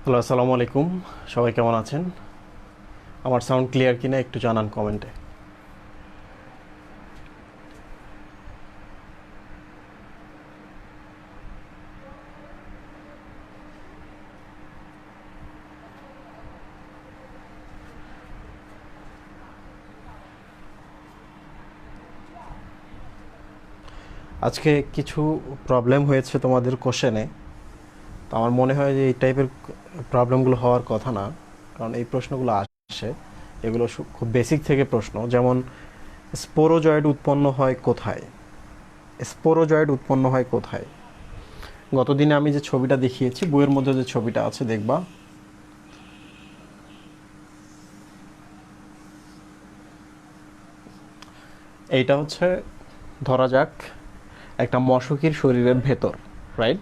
Hello, আসসালামু আলাইকুম। সবাই কেমন আছেন? আমার সাউন্ড ক্লিয়ার কিনা একটু জানান কমেন্টে। আজকে কিছু প্রবলেম হয়েছে তোমাদের কোশ্চেনে। তো আমার মনে হয় যে এই টাইপের প্রবলেমগুলো হওয়ার কথা না, কারণ এই প্রশ্নগুলো আসে, এগুলো খুব বেসিক থেকে প্রশ্ন। যেমন স্পোরোজয়েড উৎপন্ন হয় কোথায়? স্পোরোজয়েড উৎপন্ন হয় কোথায়? গতদিনে আমি যে ছবিটা দেখিয়েছি, বইয়ের মধ্যে যে ছবিটা আছে দেখবা, এইটা হচ্ছে, ধরা যাক একটা মশকির শরীরের ভেতর, রাইট?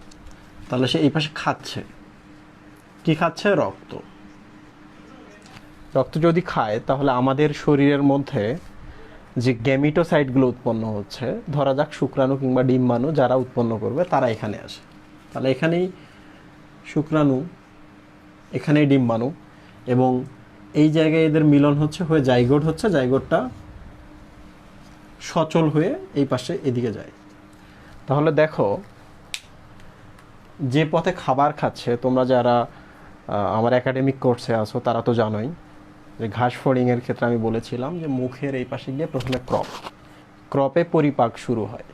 তাহলে সে এই পাশে খাচ্ছে, কি খাচ্ছে? রক্ত। রক্ত যদি খায় তাহলে আমাদের শরীরের মধ্যে যে গ্যামিটোসাইটগুলো উৎপন্ন হচ্ছে, ধরা যাক শুক্রাণু কিংবা ডিম্বাণু যারা উৎপন্ন করবে তারা এখানে আসে। তাহলে এখানেই শুক্রাণু, এখানেই ডিম্বাণু, এবং এই জায়গায় এদের মিলন হচ্ছে, হয়ে জাইগোট হচ্ছে, জাইগোটটা সচল হয়ে এই পাশে এদিকে যায়। তাহলে দেখো, যে পথে খাবার খাচ্ছে, তোমরা যারা আমার একাডেমিক কোর্সে আছো তারা তো জানোই যে ঘাস ফড়িংয়ের ক্ষেত্রে আমি বলেছিলাম যে মুখের এই পাশে গিয়ে প্রথমে ক্রপে পরিপাক শুরু হয়।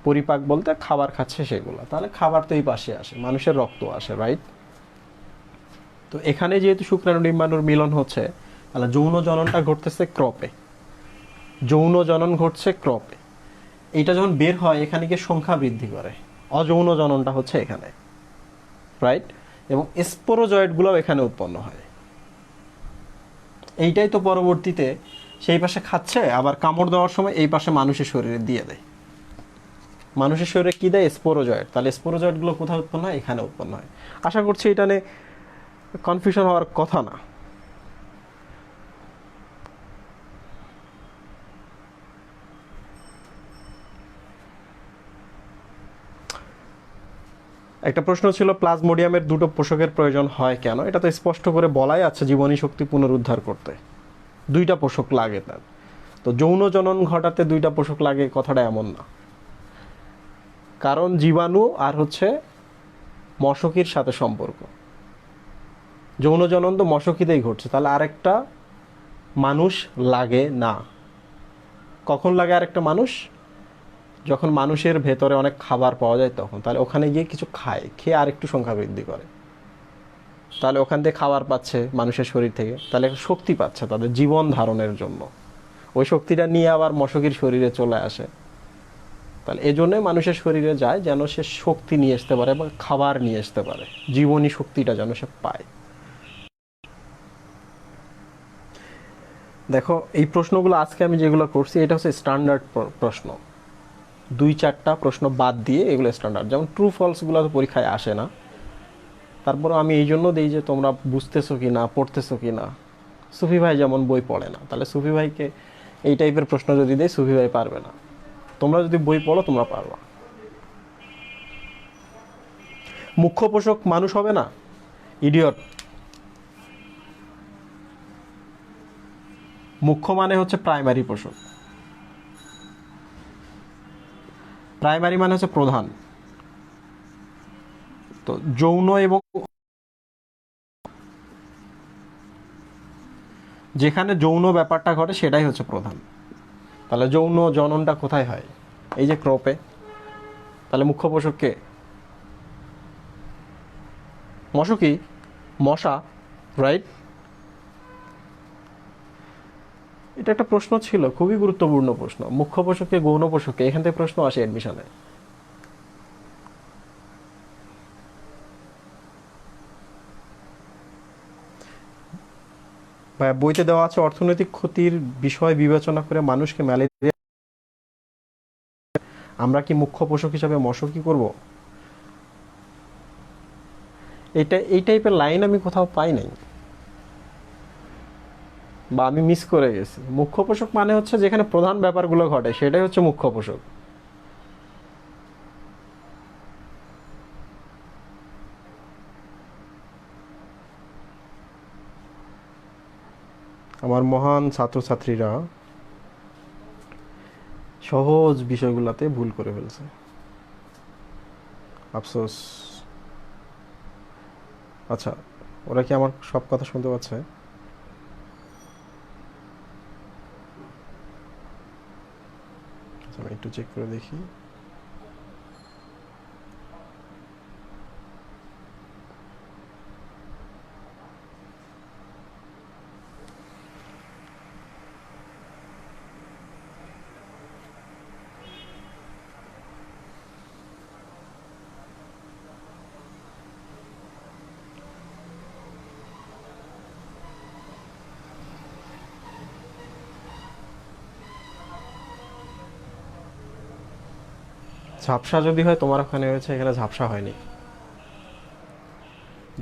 পরিপাক বলতে খাবার খাচ্ছে সেগুলো, তাহলে খাবার তো এই পাশে আসে, মানুষের রক্ত আসে, রাইট? তো এখানে যেহেতু শুক্রাণু ডিম্বাণুর মিলন হচ্ছে, তাহলে যৌন জননটা ঘটতেছে ক্রপে, যৌন জনন ঘটছে ক্রপে। এইটা যখন বের হয় এখানে গিয়ে সংখ্যা বৃদ্ধি করে, অযৌন জননটা হচ্ছে এখানে, রাইট? এবং স্পোরোজয়েডগুলোও এখানে উৎপন্ন হয়। এইটাই তো পরবর্তীতে সেই পাশে খাচ্ছে, আবার কামড় দেওয়ার সময় এই পাশে মানুষের শরীরে দিয়ে দেয়। মানুষের শরীরে কী দেয়? স্পোরোজয়েড। তাহলে স্পোরোজয়েডগুলো কোথায় উৎপন্ন হয়? এখানে উৎপন্ন হয়। আশা করছি এটা নিয়ে কনফিউশন হওয়ার কথা না। একটা প্রশ্ন ছিল প্লাজমোডিয়ামের দুটো পোষকের প্রয়োজন হয় কেন? এটা তো স্পষ্ট করে বলাই আছে, জীবনী শক্তি পুনরুদ্ধার করতে দুইটা পোষক লাগে তার। তো যৌন জনন ঘটাতে দুইটা পোষক লাগে কথাটা এমন না, কারণ জীবাণু আর হচ্ছে মশকির সাথে সম্পর্ক। যৌন জনন তো মশকিতেই ঘটছে, তাহলে আরেকটা মানুষ লাগে না। কখন লাগে আরেকটা মানুষ? যখন মানুষের ভেতরে অনেক খাবার পাওয়া যায় তখন। তাহলে ওখানে গিয়ে কিছু খায়, খেয়ে আরেকটু সংখ্যা বৃদ্ধি করে, তাহলে ওখান থেকে খাবার পাচ্ছে মানুষের শরীর থেকে, তাহলে শক্তি পাচ্ছে তাদের জীবন ধারণের জন্য। ওই শক্তিটা নিয়ে আবার মশকির শরীরে চলে আসে। তাহলে এই জন্যই মানুষের শরীরে যায়, যেন সে শক্তি নিয়ে আসতে পারে এবং খাবার নিয়ে আসতে পারে, জীবনী শক্তিটা যেন সে পায়। দেখো, এই প্রশ্নগুলো আজকে আমি যেগুলো করছি এটা হচ্ছে স্ট্যান্ডার্ড প্রশ্ন, 2-4টা প্রশ্ন বাদ দিয়ে এগুলো স্ট্যান্ডার্ড। যেমন ট্রু ফলসগুলো তো পরীক্ষায় আসে না, তারপরও আমি এই জন্য দিই যে তোমরা বুঝতেছো কি না, পড়তেছো কি না। সুফি ভাই যেমন বই পড়ে না, তাহলে সুফি ভাইকে এই টাইপের প্রশ্ন যদি দেয় সুফি ভাই পারবে না। তোমরা যদি বই পড়ো তোমরা পারবা। মুখ্য পোষক মানুষ হবে না? ইডিয়ট। মুখ্য মানে হচ্ছে প্রাইমারি পোষক, প্রাইমারি মানে হচ্ছে প্রধান। তো যৌন এবং যেখানে যৌন ব্যাপারটা ঘটে সেটাই হচ্ছে প্রধান। তাহলে যৌন জননটা কোথায় হয়? এই যে ক্রপে। তাহলে মুখ্য পোষক কে? মশকি, মশা, রাইট? এটা একটা প্রশ্ন ছিল, খুবই গুরুত্বপূর্ণ প্রশ্ন। মুখ্য পোষককে, গৌণ পোষককে, এখান থেকে প্রশ্ন আসে অ্যাডমিশনে। বইতে দেওয়া আছে অর্থনৈতিক ক্ষতির বিষয় বিবেচনা করে মানুষকে ম্যালেরিয়া, আমরা কি মুখ্য পোষক হিসাবে মশকি করব? এটা এই টাইপের লাইন আমি কোথাও পাই নাই, বা আমি মিস করে গেছি। মুখ্য পোষক মানে হচ্ছে যেখানে প্রধান ব্যাপারগুলো ঘটে সেটাই হচ্ছে মুখ্য পোষক। আমার মহান ছাত্রছাত্রীরা সহজ বিষয়গুলোতে ভুল করে ফেলছে, আফসোস। আচ্ছা, ওরা কি আমার সব কথা শুনতে পাচ্ছে? আচ্ছা, আমি একটু চেক করে দেখি। ঝাপসা যদি হয় তোমার ওখানে হয়েছে, এখানে ঝাপসা হয়নি।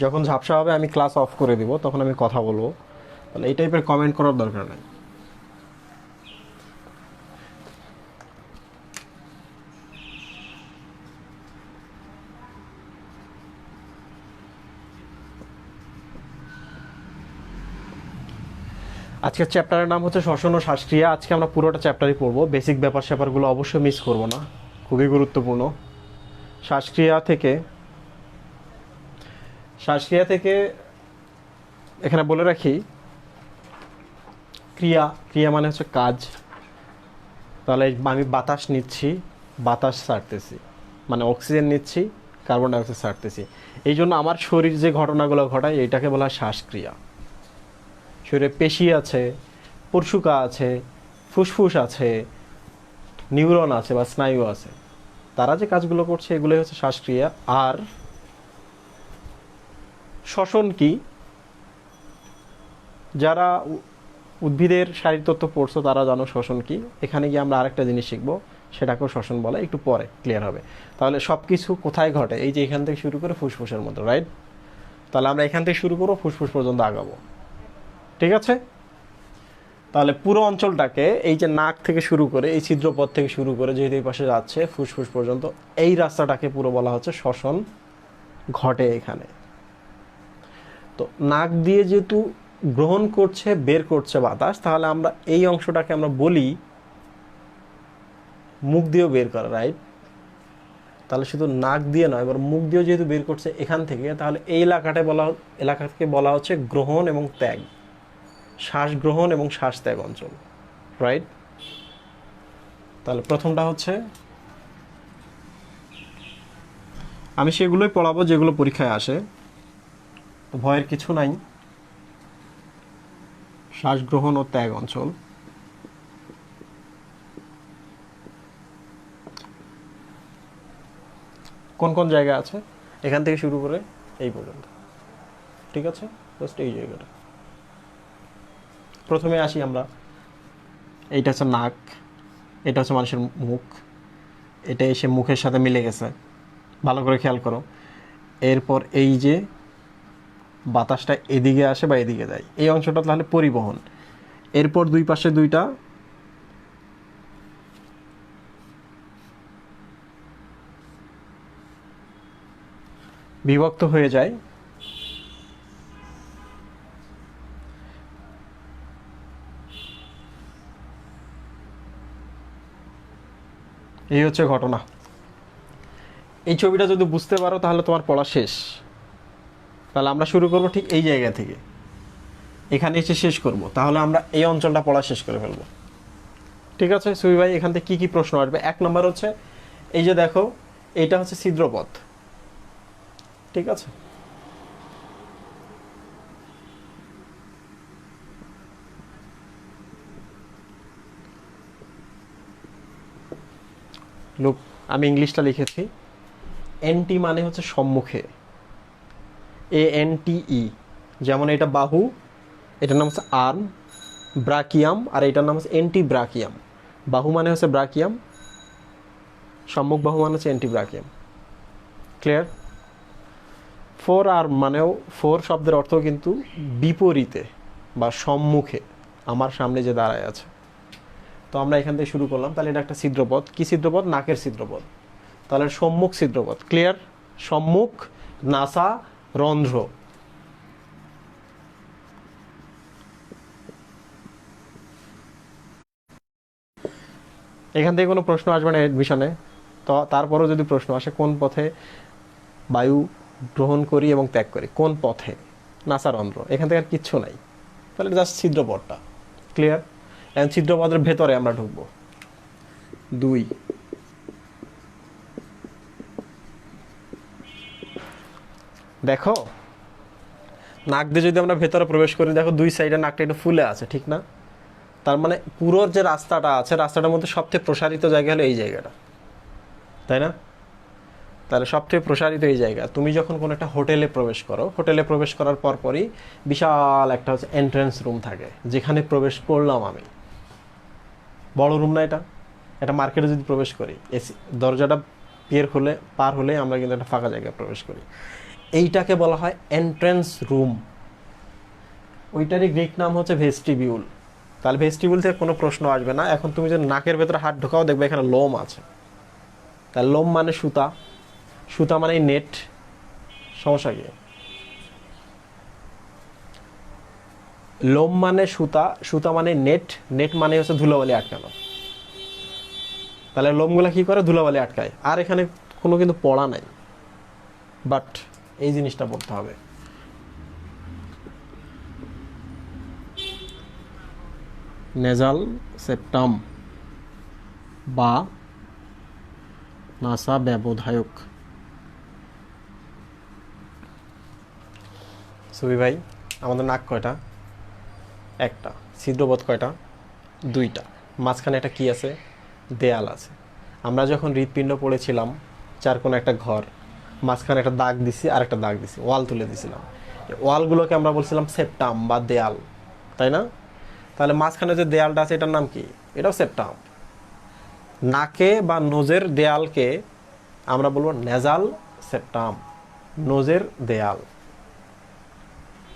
যখন ঝাপসা হবে আমি ক্লাস অফ করে দিব, তখন আমি কথা বলবো। তাহলে এই টাইপের কমেন্ট করার দরকার নাই। আজকের চ্যাপ্টারের নাম হচ্ছে শ্বসন ও শ্বাসক্রিয়া। আজকে আমরা পুরোটা চ্যাপ্টারই পড়বো, বেসিক ব্যাপার স্যাপারগুলো অবশ্যই মিস করব না, খুবই গুরুত্বপূর্ণ। শ্বাসক্রিয়া থেকে এখানে বলে রাখি, ক্রিয়া মানে হচ্ছে কাজ। তাহলে আমি বাতাস নিচ্ছি, বাতাস ছাড়তেছি, মানে অক্সিজেন নিচ্ছি, কার্বন ডাইঅক্সাইড ছাড়তেছি। এই জন্য আমার শরীর যে ঘটনাগুলো ঘটায় এটাকে বলা হয় শ্বাসক্রিয়া। শরীরে পেশি আছে, পরশুকা আছে, ফুসফুস আছে, নিউরন আছে বা স্নায়ু আছে, তারা যে কাজগুলো করছে এগুলোই হচ্ছে শ্বাসক্রিয়া। আর শ্বসন কি? যারা উদ্ভিদের শারীরতত্ত্ব পড়ছো তারা জানো শ্বসন কি। এখানে গিয়ে আমরা আরেকটা জিনিস শিখবো, সেটাকেও শ্বসন বলে, একটু পরে ক্লিয়ার হবে। তাহলে সব কিছু কোথায় ঘটে? এই যে এখান থেকে শুরু করে ফুসফুসের মতো, রাইট? তাহলে আমরা এখান থেকে শুরু করবো, ফুসফুস পর্যন্ত আগাবো, ঠিক আছে? তাহলে পুরো অঞ্চলটাকে, এই যে নাক থেকে শুরু করে, এই ছিদ্রপথ থেকে শুরু করে যেহেতু এই পাশে যাচ্ছে ফুসফুস পর্যন্ত, এই রাস্তাটাকে পুরো বলা হচ্ছে শ্বসন ঘটে এখানে। তো নাক দিয়ে যেহেতু গ্রহণ করছে, বের করছে বাতাস, তাহলে আমরা এই অংশটাকে আমরা বলি মুখ দিয়েও বের করা, রাইট? তাহলে শুধু নাক দিয়ে নয়, এবার মুখ দিয়েও যেহেতু বের করছে এখান থেকে, তাহলে এই এলাকাকে বলা হচ্ছে গ্রহণ এবং ত্যাগ, শ্বাস গ্রহণ এবং শ্বাস ত্যাগ অঞ্চল, রাইট? তাহলে প্রথমটা হচ্ছে, আমি সেগুলোই পড়াবো যেগুলো পরীক্ষায় আসে, তো ভয়ের কিছু নাই। শ্বাস গ্রহণ ও ত্যাগ অঞ্চল। কোন কোন জায়গা আছে? এখান থেকে শুরু করে এই পর্যন্ত, ঠিক আছে? জাস্ট এই জায়গাটা। প্রথমে আসি আমরা, এইটা হচ্ছে নাক, এটা হচ্ছে মানুষের মুখ, এটা এসে মুখের সাথে মিলে গেছে, ভালো করে খেয়াল করো। এরপর এই যে বাতাসটা এদিকে আসে বা এদিকে যায়, এই অংশটা তাহলে পরিবহন। এরপর দুই পাশে দুইটা বিভক্ত হয়ে যায়, এই হচ্ছে ঘটনা। এই ছবিটা যদি বুঝতে পারো তাহলে তোমার পড়া শেষ। তাহলে আমরা শুরু করব ঠিক এই জায়গা থেকে, এখানে এসে শেষ করব, তাহলে আমরা এই অঞ্চলটা পড়া শেষ করে ফেলবো, ঠিক আছে? সুবি ভাই, এখান থেকে কি কি প্রশ্ন আসবে? এক নম্বর হচ্ছে, এই যে দেখো, এইটা হচ্ছে ছিদ্রপথ, ঠিক আছে? লুক, আমি ইংলিশটা লিখেছি, এনটি মানে হচ্ছে সম্মুখে, ANTE। যেমন এটা বাহু, এটার নাম হচ্ছে আর্ম, ব্রাকিয়াম, আর এটার নাম হচ্ছে এন্টি ব্রাকিয়াম। বাহু মানে হচ্ছে ব্রাকিয়াম, সম্মুখ বাহু মানে হচ্ছে এন্টি ব্রাকিয়াম, ক্লিয়ার? ফোর আর্ম মানেও, ফোর শব্দের অর্থ কিন্তু বিপরীতে বা সম্মুখে, আমার সামনে যে দাঁড়ায় আছে। তো আমরা এখান থেকে শুরু করলাম, তাহলে এটা একটা ছিদ্রপথ। কি ছিদ্রপথ? নাকের ছিদ্রপথ। তাহলে সম্মুখ ছিদ্রপথ, ক্লিয়ার? সম্মুখ, নাসা, রন্ধ্র। এখান থেকে কোনো প্রশ্ন আসবে না এডমিশনে। তো তারপরেও যদি প্রশ্ন আসে কোন পথে বায়ু গ্রহণ করি এবং ত্যাগ করি, কোন পথে, নাসার অন্ধ্র, এখান থেকে আর কিচ্ছু নাই। তাহলে জাস্ট ছিদ্রপথটা ক্লিয়ার। এখন ছিদ্রপথের ভেতরে আমরা ঢুকবো। 2, দেখো নাক দিয়ে যদি আমরা ভেতরে প্রবেশ করি, দেখো দুই সাইডে নাকটা একটু ফুলে আছে, ঠিক না? তার মানে পুরো যে রাস্তাটা আছে, রাস্তাটার মধ্যে সবচেয়ে প্রসারিত জায়গা হলো এই জায়গাটা, তাই না? তাহলে সবচেয়ে প্রসারিত এই জায়গা। তুমি যখন কোনো একটা হোটেলে প্রবেশ করো, হোটেলে প্রবেশ করার পরপরই বিশাল একটা হচ্ছে এন্ট্রেন্স রুম থাকে, যেখানে প্রবেশ করলাম আমি। বড় রুম না এটা? এটা মার্কেটে যদি প্রবেশ করি, এসি দরজাটা পার হলে আমরা কিন্তু একটা ফাঁকা জায়গায় প্রবেশ করি। এইটাকে বলা হয় এন্ট্রেন্স রুম। ওইটারই গ্রিক নাম হচ্ছে ভেস্টিবিউল। তাহলে ভেস্টিবিউল থেকে কোনো প্রশ্ন আসবে না। এখন তুমি যদি নাকের ভেতরে হাত ঢোকাও, দেখবে এখানে লোম আছে। তাহলে লোম মানে সুতা, সুতা মানে নেট। সমস্যা কি? লোম মানে সুতা, সুতা মানে নেট, নেট মানে হচ্ছে ধুলোবালি আটকানো। তাহলে লোমগুলা কি করে? ধুলোবালি আটকায়। আর এখানে কোনো কিন্তু পড়া নাই, বাট এই জিনিসটা পড়তে হবে। নেজাল সেপ্টাম বা নাসা ব্যবধায়ক। সুবি ভাই, আমাদের নাক কয়টা? একটা। ছিদ্রপথ কয়টা? দুইটা। মাঝখানে একটা কি আছে? দেয়াল আছে। আমরা যখন হৃৎপিণ্ড পড়েছিলাম, চার কোনো একটা ঘর, মাঝখানে একটা দাগ দিছি আর একটা দাগ দিছি, ওয়াল তুলে দিছিলাম। ওয়ালগুলোকে আমরা বলছিলাম সেপ্টাম বা দেয়াল, তাই না? তাহলে মাঝখানে যে দেয়ালটা আছে এটার নাম কি? এটাও সেপ্টাম। নাকে বা নোজের দেয়ালকে আমরা বলবো নেজাল সেপ্টাম, নোজের দেয়াল।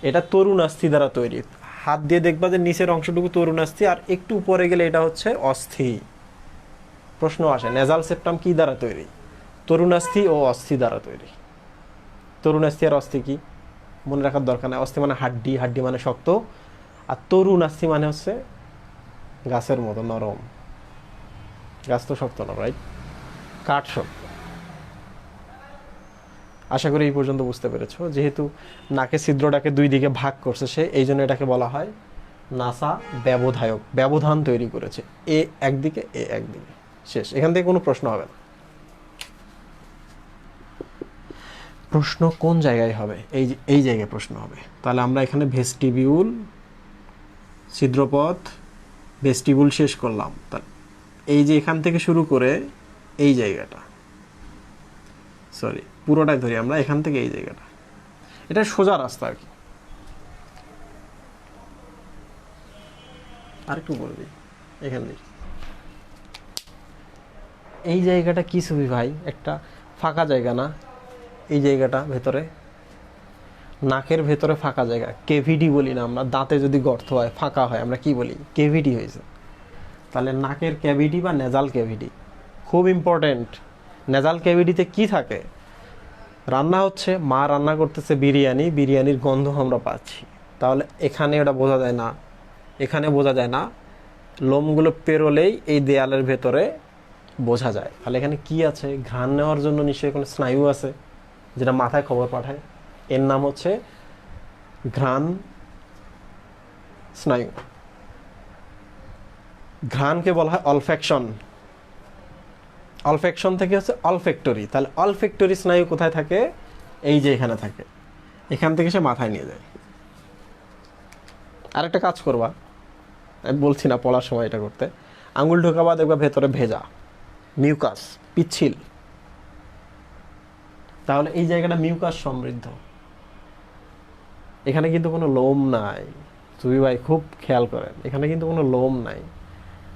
এটা তরুণাস্থি দ্বারা তৈরি। হাত দিয়ে দেখবা যে নিচের অংশটুকু তরুণাস্থি, আর একটু উপরে গেলে এটা হচ্ছে অস্থি। প্রশ্ন আসে নেজাল সেপ্টাম কি দ্বারা তৈরি? তরুণাস্থি ও অস্থি দ্বারা তৈরি। তরুণাস্থি আর অস্থি কি মনে রাখার দরকার নেই। অস্থি মানে হাড্ডি, হাড্ডি মানে শক্ত, আর তরুণাস্থি মানে হচ্ছে গাছের মতো নরম। গাছ তো শক্ত না, রাইট? কাঠ শক্ত। আশা করি এই পর্যন্ত বুঝতে পেরেছো। যেহেতু নাকের ছিদ্রটাকে দুই দিকে ভাগ করছে সে, এই জন্য এটাকে বলা হয় নাসা ব্যবধায়ক। ব্যবধান তৈরি করেছে, এ একদিকে এ একদিকে। শেষ। এখান থেকে কোনো প্রশ্ন হবে না। প্রশ্ন কোন জায়গায় হবে? এই জায়গায় প্রশ্ন হবে। তাহলে আমরা এখানে ভেস্টিবিউল, ছিদ্রপথ, ভেস্টিবিউল শেষ করলাম। তাহলে এই যে এখান থেকে শুরু করে এই জায়গাটা, সরি পুরোটাই ধরি আমরা, এখান থেকে এই জায়গাটা, এটা সোজা রাস্তা আর কি। আরেকটু বলবি এখান থেকে এই জায়গাটা কি ছবি ভাই? একটা ফাঁকা জায়গা না? এই জায়গাটা ভেতরে, নাকের ভেতরে ফাঁকা জায়গা, কেভিটি বলি না আমরা? দাঁতে যদি গর্ত হয়, ফাঁকা হয়, আমরা কি বলি? কেভিটি হয়েছে। তাহলে নাকের ক্যাভিটি বা নেজাল ক্যাভিটি খুব ইম্পর্টেন্ট। নেজাল ক্যাভিটিতে কি থাকে? রান্না হচ্ছে, মা রান্না করতেছে বিরিয়ানি, বিরিয়ানির গন্ধ আমরা পাচ্ছি। তাহলে এখানে ওটা বোঝা যায় না, এখানে বোঝা যায় না, লোমগুলো পেরোলেই এই দেয়ালের ভেতরে বোঝা যায়। তাহলে এখানে কি আছে? ঘ্রাণ নেওয়ার জন্য নিশ্চয়ই কোনো স্নায়ু আছে, যেটা মাথায় খবর পাঠায়। এর নাম হচ্ছে ঘ্রাণ স্নায়ু। ঘ্রাণকে বলা হয় অলফ্যাকশন। অলফ্যাকশন থেকে হচ্ছে অলফ্যাক্টরি। তাহলে অলফ্যাক্টরি স্নায়ু কোথায় থাকে? এই যে এখানে থাকে। এখান থেকে সে মাথায় নিয়ে যায়। আরেকটা কাজ করবা, আমি বলছি না পড়ার সময় এটা করতে, আঙুল ঢোকাবা, দেখবা ভেতরে ভেজা, মিউকাস, পিচ্ছিল। তাহলে এই জায়গাটা মিউকাস সমৃদ্ধ। এখানে কিন্তু কোনো লোম নাই। সুবি ভাই খুব খেয়াল করেন, এখানে কিন্তু কোনো লোম নাই।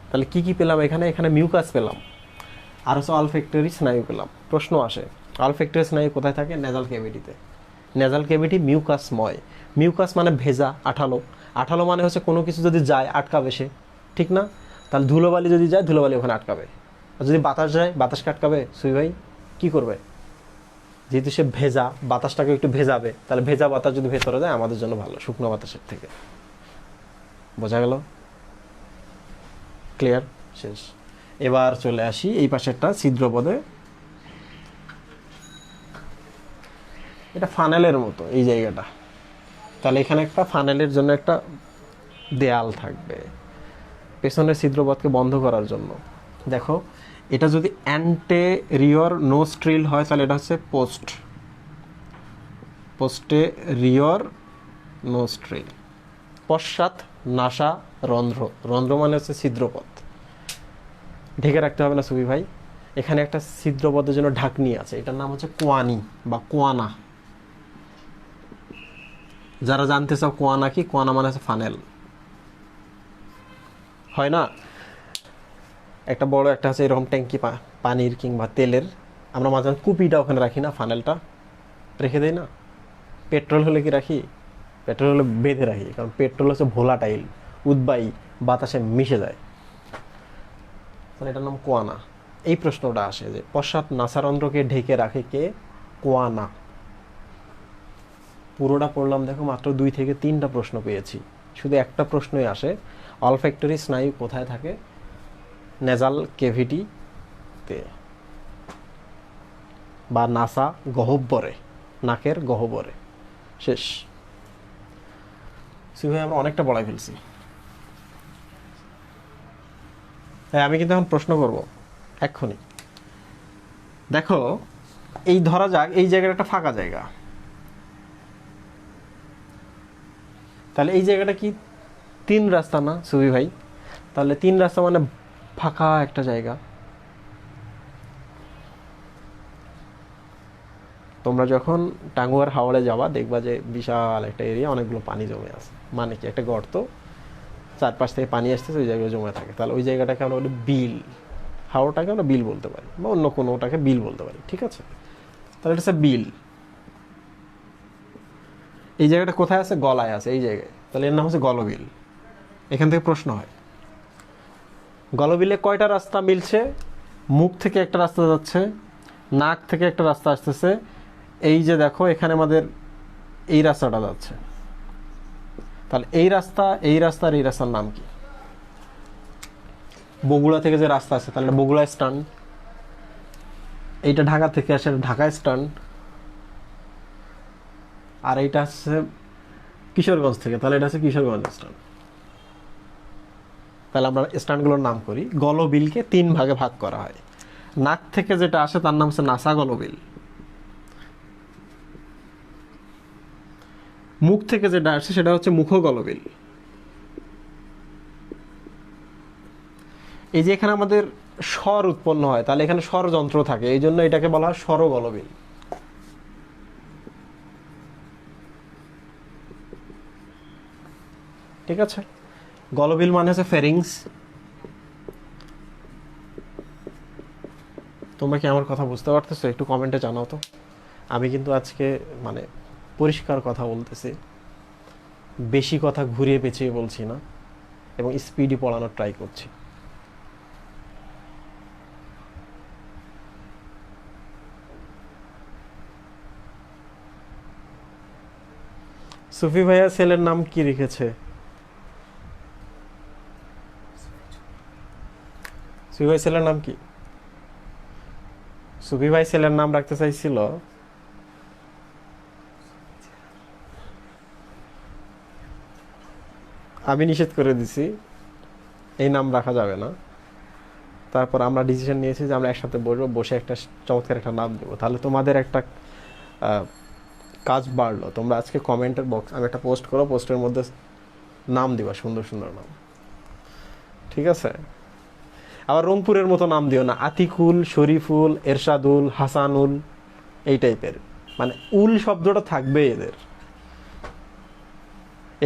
তাহলে কি কি পেলাম এখানে? এখানে মিউকাস পেলাম, আর হচ্ছে অলফ্যাক্টরি স্নায়ু পেলাম। প্রশ্ন আসে অলফ্যাক্টরি স্নায়ু কোথায় থাকে? নেজাল ক্যাভিটিতে। নেজাল ক্যাভিটি মিউকাসময়। মিউকাস মানে ভেজা, আঠালো। আঠালো মানে হচ্ছে কোনো কিছু যদি যায় আটকাবে সে, ঠিক না? তাহলে ধুলোবালি যদি যায়, ধুলোবালি ওখানে আটকাবে। আর যদি বাতাস যায়, বাতাসকে আটকাবে। সুবি ভাই কী করবে? যেহেতু সে ভেজা, বাতাসটাকে একটু ভেজাবে। তাহলে ভেজা বাতাস যদি ভেতরে যায় আমাদের জন্য ভালো, শুকনো বাতাসের থেকে। বোঝা গেল? ক্লিয়ার? শেষ। এবার চলে আসি এই পাশেরটা ছিদ্রপদে। এটা ফানেলের মতো এই জায়গাটা, তাহলে এখানে একটা ফানেলের জন্য একটা দেয়াল থাকবে পেছনের ছিদ্রপথকে বন্ধ করার জন্য। দেখো এটা যদি অ্যান্টেরিয়র নোস্ট্রিল হয় তাহলে এটা হচ্ছে পোস্টেরিয়র নোস্ট্রিল। পশ্চাৎ নাসা রন্ধ্র, রন্ধ্র মানে হচ্ছে ছিদ্রপথ। ঢেকে রাখতে হবে না সুবি ভাই, এখানে একটা ছিদ্রপথের জন্য ঢাকনি আছে, এটার নাম হচ্ছে কোয়ানি বা কোয়ানা। যারা জানতে চাও কোয়ানা কি, কোয়ানা মানে হচ্ছে ফানেল, হয় না একটা বড় একটা আছে এরকম ট্যাঙ্কি পানির কিংবা তেলের, আমরা মাঝে মাঝে কুপিটা ওখানে রাখি না, ফানেলটা রেখে দেই না। পেট্রোল হলে কি রাখি, পেট্রোল হলে বেঁধে রাখি, কারণ পেট্রোল হচ্ছে ভোলাটাইল, উদ্বায়ী, বাতাসে মিশে যায়, মানে এটার নাম কোয়ানা। এই প্রশ্নটা আসে যে পশ্চাৎ নাসারন্ধ্রকে ঢেকে রাখে কে, কোয়ানা। পুরোটা পড়লাম, দেখো মাত্র 2 থেকে 3টা প্রশ্ন পেয়েছি, শুধু একটা প্রশ্নই আসে, অলফ্যাক্টরি স্নায়ু কোথায় থাকে, নেজাল কেভিটিতে বা নাসা গহ্বরে, নাকের গহ্বরে। শেষ। ভাই আমরা অনেকটা পড়াই ফেলছি। হ্যাঁ আমি কিন্তু এখন প্রশ্ন করব এক্ষুনি। দেখো এই ধরা যাক এই জায়গাটা একটা ফাঁকা জায়গা, তাহলে এই জায়গাটা কি 3 রাস্তা না সুবি ভাই, তাহলে 3 রাস্তা মানে ফাঁকা একটা জায়গা। তোমরা যখন টাঙ্গুয়ার হাওড়ে যাবা দেখবা যে বিশাল একটা এরিয়া, অনেকগুলো পানি জমে আছে, মানে কি একটা গর্ত, চারপাশ থেকে পানি আসতেছে, ওই জায়গায় জমে থাকে, তাহলে ওই জায়গাটাকে আমরা বলি বিল। হাওড়টাকে আমরা বিল বলতে পারি বা অন্য কোনোটাকে বিল বলতে পারি, ঠিক আছে। তাহলে এটা হচ্ছে বিল। এই জায়গাটা কোথায় আছে, গলায় আছে এই জায়গায়, তাহলে এর নাম হচ্ছে গলবিল। এখান থেকে প্রশ্ন হয় গলবিলে কয়টা রাস্তা মিলছে, মুখ থেকে একটা রাস্তা যাচ্ছে, নাক থেকে একটা রাস্তা আসতেছে, এই যে দেখো এখানে আমাদের এই রাস্তাটা যাচ্ছে, তাহলে এই রাস্তা এই রাস্তার এই রাস্তার নাম কি, বগুড়া থেকে যে রাস্তা আছে তাহলে বগুড়া স্ট্যান্ড, এইটা ঢাকা থেকে আসে ঢাকা স্ট্যান্ড, আর এইটা হচ্ছে কিশোরগঞ্জ থেকে, তাহলে এটা হচ্ছে কিশোরগঞ্জ স্ট্যান্ড। তাহলে আমরা স্ট্যান্ডগুলোর নাম করি। গলবিলকে 3 ভাগে ভাগ করা হয়, নাক থেকে যেটা আসে তার নাম হচ্ছে নাসা গলবিল, মুখ থেকে যেটা আসে সেটা হচ্ছে মুখ গলবিল। এই যে এখানে আমাদের স্বর উৎপন্ন হয়, তাহলে এখানে স্বর যন্ত্র থাকে, এই জন্য এটাকে বলা হয় স্বর গলবিল। ঠিক আছে, গলবিল মানে হচ্ছে ফেরিংস। তোমরা কি আমার কথা বুঝতে পারতেছো, একটু কমেন্টে জানাও তো। আমি কিন্তু আজকে মানে পরিষ্কার কথা বলতেছি, বেশি কথা ঘুরিয়ে পেঁচিয়ে বলছি না, এবং স্পিডি পড়ানোর ট্রাই করছি। সুফি ভাইয়া ছেলের নাম কি রেখেছে, সুফি ভাই ছেলের নাম কি, সুফি ভাই ছেলের নাম রাখতে চাইছিল আমি নিষেধ করে দিছি, এই নাম রাখা যাবে না। তারপর আমরা ডিসিশন নিয়েছি যে আমরা একসাথে বসবো, বসে একটা চমৎকার একটা নাম দেবো, তাহলে তোমাদের একটা কাজ বাড়লো। তোমরা আজকে কমেন্টের বক্স আমি একটা পোস্ট করো, পোস্টের মধ্যে নাম দিবা, সুন্দর সুন্দর নাম, ঠিক আছে। আবার রংপুরের মতো নাম দিও না, আতিকুল, শরীফুল, এরশাদুল, হাসানুল, এই টাইপের, মানে উল শব্দটা থাকবে এদের।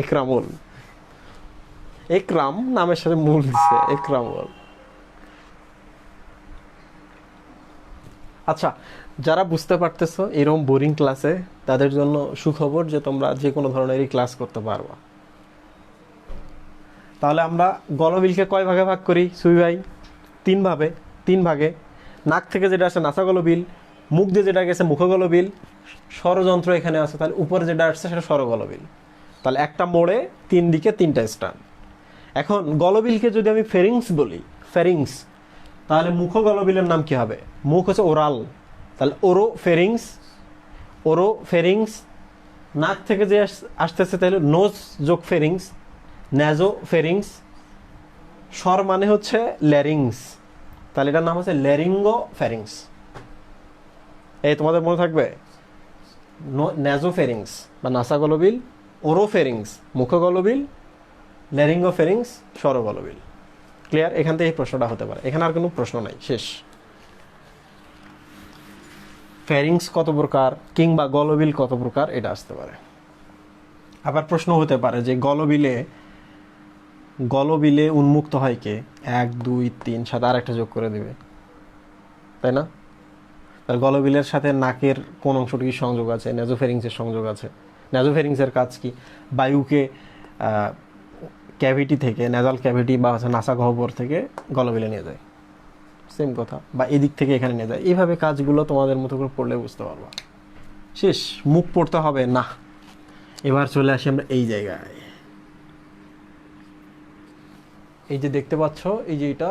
একরামুল, একরাম নামের সাথে মূল দিচ্ছে একরামুল। আচ্ছা, যারা বুঝতে পারতেছো এরকম বোরিং ক্লাসে, তাদের জন্য সুখবর যে তোমরা যে কোনো ধরনেরই ক্লাস করতে পারবা। তাহলে আমরা গলবিলকে কয় ভাগে ভাগ করি সুই ভাই, 3 ভাগে। নাক থেকে যেটা আসে নাসা গলবিল, মুখ দিয়ে যেটা গেছে মুখ গলবিল, ষড়যন্ত্র এখানে আছে, তাহলে উপরে যেটা আসছে সেটা স্বরগলবিল। তাহলে একটা মোড়ে 3 দিকে 3টা স্টান। এখন গলবিলকে যদি আমি ফেরিংস বলি, ফেরিংস, তাহলে মুখগলবিলের নাম কি হবে? মুখ হচ্ছে ওরাল, তাহলে ওরোফেরিংস। নাক থেকে যে আসতেছে তাহলে নোজ যোগ ফেরিংস, ন্যাজোফেরিংস। স্বর মানে হচ্ছে ল্যারিংস, তাহলে এটার নাম হচ্ছে ল্যারিঙ্গোফেরিংস। এই তোমাদের মনে থাকবে, ন্যাজোফেরিংস বা নাসাগলবিল, ওরোফেরিংস মুখগলবিল, ল্যারিঙ্গোফেরিংস স্বরগলবিল। ক্লিয়ার? এখান থেকে এই প্রশ্নটা হতে পারে, এখানে আর কোনো প্রশ্ন নাই, শেষ। ফেরিংস কত প্রকার কিংবা গলবিল কত প্রকার, এটা আসতে পারে। আবার প্রশ্ন হতে পারে যে গলবিলে উন্মুক্ত হয় কে? 1 2 3 সাথে আর একটা যোগ করে দিবে, তাই না? তার গলবিলের সাথে নাকের কোন অংশটি সংযোগ আছে? নেজোফেরিংসের সংযোগ আছে। নেজোফেরিংসের কাজ কি? বায়ুকে ক্যাভিটি থেকে, নেজাল ক্যাভিটি বা নাসা গহ্বর থেকে গলবিলে নিয়ে যায়, সেম কথা, বা এদিক থেকে এখানে নিয়ে যায়। এইভাবে কাজগুলো তোমাদের মতো করে পড়লে বুঝতে পারবা। শেষ। মুখ পড়তে হবে না। এবার চলে আসি আমরা এই জায়গায়। এই যে দেখতে পাচ্ছ, এই যে এটা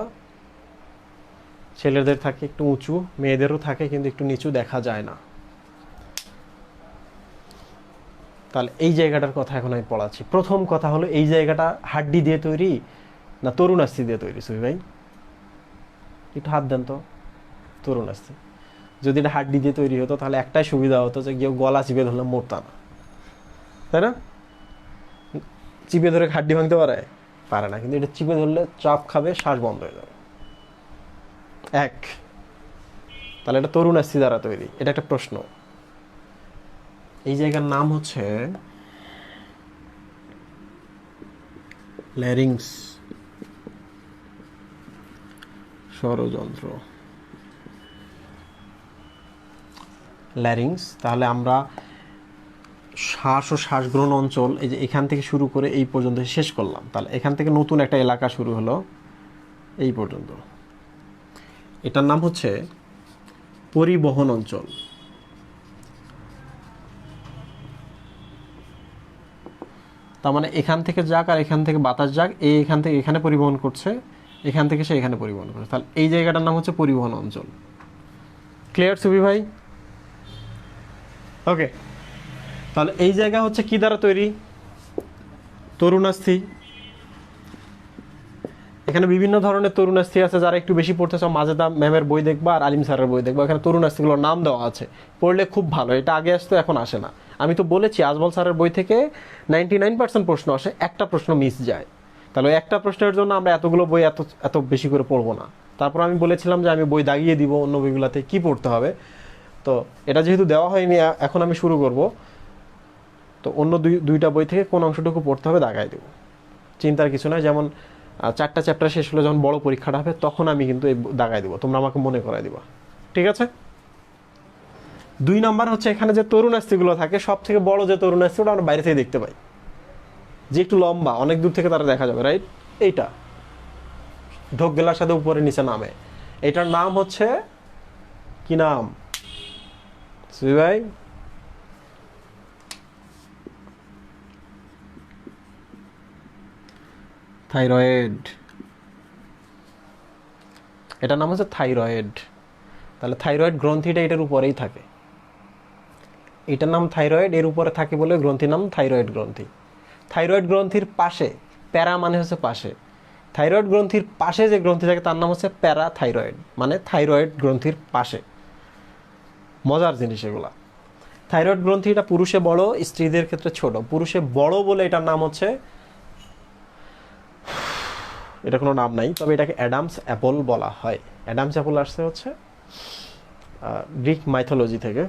ছেলেদের থাকে একটু উঁচু, মেয়েদেরও থাকে কিন্তু একটু নিচু, দেখা যায় না। তাহলে এই জায়গাটার কথা এখন আমি পড়াচ্ছি। প্রথম কথা হলো, এই জায়গাটা হাড্ডি দিয়ে তৈরি না তরুণাস্থি দিয়ে তৈরি? সুই ভাই একটু হাত দেন তো। তরুণাস্থি। যদি এটা হাড্ডি দিয়ে তৈরি হতো তাহলে একটাই সুবিধা হতো, যে কেউ গলা চিপে ধরলে মরতা না, তাই না? চিপে ধরে হাড্ডি ভাঙতে পারে না, কিন্তু এটা চিপে ধরলে চাপ খাবে, শ্বাস বন্ধ হয়ে যাবে। তাহলে এটা তরুণাস্থি দ্বারা তৈরি। এটা একটা প্রশ্ন। এই জায়গার নাম হচ্ছে ল্যারিংস, স্বরযন্ত্র, ল্যারিংস। তাহলে আমরা শ্বাস ও শ্বাসগ্রহণ অঞ্চল, এই যে এখান থেকে শুরু করে এই পর্যন্ত শেষ করলাম। তাহলে এখান থেকে নতুন একটা এলাকা শুরু হলো এই পর্যন্ত। এটার নাম হচ্ছে পরিবহন অঞ্চল। তার মানে এখান থেকে যাক আর এখান থেকে বাতাস যাক, এখান থেকে এখানে পরিবহন করছে, এখান থেকে সে এখানে পরিবহন করছে। তাহলে এই জায়গাটার নাম হচ্ছে পরিবহন অঞ্চল। ক্লিয়ার সুবি ভাই? ওকে। তাহলে এই জায়গা হচ্ছে কি দ্বারা তৈরি? তরুণাস্থি। এখানে বিভিন্ন ধরনের তরুণাস্থি আছে, যারা একটু বেশি পড়তে চাও মাজেদা ম্যামের বই দেখবা আর আলিম স্যারের বই দেখবা, এখানে তরুণাস্থিগুলোর নাম দেওয়া আছে, পড়লে খুব ভালো। এটা আগে আসতো, এখন আসে না। আমি তো বলেছি আজমল স্যারের বই থেকে 99% প্রশ্ন আসে, একটা প্রশ্ন মিস যায়। তাহলে একটা প্রশ্নের জন্য আমরা এতগুলো বই এত বেশি করে পড়বো না। তারপর আমি বলেছিলাম যে আমি বই দাগিয়ে দিব অন্য বইগুলোতে কি পড়তে হবে। তো এটা যেহেতু দেওয়া হয়নি, এখন আমি শুরু করব। তো অন্য দুইটা বই থেকে কোন অংশটুকু পড়তে হবে দাগাই দেব, চিন্তার কিছু নয়। যেমন 4টা চ্যাপ্টার শেষ হলে যখন বড় পরীক্ষাটা হবে, তখন আমি কিন্তু এই দাগাই দেবো, তোমরা আমাকে মনে করাই দিবা, ঠিক আছে? 2 নাম্বার হচ্ছে, এখানে যে তরুণাস্থিগুলো থাকে, সব থেকে বড় যে তরুণাস্থি, ওটা আমরা বাইরে থেকে দেখতে পাই, যে একটু লম্বা, অনেক দূর থেকে তারা দেখা যাবে, রাইট? এইটা ঢোক গেলার সাথে উপরে নিচে নামে। এটার নাম হচ্ছে কি নাম সুই ভাই? থাইরয়েড। এটার নাম হচ্ছে থাইরয়েড। তাহলে থাইরয়েড গ্রন্থিটা এটার উপরেই থাকে, এটার নাম থাইরয়েড, এর উপরে থাকে বলে গ্রন্থির নাম থাইরয়েড গ্রন্থি। থাইরয়েড গ্রন্থির পাশে, প্যারা মানে হচ্ছে পাশে, থাইরয়েড গ্রন্থির পাশে যে গ্রন্থি থাকে তার নাম হচ্ছে প্যারাথাইরয়েড, মানে থাইরয়েড গ্রন্থির পাশে। মজার জিনিস এগুলা। থাইরয়েড গ্রন্থিটা পুরুষে বড়, স্ত্রীদের ক্ষেত্রে ছোট। পুরুষে বড় বলে এটার নাম হচ্ছে, এটা কোনো নাম নাই, তবে এটাকে অ্যাডামস অ্যাপল বলা হয়। অ্যাডামস অ্যাপল আসছে হচ্ছে গ্রিক মাইথোলজি থেকে।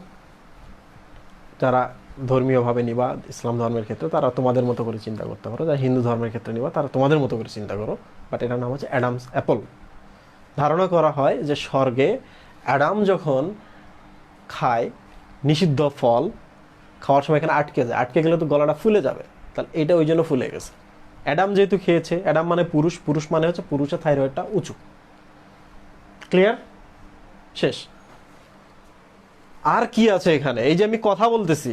যারা ধর্মীয়ভাবে নিবা ইসলাম ধর্মের ক্ষেত্রে, তারা তোমাদের মতো করে চিন্তা করতে পারো। যারা হিন্দু ধর্মের ক্ষেত্রে নিবা, তারা তোমাদের মতো করে চিন্তা করো। বাট এটার নাম হচ্ছে অ্যাডামস অ্যাপল। ধারণা করা হয় যে স্বর্গে অ্যাডাম যখন খায় নিষিদ্ধ ফল, খাওয়ার সময় এখানে আটকে যায়, আটকে গেলে তো গলাটা ফুলে যাবে, তাহলে এটা ওই জন্য ফুলে গেছে। অ্যাডাম যেহেতু খেয়েছে, অ্যাডাম মানে পুরুষ, পুরুষ মানে হচ্ছে পুরুষের থাইরয়েডটা উঁচু। ক্লিয়ার? শেষ। আর কি আছে এখানে? এই যে আমি কথা বলতেছি,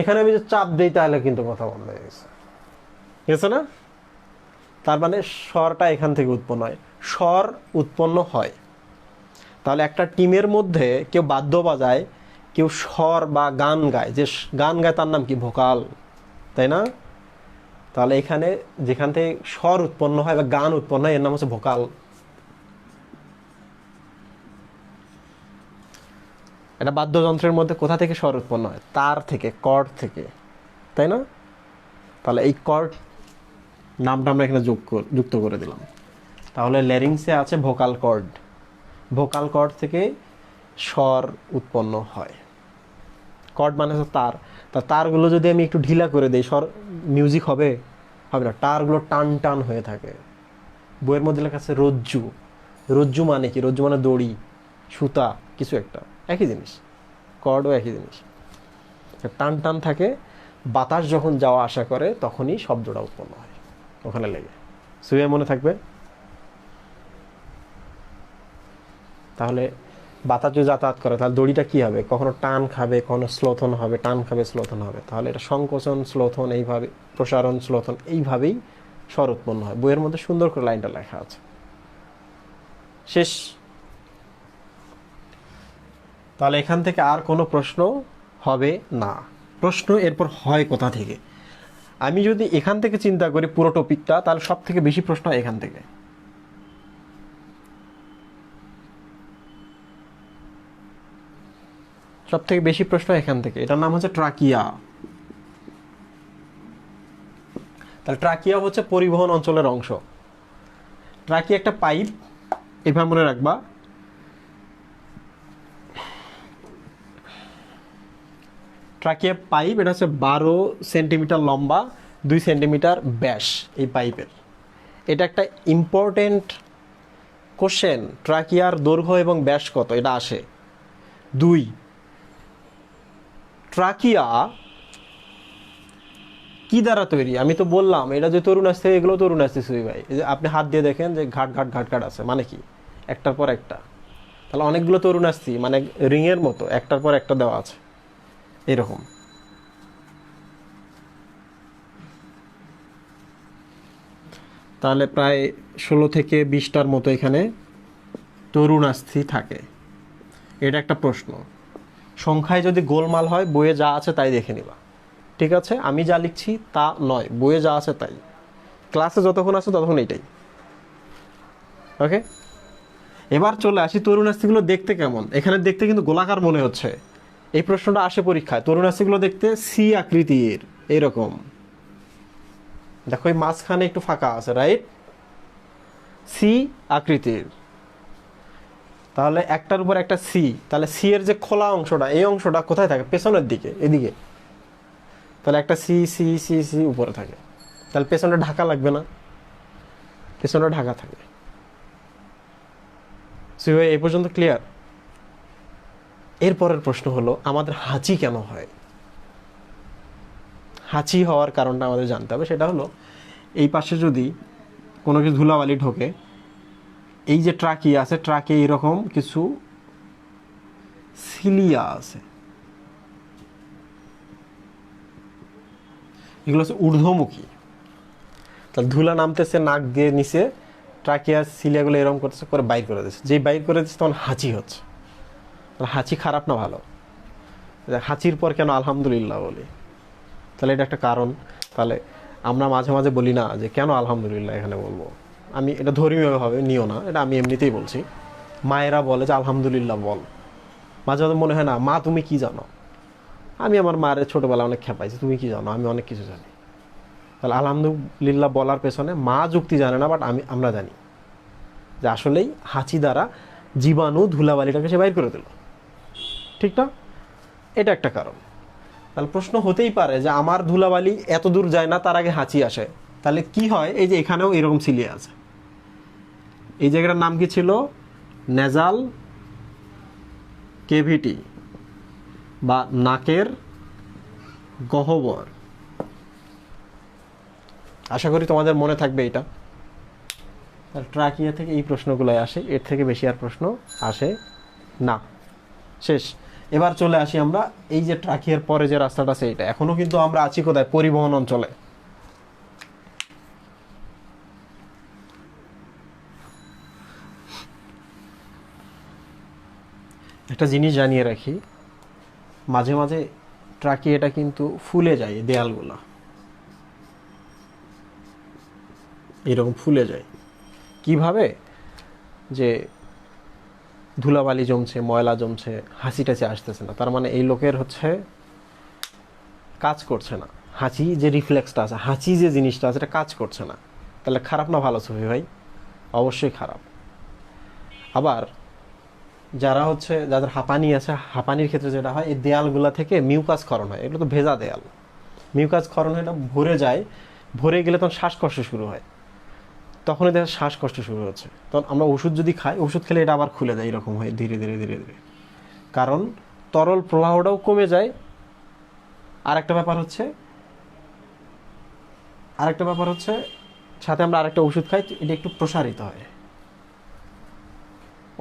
এখানে আমি যে চাপ দেই তাহলে কিন্তু কথা বন্ধ হয়ে গেছে, ঠিক আছে না? তার মানে স্বরটা এখান থেকে উৎপন্ন হয়। স্বর উৎপন্ন হয়। তাহলে একটা টিমের মধ্যে কেউ বাদ্য বাজায়, কেউ স্বর বা গান গায়, যে গান গায় তার নাম কি? ভোকাল, তাই না? তাহলে এখানে যেখান থেকে স্বর উৎপন্ন হয় বা গান উৎপন্ন হয় এর নাম হচ্ছে ভোকাল। এটা বাদ্যযন্ত্রের মধ্যে কোথা থেকে স্বর উৎপন্ন হয়? তার থেকে, কর্ড থেকে, তাই না? তাহলে এই কর্ড নামটা আমরা এখানে যুক্ত করে দিলাম। তাহলে ল্যারিংসে আছে ভোকাল কর্ড, ভোকাল কর্ড থেকে স্বর উৎপন্ন হয়। কর্ড মানে হচ্ছে তার, তা তারগুলো যদি আমি একটু ঢিলা করে দিই স্বর মিউজিক হবে? হবে না, তারগুলো টান টান হয়ে থাকে। বইয়ের মধ্যে লেখা আছে রজ্জু। রজ্জু মানে কি? রজ্জু মানে দড়ি, সুতা, কিছু একটা, একই জিনিস। কর্ডও একই জিনিস, টান টান থাকে। বাতাস যখন যাওয়া আসা করে তখনই শব্দটা উৎপন্ন হয় ওখানে লেগে। সুয়ে মনে থাকবে? তাহলে বাতাস যদি যাতায়াত করে তাহলে দড়িটা কি হবে? কখনো টান খাবে, কখনো স্লোথন হবে, টান খাবে, স্লোথন হবে। তাহলে এটা সংকোচন, স্লোথন, এইভাবে প্রসারণ, স্লোথন, এইভাবেই স্বর উৎপন্ন হয়। বইয়ের মধ্যে সুন্দর করে লাইনটা লেখা আছে। শেষ। তাহলে এখান থেকে আর কোনো প্রশ্ন হবে না। প্রশ্ন এরপর হয় কোথা থেকে? আমি যদি এখান থেকে চিন্তা করি পুরো টপিকটা, তাহলে সব থেকে বেশি প্রশ্ন হয় এখান থেকে। সব থেকে বেশি প্রশ্ন এখান থেকে। এটার নাম হচ্ছে ট্রাকিয়া। তাহলে ট্রাকিয়া হচ্ছে পরিবহন অঞ্চলের অংশ। ট্রাকিয়া একটা পাইপ, এভাবে মনে রাখবা। ট্রাকিয়া পাইপ, এটা হচ্ছে 12 সেন্টিমিটার লম্বা, 2 সেন্টিমিটার ব্যাস এই পাইপের। এটা একটা ইম্পর্টেন্ট কোশ্চেন, ট্রাকিয়ার দৈর্ঘ্য এবং ব্যাস কত এটা আসে। 2, ট্রাকিয়া কি দ্বারা তৈরি? আমি তো বললাম এটা যে তরুণ আসছে, এগুলো তরুণ আসছে সুই ভাই। এই যে আপনি হাত দিয়ে দেখেন যে ঘাট ঘাট ঘাট ঘাট আছে, মানে কি? একটার পর একটা। তাহলে অনেকগুলো তরুণ আসছি, মানে রিংয়ের মতো একটার পর একটা দেওয়া আছে এরকম। তাহলে প্রায় 16 থেকে 20টার মতো এখানে তরুণাস্থি থাকে। এটা একটা প্রশ্ন। সংখ্যায় যদি গোলমাল হয় বইয়ে যা আছে তাই দেখে নিবা, ঠিক আছে? আমি যা লিখছি তা নয়, বইয়ে যা আছে তাই। ক্লাসে যতক্ষণ আছে ততক্ষণ এইটাই, ওকে? এবার চলে আসি তরুণাস্থিগুলো দেখতে কেমন। এখানে দেখতে কিন্তু গোলাকার মনে হচ্ছে। এই প্রশ্নটা আসে পরীক্ষায়। তরুণাস্থিগুলো দেখতে সি আকৃতির, এইরকম। দেখো এই মাঝখানে একটু ফাঁকা আছে, রাইট? সি আকৃতির। তাহলে একটার উপর একটা সি, তাহলে সি এর যে খোলা অংশটা, এই অংশটা কোথায় থাকে? পেছনের দিকে, এদিকে। তাহলে একটা সি সি সি সি উপরে থাকে, তাহলে পেছনটা ঢাকা লাগবে না? পেছনটা ঢাকা থাকে। সি ভাই এই পর্যন্ত ক্লিয়ার? এরপরের প্রশ্ন হলো আমাদের হাঁচি কেন হয়? হাঁচি হওয়ার কারণটা আমাদের জানতে হবে। সেটা হলো এই পাশে যদি কোনো কিছু ধুলাবালি ঢোকে, এই যে ট্রাকিয়া আছে, ট্রাকে এরকম কিছু সিলিয়া আছে, এগুলো হচ্ছে ঊর্ধ্বমুখী। তাহলে ধুলা নামতেছে নাক দিয়ে নিচে, ট্রাকিয়ার সিলিয়াগুলো এরকম করতেছে, করে বাইর করে দিচ্ছে। যেই বাইর করে দিচ্ছে তখন হাঁচি হচ্ছে। তাহলে হাঁচি খারাপ না ভালো? হাঁচির পর কেন আলহামদুলিল্লাহ বলি? তাহলে এটা একটা কারণ। তাহলে আমরা মাঝে মাঝে বলি না যে কেন আলহামদুলিল্লাহ এখানে বলবো? আমি এটা ধর্মীয়ভাবে নিও না, এটা আমি এমনিতেই বলছি। মায়েরা বলে যে আলহামদুলিল্লাহ বল। মাঝে মাঝে মনে হয় না মা তুমি কি জানো? আমি আমার মায়ের ছোটোবেলা অনেক খেপাইছি, তুমি কি জানো? আমি অনেক কিছু জানি। তাহলে আলহামদুলিল্লাহ বলার পেছনে মা যুক্তি জানে না, বাট আমরা জানি যে আসলেই হাঁচি দ্বারা জীবাণু ধুলাবালিটাকে সে বাইর করে দিল, ঠিক না? এটা একটা কারণ। তাহলে প্রশ্ন হতেই পারে যে আমার ধুলাবালি এত দূর যায় না, তার আগে হাঁচি আসে। তাহলে কি হয়? এই যে এখানেও এরকম সিলিয়া আছে। এই জায়গাটার নাম কি ছিল? নেজাল কেভিটি বা নাকের গহ্বর। আশা করি তোমাদের মনে থাকবে এটা। ট্রাকিয়া থেকে এই প্রশ্নগুলোই আসে, এর থেকে বেশি আর প্রশ্ন আসে না। শেষ। এবার চলে আসি আমরা এই যে ট্রাকিয়ার পরে যে রাস্তাটা আছে, এটা এখনো কিন্তু আমরা আছি কোথায়? পরিবহন অঞ্চলে। একটা জিনিস জানিয়ে রাখি, মাঝে মাঝে ট্রাকিয়াটা কিন্তু ফুলে যায়, দেয়ালগুলা এরকম ফুলে যায়। কিভাবে? যে ধুলাবালি জমছে, ময়লা জমছে, হাসি টাসি আসতেছে না, তার মানে এই লোকের হচ্ছে কাজ করছে না, হাঁচি যে রিফ্লেক্সটা আছে, হাঁচি যে জিনিসটা আছে, এটা কাজ করছে না। তাহলে খারাপ না ভালো সুফি ভাই? অবশ্যই খারাপ। আবার যারা হচ্ছে যাদের হাঁপানি আছে, হাঁপানির ক্ষেত্রে যেটা হয়, এই দেয়ালগুলা থেকে মিউকাস ক্ষরণ হয়। এগুলো তো ভেজা দেয়াল, মিউকাস ক্ষরণ হয়, এটা ভরে যায়, ভরে গেলে তখন শ্বাসকষ্ট শুরু হয়। তখনই দেখা শ্বাসকষ্ট শুরু হচ্ছে, তখন আমরা ওষুধ যদি খাই, ওষুধ খেলে এটা আবার খুলে যায়, এরকম হয় ধীরে ধীরে ধীরে ধীরে, কারণ তরল প্রবাহটাও কমে যায়। আরেকটা ব্যাপার হচ্ছে সাথে আমরা আরেকটা ওষুধ খাই, এটা একটু প্রসারিত হয়।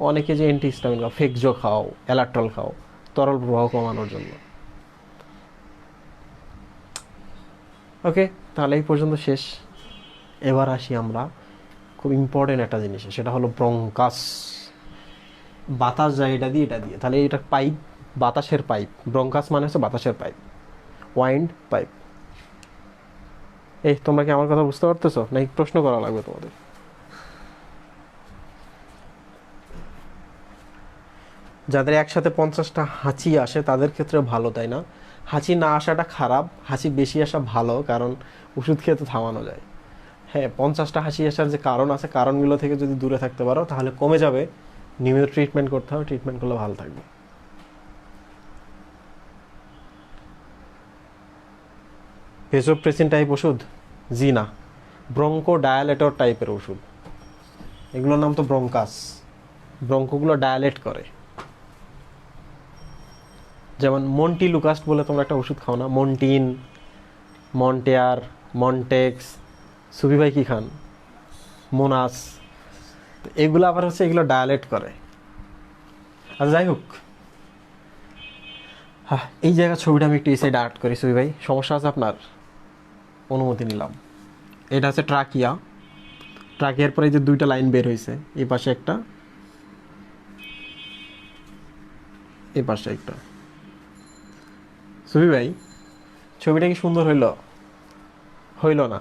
অনেকে যে অ্যান্টিহিস্টামিন খাও, ফেকজো খাও, অ্যালাট্রল খাও, তরল প্রবাহ কমানোর জন্য। ওকে, তাহলে এই পর্যন্ত শেষ। এবার আসি আমরা খুব ইম্পর্টেন্ট একটা জিনিসে, সেটা হলো ব্রঙ্কাস। বাতাস যায় এটা দিয়ে, তাহলে এটা পাইপ, বাতাসের পাইপ। ব্রঙ্কাস মানে হচ্ছে বাতাসের পাইপ, ওয়াইন্ড পাইপ। এই তোমরা কি আমার কথা বুঝতে পারতেছো, নাকি প্রশ্ন করা লাগবে তোমাদের? যাদের একসাথে 50টা হাঁচি আসে তাদের ক্ষেত্রে ভালো, তাই না? হাঁচি না আসাটা খারাপ, হাঁচি বেশি আসা ভালো, কারণ ওষুধ খেয়ে তো থামানো যায়। হ্যাঁ, 50টা হাঁচি আসার যে কারণ আছে, কারণগুলো থেকে যদি দূরে থাকতে পারো তাহলে কমে যাবে। নিয়মিত ট্রিটমেন্ট করতে হবে, ট্রিটমেন্ট করলে ভালো থাকবে। ভেসোপ্রেসিন টাইপ ওষুধ? জি না, ব্রঙ্কো ডায়ালেটর টাইপের ওষুধ। এগুলোর নাম তো ব্রঙ্কাস, ব্রঙ্কোগুলো ডায়ালেট করে। যেমন মন্টি লুকাস্ট বলে তোমরা একটা ওষুধ খাও না, মন্টিন, মন্টেয়ার, মন্টেক্স। সুবি ভাই কি খান? মোনাস। এগুলো আবার হচ্ছে, এগুলো ডায়ালেট করে। আচ্ছা, যাই হোক, হ্যাঁ, এই জায়গার ছবিটা আমি একটু এই সাইড আর্ট করি। সুবি ভাই, সমস্যা আছে আপনার? অনুমতি নিলাম। এটা হচ্ছে ট্রাকিয়া। ট্রাকিয়ার পরে এই যে দুইটা লাইন বের হয়েছে, এই পাশে একটা, এই পাশে একটা। সুবি ভাই, ছবিটা কি সুন্দর হইল না?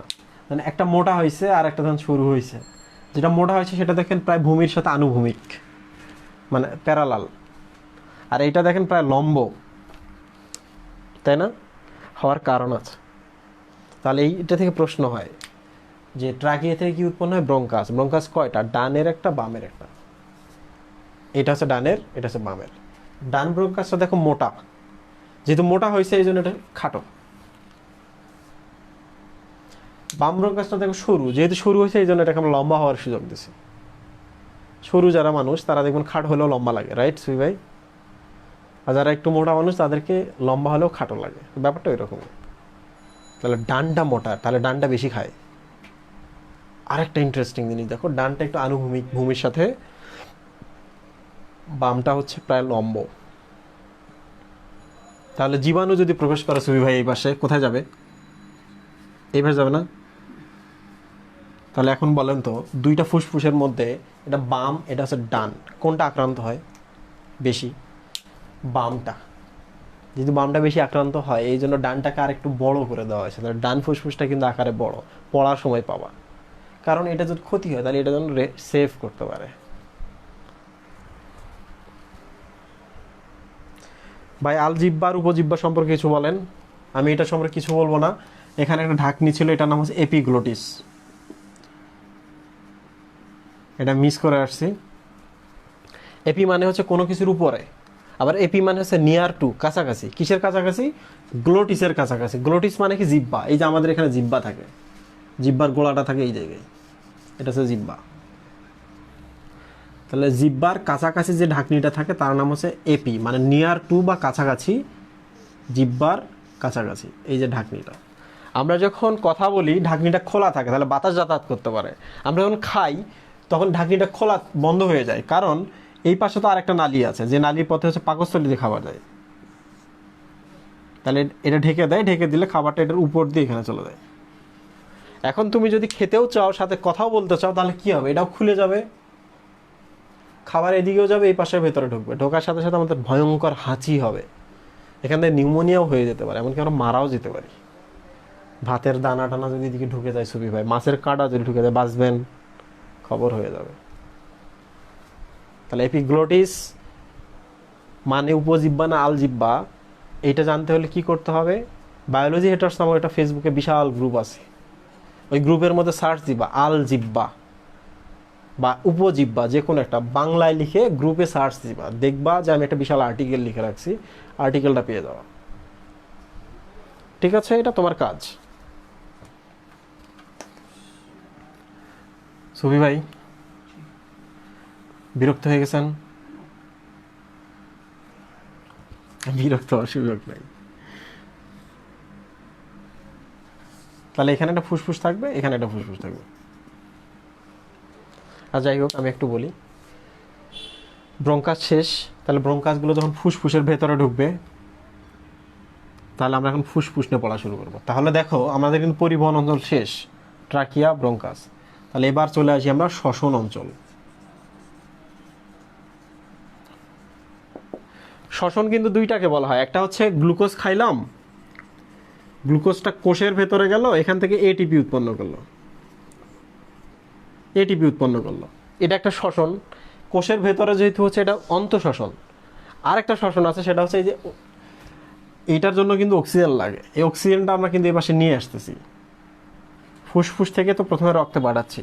মানে একটা মোটা হয়েছে আর একটা ধান সরু হয়েছে। যেটা মোটা হয়েছে সেটা দেখেন প্রায় ভূমির সাথে আনুভূমিক, মানে প্যারালাল। আর এইটা দেখেন প্রায় লম্ব, তাই না? হওয়ার কারণ আছে। তাহলে এইটা থেকে প্রশ্ন হয় যে ট্রাকিয়া থেকে কি উৎপন্ন হয়? ব্রঙ্কাস। ব্রঙ্কাস কয়টা? ডানের একটা, বামের একটা। এটা হচ্ছে ডানের, এটা হচ্ছে বামের। ডান ব্রঙ্কাসটা দেখো মোটা, যেহেতু মোটা হয়েছে এই জন্য এটা খাটো। বাম ব্রঙ্কাসটা দেখো সরু, যেহেতু সরু হয়েছে এই জন্য এটাকে আমরা লম্বা হওয়ার সুযোগ দিছি। সরু যারা মানুষ তারা দেখবেন খাটো হলেও লম্বা লাগে, রাইট সুই ভাই? আর যারা একটু মোটা মানুষ তাদেরকে লম্বা হলেও খাটো লাগে, ব্যাপারটা এরকম। তাহলে ডানটা মোটা, তাহলে ডানটা বেশি খায়। আরেকটা ইন্টারেস্টিং জিনিস দেখো, ডানটা একটু আনুভূমিক ভূমির সাথে, বামটা হচ্ছে প্রায় লম্ব। তাহলে জীবাণু যদি প্রবেশ করে সুবি ভাই এই পাশে, কোথায় যাবে? এইভাবে যাবে না? তাহলে এখন বলেন তো, দুইটা ফুসফুসের মধ্যে, এটা বাম, এটা হচ্ছে ডান, কোনটা আক্রান্ত হয় বেশি? বামটা। যেহেতু বামটা বেশি আক্রান্ত হয়, এই জন্য ডানটাকে আর একটু বড় করে দেওয়া হয়েছে। তাহলে ডান ফুসফুসটা কিন্তু আকারে বড়, পড়ার সময় পাবা। কারণ এটা যদি ক্ষতি হয় তাহলে এটা যেন সেভ করতে পারে। ভাই, আলজিব্বার উপজিব্বা সম্পর্কে কিছু বলেন। আমি এটা সম্পর্কে কিছু বলবো না। এখানে একটা ঢাকনি ছিল, এটার নাম হচ্ছে এপিগ্লোটিস। এটা মিস করে আসছি। এপি মানে হচ্ছে কোনো কিছুর উপরে, আবার এপি মানে হচ্ছে নিয়ার টু, কাছাকাছি। কিসের কাছাকাছি? গ্লোটিসের কাছাকাছি। গ্লোটিস মানে কি? জিব্বা। এই যে আমাদের এখানে জিব্বা থাকে, জিব্বার গোলাটা থাকে এই জায়গায়, এটা হচ্ছে জিব্বা। তাহলে জিব্বার কাছাকাছি যে ঢাকনিটা থাকে তার নাম হচ্ছে এপি, মানে নিয়ার টু বা কাছাকাছি, জিব্বার কাছাকাছি এই যে ঢাকনিটা। আমরা যখন কথা বলি ঢাকনিটা খোলা থাকে, তাহলে বাতাস যাতায়াত করতে পারে। আমরা যখন খাই তখন ঢাকনিটা খোলা বন্ধ হয়ে যায়, কারণ এই পাশে তো আরেকটা নালী আছে, যে নালীর পথে হচ্ছে পাকস্থলীতে খাবার যায়। তাহলে এটা ঢেকে দেয়, ঢেকে দিলে খাবারটা এটার উপর দিয়ে এখানে চলে যায়। এখন তুমি যদি খেতেও চাও, সাথে কথাও বলতে চাও, তাহলে কি হবে? এটাও খুলে যাবে, খাবার এদিকেও যাবে, এই পাশের ভেতরে ঢুকবে, ঢোকার সাথে সাথে আমাদের ভয়ঙ্কর হাঁচি হবে, এখান থেকে নিউমোনিয়াও হয়ে যেতে পারে, এমনকি আমরা মারাও যেতে পারি। ভাতের দানা টানা যদি এদিকে ঢুকে যায় সুবি ভাই, মাছের কাঁটা যদি ঢুকে যায়, বাঁচবেন, খবর হয়ে যাবে। তাহলে এপিগ্লোটিস মানে উপজিহ্বা না আলজিহ্বা, এটা জানতে হলে কি করতে হবে? বায়োলজি হেটার্স নামক একটা ফেসবুকে বিশাল গ্রুপ আছে, ওই গ্রুপের মধ্যে সার্চ দিবা আলজিহ্বা বা উপজিহ্বা, যে কোনো একটা বাংলায় লিখে গ্রুপে সার্চ দিবা, দেখবা যে আমি একটা বিশাল আর্টিকেল লিখে রাখছি, আর্টিকেলটা পেয়ে যাওয়া। ঠিক আছে, এটা তোমার কাজ। সুবি ভাই বিরক্ত হয়ে গেছেন? বিরক্ত হওয়ার সুযোগ নাই। তাহলে এখানে একটা ফুসফুস থাকবে, এখানে একটা ফুসফুস থাকবে। আর যাই হোক, আমি একটু বলি, ব্রঙ্কাস শেষ। তাহলে ব্রঙ্কাসগুলো যখন ফুসফুসের ভেতরে ঢুকবে, তাহলে আমরা এখন ফুসফুস নিয়ে পড়া শুরু করবো। তাহলে দেখো, আমাদের কিন্তু পরিবহন অঞ্চল শেষ, ট্রাকিয়া, ব্রঙ্কাস। তাহলে এবার চলে আসি আমরা শ্বসন অঞ্চল। শ্বসন কিন্তু দুইটাকে বলা হয়, একটা হচ্ছে গ্লুকোজ খাইলাম, গ্লুকোজটা কোষের ভেতরে গেল, এখান থেকে এটিপি উৎপন্ন করলো, এটিপি উৎপন্ন করলো, এটা একটা শ্বসন। কোষের ভেতরে যেহেতু হচ্ছে এটা অন্তঃশ্বসন। আর একটা শ্বসন আছে, সেটা হচ্ছে এই যে এইটার জন্য কিন্তু অক্সিজেন লাগে, এই অক্সিজেনটা আমরা কিন্তু এই পাশে নিয়ে আসতেছি, ফুসফুস থেকে তো প্রথমে রক্তে পাঠাচ্ছি।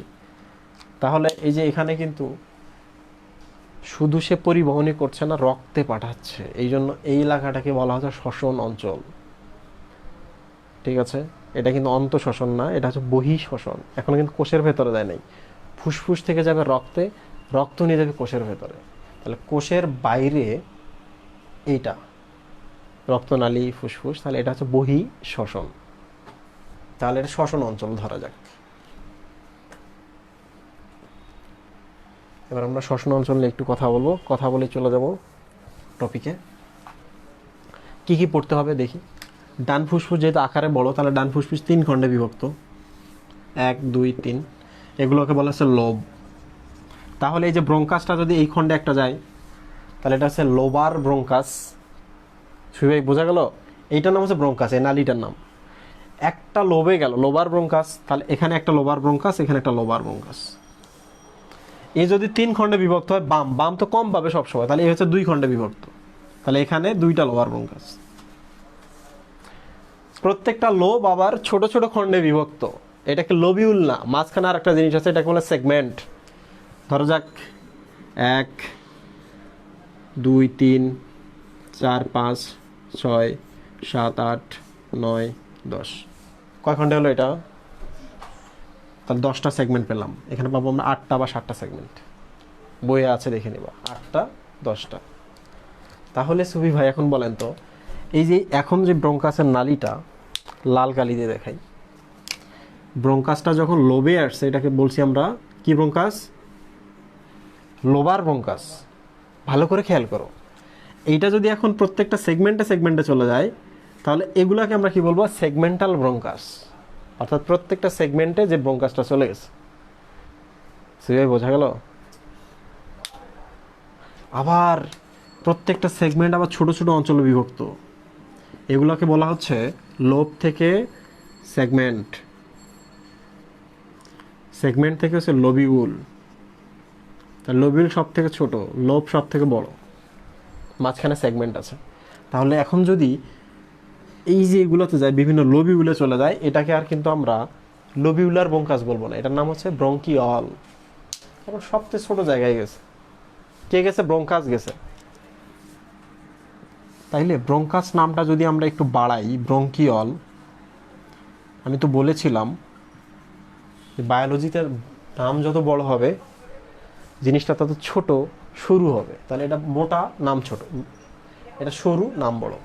তাহলে এই যে এখানে কিন্তু শুধু সে পরিবহনই করছে না, রক্তে পাঠাচ্ছে, এই জন্য এই এলাকাটাকে বলা হচ্ছে শ্বসন অঞ্চল। ঠিক আছে, এটা কিন্তু অন্তঃশ্বসন না, এটা হচ্ছে বহিঃশ্বসন। এখন কিন্তু কোষের ভেতরে যায় নাই, ফুসফুস থেকে যাবে রক্তে, রক্ত নিয়ে যাবে কোষের ভেতরে। তাহলে কোষের বাইরে এইটা রক্তনালী, ফুসফুস, তাহলে এটা হচ্ছে বহিঃশ্বসন। তাহলে এটা শ্বসন অঞ্চল ধরা যাক। এবার আমরা শ্বসন অঞ্চল নিয়ে একটু কথা বলবো, কথা বলে চলে যাব টপিকে। কি কি পড়তে হবে দেখি। ডান ফুসফুস যেহেতু আকারে বড়, তাহলে ডান ফুসফুস 3 খণ্ডে বিভক্ত, 1 2 3, এগুলোকে বলা হচ্ছে লোব। তাহলে এই যে ব্রঙ্কাসটা যদি এই খণ্ডে একটা যায়, তাহলে এটা হচ্ছে লোবার ব্রঙ্কাস। সুবিভাই বোঝা গেল? এইটার নাম হচ্ছে ব্রঙ্কাস, এই নালীটার নাম। একটা লোবে গেল, লোবার ব্রঙ্কাস, তাহলে এখানে একটা লোবার ব্রঙ্কাস, এখানে একটা লোবার ব্রঙ্কাস। এই যদি 3 খণ্ডে বিভক্ত হয়, বাম বাম তো কম পাবে সবসময়, তাহলে এই হচ্ছে 2 খণ্ডে বিভক্ত, তাহলে এখানে 2টা লোবার ব্রঙ্কাস। প্রত্যেকটা লোব আবার ছোট ছোট খণ্ডে বিভক্ত, এটাকে লোবিউল না, মাঝখানে আর একটা জিনিস আছে, এটাকে বলে সেগমেন্ট। ধরো যাক 1 2 3 4 5 6 7 8 9 10, কয় খণ্ডে হলো এটা? তাহলে 10টা সেগমেন্ট পেলাম। এখানে পাবো আমরা 8টা বা 7টা সেগমেন্ট, বইয়ে আছে দেখে নিবা, 8টা 10টা। তাহলে সুবি ভাই এখন বলেন তো, এই যে এখন যে ব্রঙ্কাসের নালীটা লাল কালি দিয়ে দেখাই, ব্রঙ্কাসটা যখন লোবে আসছে, এটাকে বলছি আমরা কি ব্রঙ্কাস? Lobar bronchus. ভালো করে খেয়াল করো, এইটা যদি এখন প্রত্যেকটা সেগমেন্টে সেগমেন্টে চলে যায়, তাহলে এগুলাকে আমরা কি বলবো? Segmental bronchus. অর্থাৎ প্রত্যেকটা সেগমেন্টে যে ব্রঙ্কাসটা চলে গেছে। সেভাবে বোঝা গেল? আবার প্রত্যেকটা সেগমেন্ট আবার ছোট ছোট অঞ্চলে বিভক্ত, এগুলোকে বলা হচ্ছে লোব থেকে সেগমেন্ট, সেগমেন্ট থেকে হচ্ছে লোবিউল। তার লোবিউল সব থেকে ছোট, লোব সব থেকে বড়, মাঝখানে সেগমেন্ট আছে। তাহলে এখন যদি এই যে এগুলোতে যায়, বিভিন্ন লোবিউলে চলে যায়, এটাকে আর কিন্তু আমরা লোবিউলার ব্রঙ্কাস বলবো না, এটার নাম হচ্ছে ব্রঙ্কিয়ল। কারণ সবচেয়ে ছোট জায়গায় গেছে, কে গেছে? ব্রঙ্কাস গেছে। তাইলে ব্রঙ্কাস নামটা যদি আমরা একটু বাড়াই, ব্রঙ্কিয়ল, আমি তো বলেছিলাম বায়োলজিতে নাম যত বড় হবে জিনিসটা তত ছোট সরু হবে। তাহলে এটা মোটা, নাম ছোট, এটা সরু, নাম বড়।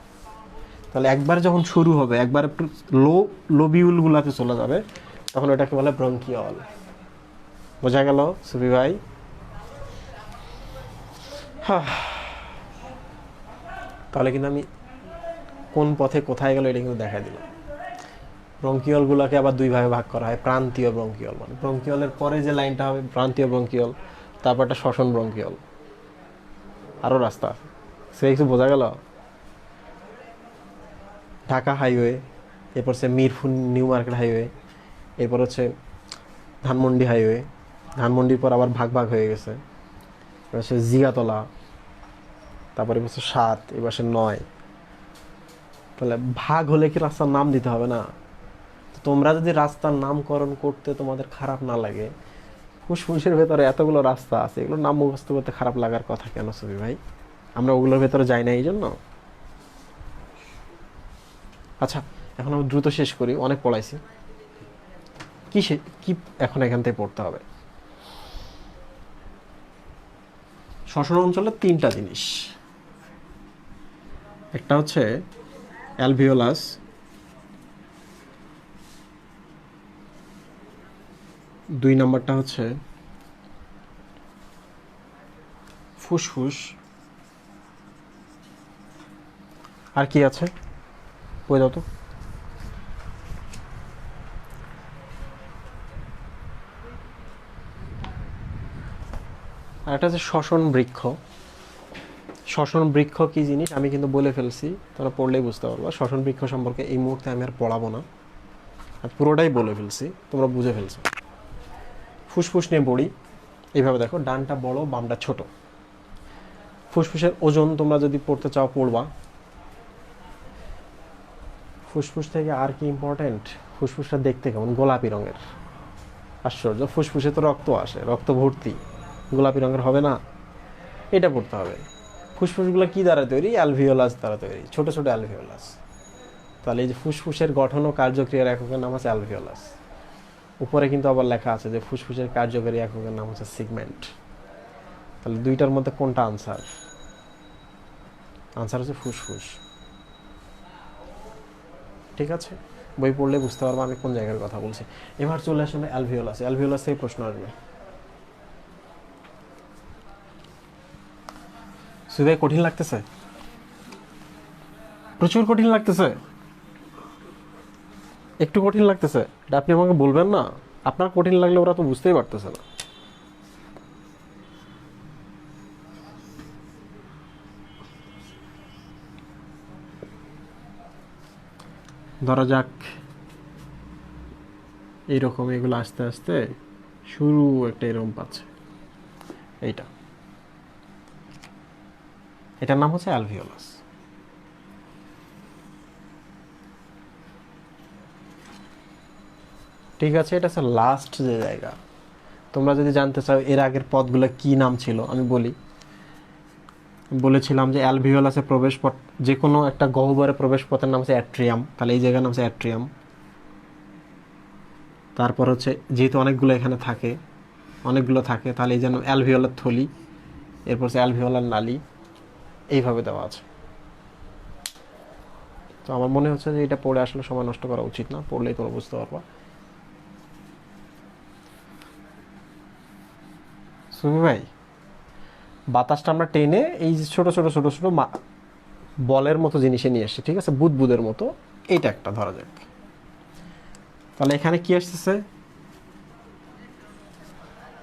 তাহলে একবার যখন শুরু হবে, একবার একটু লোবিউলগুলোতে চলে যাবে, তখন এটাকে বলে ব্রঙ্কিয়ল। বোঝা গেল সুবি ভাই? তাহলে কিন্তু আমি কোন পথে কোথায় গেল এটা কিন্তু দেখা দিলাম। ব্রঙ্কিয়লগুলোকে আবার 2 ভাগে ভাগ করা হয়, প্রান্তীয় ব্রঙ্কিয়ল, মানে ব্রঙ্কিয়লের পরে যে লাইনটা হবে প্রান্তীয় ব্রঙ্কিয়ল, তারপর একটা শ্বসন ব্রঙ্কিয়ল। আরও রাস্তা আছে, সে কিছু বোঝা গেল? ঢাকা হাইওয়ে, এরপর হচ্ছে মিরপুর নিউ মার্কেট হাইওয়ে, এরপর হচ্ছে ধানমন্ডি হাইওয়ে, ধানমন্ডির পর আবার ভাগ ভাগ হয়ে গেছে, এবার হচ্ছে জিয়াতলা, তারপরে হচ্ছে 7, এবার হচ্ছে 9। তাহলে ভাগ হলে কি রাস্তার নাম দিতে হবে না? তো তোমরা যদি রাস্তার নামকরণ করতে তোমাদের খারাপ না লাগে, ফুসফুসের ভেতরে এতগুলো রাস্তা আছে, এগুলোর নাম মুখস্থ করতে খারাপ লাগার কথা কেন ছবি ভাই? আমরা ওগুলোর ভেতরে যাই না এই জন্য। আচ্ছা, এখন আমি দ্রুত শেষ করি, অনেক পড়াইছি। কি এখন এখান থেকে পড়তে হবে? শ্বসন অঞ্চলের 3টা জিনিস, একটা হচ্ছে অ্যালভিওলাস, দুই নাম্বারটা হচ্ছে ফুসফুস, আর কি আছে বই দাও তো। আর একটা হচ্ছে শ্বসন বৃক্ষ। শ্বসন বৃক্ষ কি জিনিস আমি কিন্তু বলে ফেলছি, তোমরা পড়লেই বুঝতে পারবা। শ্বসন বৃক্ষ সম্পর্কে এই মুহূর্তে আমি আর পড়াবো না, আর পুরোটাই বলে ফেলছি, তোমরা বুঝে ফেলছো। ফুসফুস নিয়ে পড়ি। এইভাবে দেখো, ডানটা বড় বামটা ছোট। ফুসফুসের ওজন তোমরা যদি পড়তে চাও পড়বা। ফুসফুস থেকে আর কি ইম্পর্টেন্ট, ফুসফুসটা দেখতে কেমন? গোলাপি রঙের। আশ্চর্য, ফুসফুসে তো রক্ত আসে, রক্ত ভর্তি, গোলাপি রঙের হবে না? এটা পড়তে হবে। ফুসফুসগুলো কি দ্বারা তৈরি? অ্যালভিওলাস দ্বারা তৈরি, ছোট ছোট অ্যালভিওলাস। তাহলে এই যে ফুসফুসের গঠন ও কার্যক্রিয়ার এককের নাম হচ্ছে অ্যালভিওলাস। উপরে কিন্তু আবার লেখা আছে যে ফুসফুসের কার্যকারী এককের নাম হচ্ছে সিগমেন্ট। তাহলে দুইটার মধ্যে কোনটা আনসার? আনসার হচ্ছে ফুসফুস। ঠিক আছে, বই পড়লে বুঝতে পারবো আমি কোন জায়গার কথা বলছি। এবার চলে আসলে অ্যালভিওলাস। অ্যালভিওলাস থেকে প্রশ্ন আসবে। সুদে কঠিন লাগতেছে? প্রচুর কঠিন লাগতেছে? একটু কঠিন লাগতেছে? এটা আপনি আমাকে বলবেন না? আপনার কঠিন লাগলে ওরা তো বুঝতেই পারতেছে না। ধরা যাক এইরকম, এগুলো আস্তে আস্তে শুরু একটা এরকম পাচ্ছে। এটার নাম হচ্ছে অ্যালভিওলাস। ঠিক আছে, এটা হচ্ছে লাস্ট যে জায়গা। তোমরা যদি জানতে চাও এর আগের পথগুলো কি নাম ছিল, আমি বলেছিলাম যে অ্যালভিওলাসের প্রবেশ পথ, যে কোনো একটা গহ্বরের প্রবেশ পথের নাম হচ্ছে অ্যাট্রিয়াম, তাহলে এই জায়গার নাম হচ্ছে অ্যাট্রিয়াম। তারপর হচ্ছে যেহেতু অনেকগুলো থাকে, তাহলে এই যেন অ্যালভিওলার থলি, এরপর হচ্ছে অ্যালভিওলার নালী, এইভাবে দেওয়া আছে। তো আমার মনে হচ্ছে যে এটা পড়ে আসলে সময় নষ্ট করা উচিত না, পড়লেই তোমরা বুঝতে পারবা। সুমি ভাই, বাতাসটা আমরা টেনে এই যে ছোট ছোট ছোট ছোট বলের মতো জিনিসে নিয়ে আসছি, ঠিক আছে, বুদবুদের মতো। এইটা একটা ধরা যাক। তাহলে এখানে কি আসতেছে?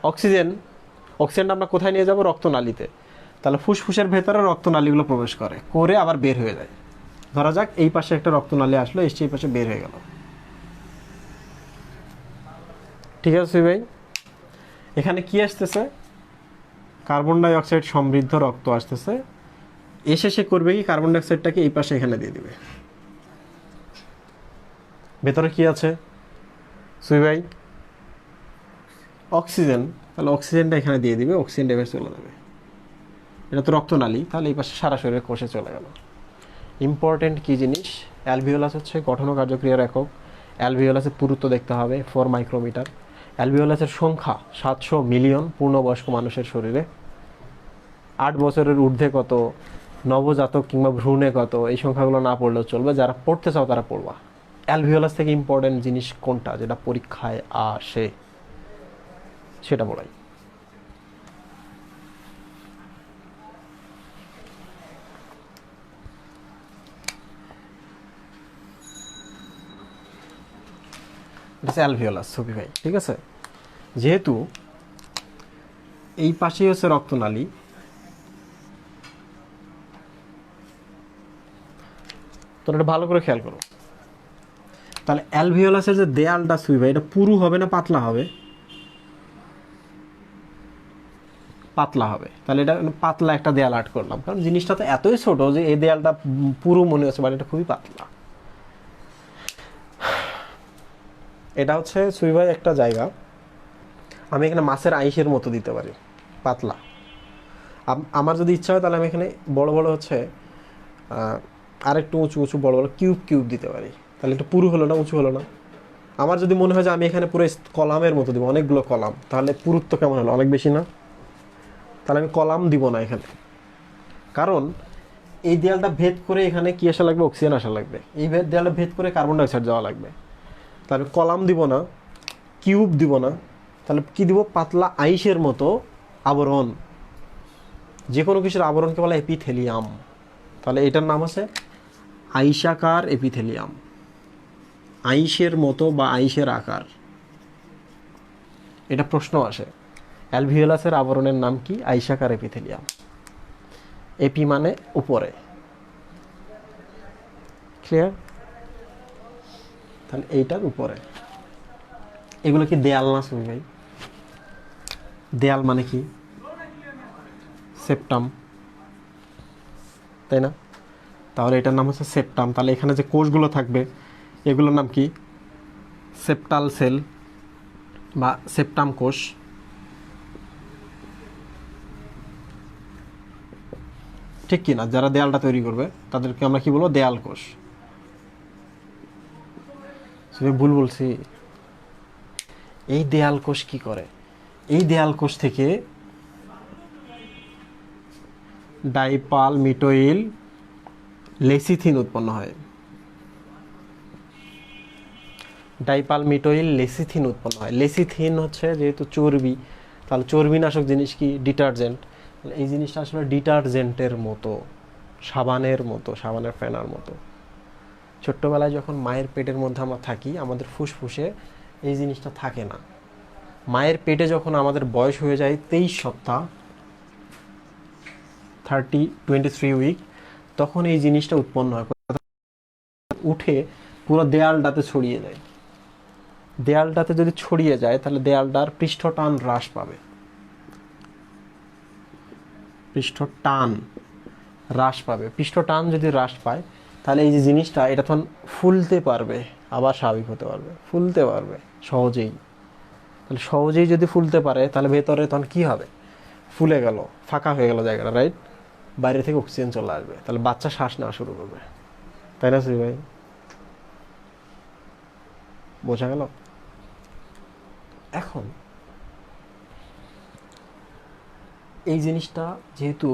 অক্সিজেন। অক্সিজেনটা আমরা কোথায় নিয়ে যাব? রক্তনালীতে। তাহলে ফুসফুসের ভেতরে রক্তনালীগুলো প্রবেশ করে আবার বের হয়ে যায়। ধরা যাক এই পাশে একটা রক্তনালী আসলো, এসে এই পাশে বের হয়ে গেল। ঠিক আছে ভাই, এখানে কি আসতেছে? কার্বন ডাই অক্সাইড সমৃদ্ধ রক্ত আসতেছে। এসে সে করবে কি, কার্বন ডাই অক্সাইডটাকে এই পাশে এখানে দিয়ে দিবে। ভেতরে কি আছে সুই ভাই? অক্সিজেন। তাহলে অক্সিজেনটা এখানে দিয়ে দিবে, অক্সিজেন এবার চলে যাবে। এটা তো রক্তনালী, তাহলে এই পাশে সারা শরীরের কোষে চলে গেল। ইম্পর্টেন্ট কি জিনিস? অ্যালভিওলাস হচ্ছে গঠন ও কার্যক্রিয়ার একক। অ্যালভিওলাসের পুরুত্ব দেখতে হবে 4 মাইক্রোমিটার। অ্যালভিওলাসের সংখ্যা 700 মিলিয়ন পূর্ণবয়স্ক মানুষের শরীরে। 8 বছরের ঊর্ধ্বে কত, নবজাতক কিংবা ভ্রূণে কত, এই সংখ্যাগুলো না পড়লেও চলবে, যারা পড়তে চাও তারা পড়বা। অ্যালভিওলাস থেকে ইম্পর্টেন্ট জিনিস কোনটা যেটা পরীক্ষায় আসে সেটা বলাই। অ্যালভিওলাস ছবি ভাই, ঠিক আছে। যেহেতু এই পাশেই হচ্ছে রক্তনালী, তোমরা এটা ভালো করে খেয়াল করো। তাহলে অ্যালভিওলাসের যে দেয়ালটা সুই ভাই, এটা পুরু হবে না পাতলা হবে? পাতলা হবে। তাহলে এটা পাতলা একটা দেয়াল আর্ট করলাম, কারণ জিনিসটা তো এতই ছোট যে এই দেয়ালটা পুরু মনে হচ্ছে, বাট এটা খুবই পাতলা। এটা হচ্ছে সুই ভাই একটা জায়গা, আমি এখানে মাছের আইসের মতো দিতে পারি, পাতলা। আমার যদি ইচ্ছা হয় তাহলে আমি এখানে বড় বড় হচ্ছে আরেকটু উঁচু উঁচু বড় বড় কিউব কিউব দিতে পারি, তাহলে একটু পুরু হলো না, উঁচু হলো না? আমার যদি মনে হয় যে আমি এখানে পুরো কলামের মতো দিব, অনেকগুলো কলাম, তাহলে পুরুত্ব কেমন হলো? অনেক বেশি না? তাহলে আমি কলাম দিব না এখানে, কারণ এই দেয়ালটা ভেদ করে এখানে কি আসা লাগবে? অক্সিজেন আসা লাগবে। এই দেয়ালটা ভেদ করে কার্বন ডাইঅক্সাইড যাওয়া লাগবে। তাহলে কলাম দিব না, কিউব দিব না, তাহলে কি দিব? পাতলা আইসের মতো আবরণ। যে কোনো কিছুর আবরণকে বলা এপিথেলিয়াম। তাহলে এটার নাম আছে আইসাকার এপিথেলিয়াম, আইসের মতো বা আইসের আকার। এটা প্রশ্ন আসে, অ্যালভিওলাসের আবরণের নাম কি? আইসাকার এপিথেলিয়াম। এপি মানে উপরে, ক্লিয়ার? তাহলে এইটার উপরে। এগুলো কি দেয়াল না শুনি ভাই? দেয়াল মানে কি? সেপ্টাম, তাই না? তাহলে এটার নাম হচ্ছে সেপ্টাম। তাহলে এখানে যে কোষগুলো থাকবে এগুলোর নাম কি? সেপ্টাল সেল বা সেপ্টাম কোষ। ঠিক কি না? যারা দেয়ালটা তৈরি করবে তাদেরকে আমরা কি বলবো? দেয়াল কোষ। ভুল বলছি? এই দেয়াল কোষ কি করে? এই দেয়াল কোষ থেকে ডাইপালমিটোইল লেসিথিন উৎপন্ন হয়। ডাইপালমিটোইল লেসিথিন উৎপন্ন হয়। লেসিথিন হচ্ছে যেহেতু চর্বি, তাহলে চর্বিনাশক জিনিস কি? ডিটারজেন্ট। এই জিনিসটা আসলে ডিটারজেন্টের মতো, সাবানের মতো, সাবানের ফেনার মতো। ছোট্টবেলায় যখন মায়ের পেটের মধ্যে আমরা থাকি, আমাদের ফুসফুসে এই জিনিসটা থাকে না। মায়ের পেটে যখন আমাদের বয়স হয়ে যায় 23 সপ্তাহ, 23 উইক, তখন এই জিনিসটা উৎপন্ন হয়, উঠে পুরো দেয়ালটাতে ছড়িয়ে যায়। দেয়ালটাতে যদি ছড়িয়ে যায় তাহলে দেয়ালটার পৃষ্ঠটান হ্রাস পাবে, পৃষ্ঠটান হ্রাস পাবে। পৃষ্ঠটান যদি হ্রাস পায় তাহলে এই যে জিনিসটা এটা তখন ফুলতে পারবে, আবার স্বাভাবিক হতে পারবে, ফুলতে পারবে সহজেই। তাহলে সহজেই যদি ফুলতে পারে তাহলে ভেতরে তখন কি হবে? ফুলে গেল, ফাঁকা হয়ে গেল জায়গাটা, রাইট? বাইরে থেকে অক্সিজেন চলে আসবে, তাহলে বাচ্চা শ্বাস নেওয়া শুরু করবে, তাই না শ্রী ভাই? বোঝা গেল? এখন এই জিনিসটা যেহেতু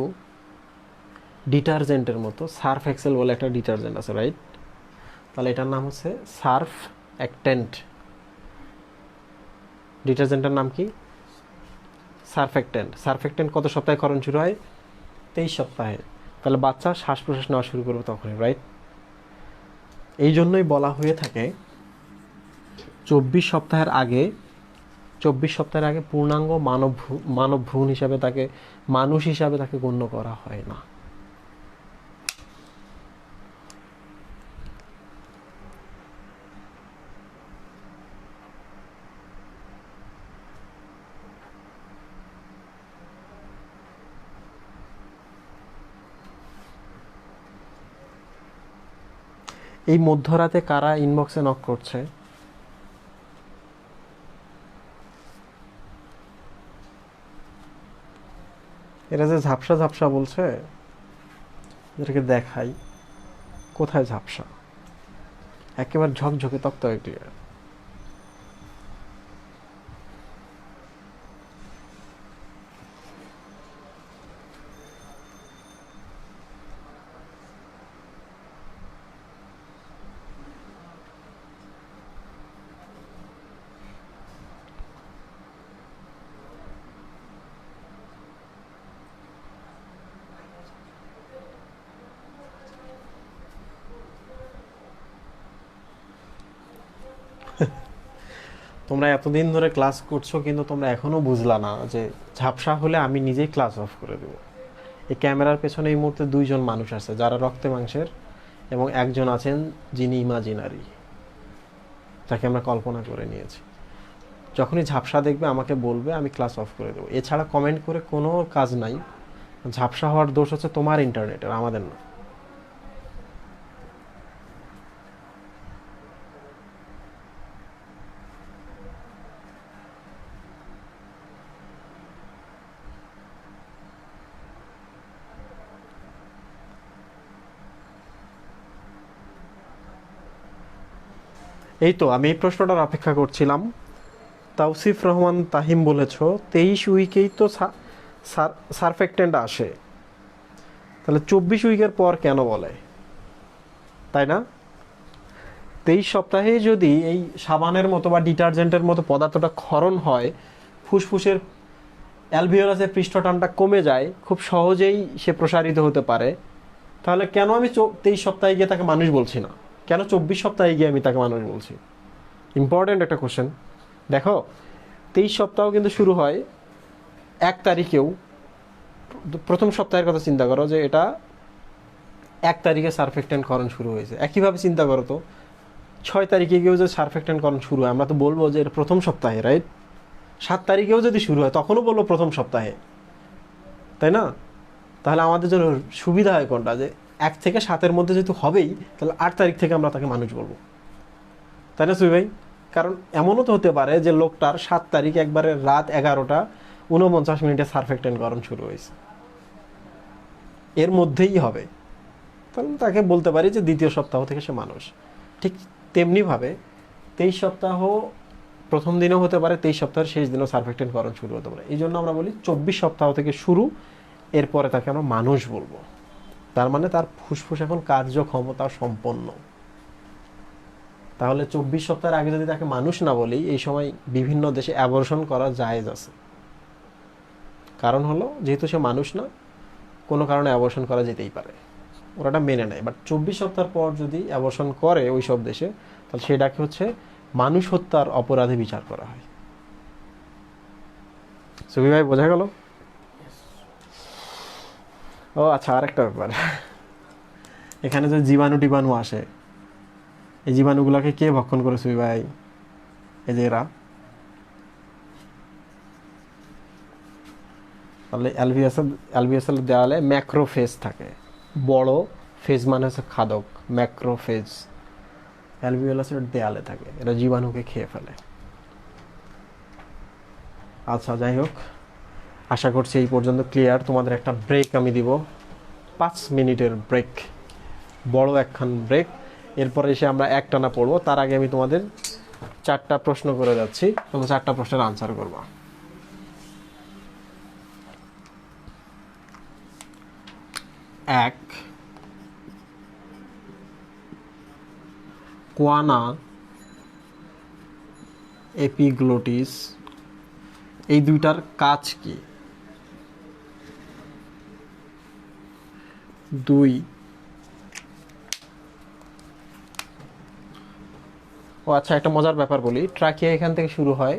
ডিটারজেন্টের মতো, সার্ফ এক্সেল বলে একটা ডিটারজেন্ট আছে, রাইট? তাহলে এটার নাম হচ্ছে সার্ফ অ্যাক্টেন্ট। ডিটারজেন্টের নাম কি? সার্ফেক্টেন্ট। সার্ফেক্টেন্ট কত সপ্তাহে ক্ষরণ শুরু হয়? 23 সপ্তাহে। তাহলে বাচ্চা শ্বাস প্রশ্বাস নেওয়া শুরু করবে তখনই, রাইট? এই জন্যই বলা হয়ে থাকে 24 সপ্তাহের আগে, 24 সপ্তাহের আগে পূর্ণাঙ্গ মানব ভ্রূণ হিসাবে তাকে, মানুষ হিসাবে তাকে গণ্য করা হয় না। এই মধ্যরাতে কারা ইনবক্সে নক করছে? এরা যে ঝাপসা ঝাপসা বলছে, এদেরকে দেখাই কোথায় ঝাপসা। একেবারে ঝকঝকে তক্তকে ক্লিয়ার। তোমরা এতদিন ধরে ক্লাস করছো কিন্তু তোমরা এখনো বুঝলা না যে ঝাপসা হলে আমি নিজেই ক্লাস অফ করে দেব। এই ক্যামেরার পেছনে এই মুহূর্তে 2 জন মানুষ আছে যারা রক্তে মাংসের এবং একজন আছেন যিনি ইমাজিনারি, যাকে আমরা কল্পনা করে নিয়েছি। যখনই ঝাপসা দেখবে আমাকে বলবে, আমি ক্লাস অফ করে দেবো। এছাড়া কমেন্ট করে কোনো কাজ নাই। ঝাপসা হওয়ার দোষ হচ্ছে তোমার ইন্টারনেটের, আমাদের না। এই তো আমি এই প্রশ্নটার অপেক্ষা করছিলাম। তাওসিফ রহমান তাহিম বলেছ 23 উইকেই তো সারফেক্টেন্ট আসে, তাহলে 24 উইকের পর কেন বলে, তাই না? 23 সপ্তাহে যদি এই সাবানের মতো বা ডিটারজেন্টের মতো পদার্থটা ক্ষরণ হয়, ফুসফুসের অ্যালভিওলাসের পৃষ্ঠটানটা কমে যায়, খুব সহজেই সে প্রসারিত হতে পারে, তাহলে কেন আমি 23 সপ্তাহে গিয়ে তাকে মানুষ বলছি না? কেন 24 সপ্তাহে গিয়ে আমি তাকে মানুষ বলছি? ইম্পর্টেন্ট একটা কোশ্চেন। দেখো 23 সপ্তাহ কিন্তু শুরু হয় 1 তারিখেও। প্রথম সপ্তাহের কথা চিন্তা করো যে এটা 1 তারিখে সারফেক্টেন্ট করণ শুরু হয়েছে। একইভাবে চিন্তা করো তো 6 তারিখে গিয়েও যে সারফেক্টেন্ট করণ শুরু হয়, আমরা তো বলবো যে এটা প্রথম সপ্তাহে, রাইট? 7 তারিখেও যদি শুরু হয় তখনও বলবো প্রথম সপ্তাহে, তাই না? তাহলে আমাদের জন্য সুবিধা হয় কোনটা, যে 1 থেকে 7-এর মধ্যে যেহেতু হবেই, তাহলে 8 তারিখ থেকে আমরা তাকে মানুষ বলবো, তাই না সুই ভাই? কারণ এমনও তো হতে পারে যে লোকটার 7 তারিখ একবারে রাত 11:49 সারফেক্টেন্ট করণ শুরু হয়েছে, এর মধ্যেই হবে, তাহলে তাকে বলতে পারি যে দ্বিতীয় সপ্তাহ থেকে সে মানুষ। ঠিক তেমনিভাবে 23 সপ্তাহ প্রথম দিনও হতে পারে, 23 সপ্তাহের শেষ দিনও সারফেক্টেন্ট করণ শুরু হতে পারে। এই জন্য আমরা বলি 24 সপ্তাহ থেকে শুরু, এরপরে তাকে আমরা মানুষ বলবো। তার মানে তার ফুসফুস এখন কার্যক্ষমতা সম্পন্ন। তাহলে 24 সপ্তাহের আগে যদি তাকে মানুষ না বলি, এই সময় বিভিন্ন দেশে অ্যাবর্শন করা জায়েজ আছে। কারণ হলো যেহেতু সে মানুষ না, কোনো কারণে অ্যাবর্শন করা যেতেই পারে, ওরা মেনে নেয়। বাট 24 সপ্তাহ পর যদি অ্যাবর্শন করে ওই সব দেশে, তাহলে সেটাকে হচ্ছে মানুষ হত্যার অপরাধে বিচার করা হয়। সুবি ভাই বোঝা গেল? ও আচ্ছা, আরেকটা ব্যাপার, এখানে যে জীবাণু টিবাণু আসে, এই জীবাণুগুলোকে কে ভক্ষণ করে সুবি ভাই? এই যে এরা। তাহলে অ্যালভিওলাসের দেওয়ালে ম্যাক্রোফেজ থাকে। বড় ফেজ মানে হচ্ছে খাদক, ম্যাক্রোফেজ অ্যালভিওলাসের দেয়ালে থাকে, এরা জীবাণুকে খেয়ে ফেলে। আচ্ছা যাই হোক, আশা করছি এই পর্যন্ত ক্লিয়ার। তোমাদের একটা ব্রেক আমি দিব, 5 মিনিটের ব্রেক, বড় একখান ব্রেক। এরপরে এসে আমরা একটানা পড়বো। তার আগে আমি তোমাদের 4টা প্রশ্ন করে যাচ্ছি, তোমরা 4টা প্রশ্নের আনসার করবা। এক, কোয়ানা এপিগ্লোটিস এই দুইটার কাজ কি? 2, ও আচ্ছা একটা মজার ব্যাপার বলি, ট্রাকিয়া এখান থেকে শুরু হয়,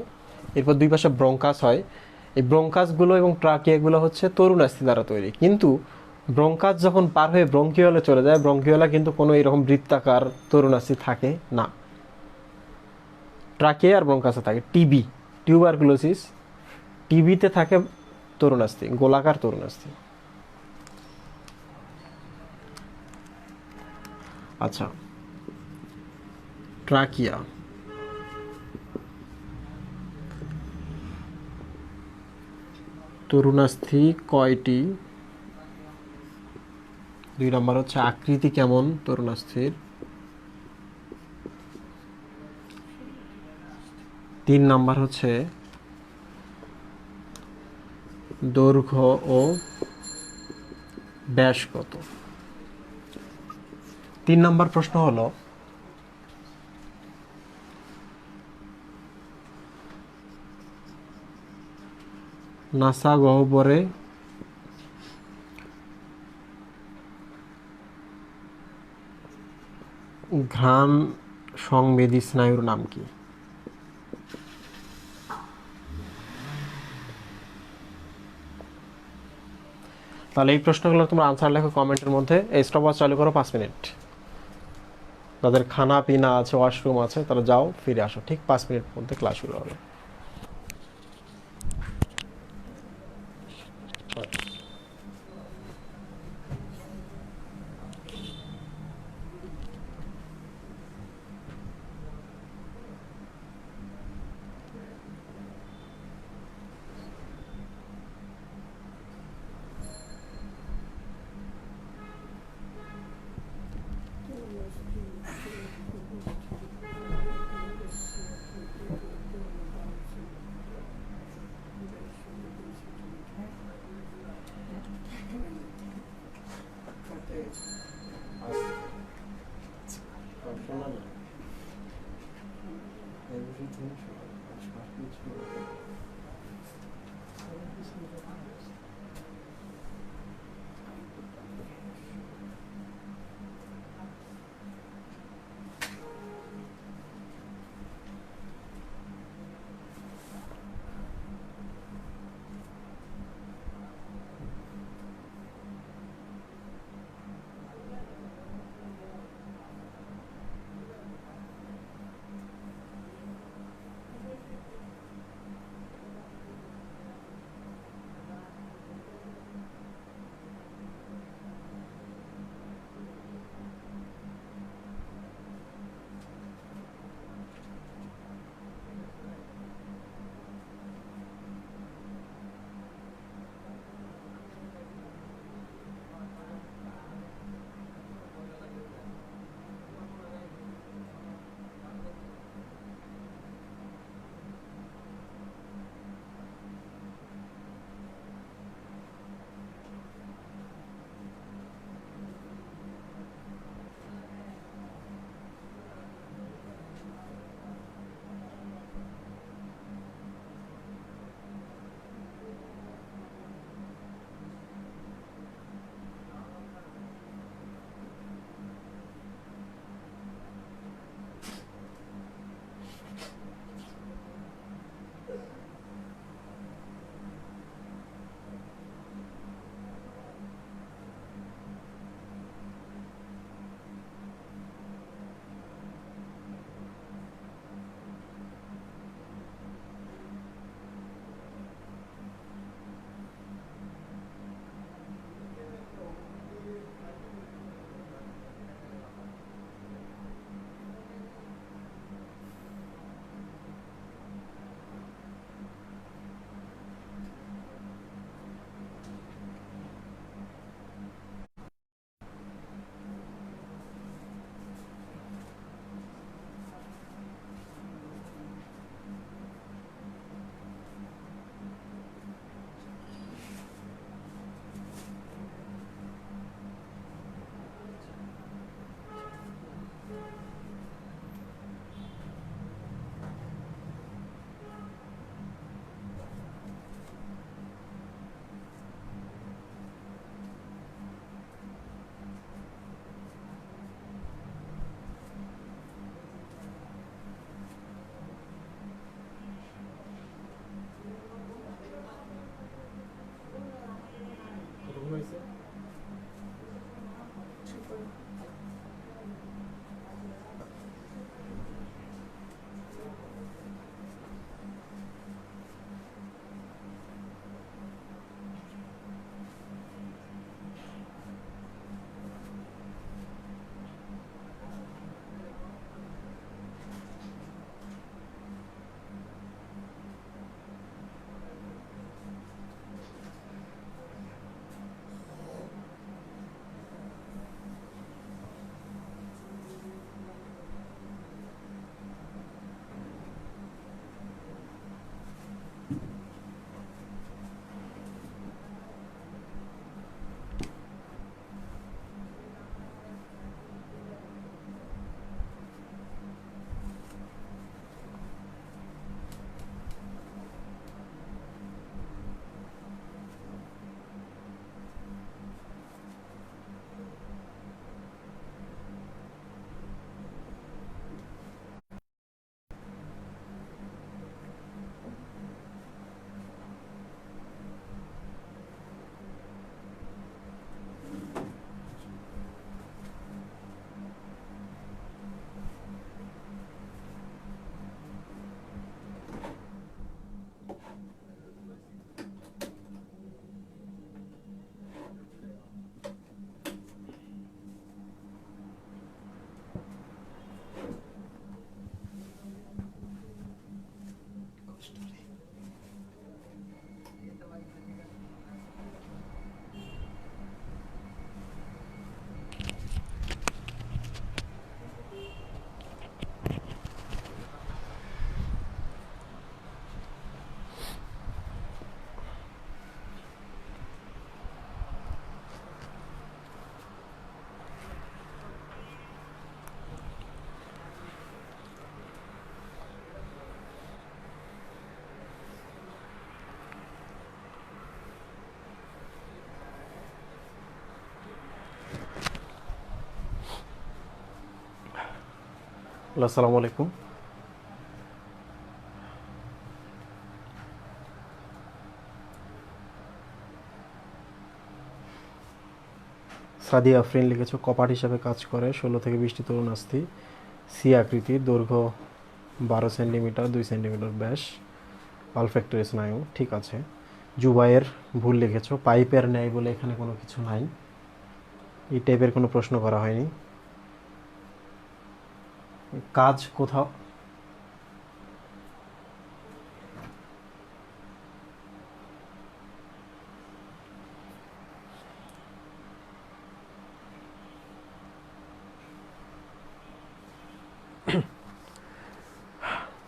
এরপর দুই পাশে ব্রঙ্কাস হয়। এই ব্রঙ্কাসগুলো এবং ট্রাকিয়াগুলো হচ্ছে তরুণাস্থি দ্বারা তৈরি, কিন্তু ব্রঙ্কাস যখন পার হয়ে ব্রঙ্কিওলে চলে যায়, ব্রঙ্কিওলা কিন্তু কোনো এরকম বৃত্তাকার তরুণাস্থি থাকে না। ট্রাকিয়া আর ব্রঙ্কাসে থাকে। টিবি, টিউবারকুলোসিস, টিবিতে থাকে তরুণাস্থি, গোলাকার তরুণাস্থি। আচ্ছা, ট্রাকিয়া, তরুণাস্থি কয়টি? 2 নম্বর হচ্ছে আকৃতি কেমন তরুণাস্থির? 3 নম্বর হচ্ছে দৈর্ঘ্য ও ব্যাস কত? 3 নম্বর প্রশ্ন হলো নাসা গহ্বরে ঘ্রাণ সংবেদী স্নায়ুর নাম কি? তাহলে এই প্রশ্নগুলো তোমরা আনসার লেখো কমেন্টের মধ্যে। এই স্টপওয়াচ চালু করো 5 মিনিট। যাদের খানা পিনা আছে, ওয়াশরুম আছে, তারা যাও, ফিরে আসো, ঠিক 5 মিনিট মধ্যে ক্লাস শুরু হবে। আসসালামু আলাইকুম। সাদিয়া আফরিন লিখেছো কপাট হিসাবে কাজ করে, 16 থেকে 20টি তরুণ আস্থি, সি আকৃতি, দৈর্ঘ্য 12 সেন্টিমিটার, 2 সেন্টিমিটার ব্যাস, অলফ্যাক্টরি স্নায়ু। ঠিক আছে। জুবাইয়ের ভুল লিখেছো, পাইপের ন্যায় বলে এখানে কোনো কিছু নাই, এই টাইপের কোনো প্রশ্ন করা হয়নি। কাজ কোথাও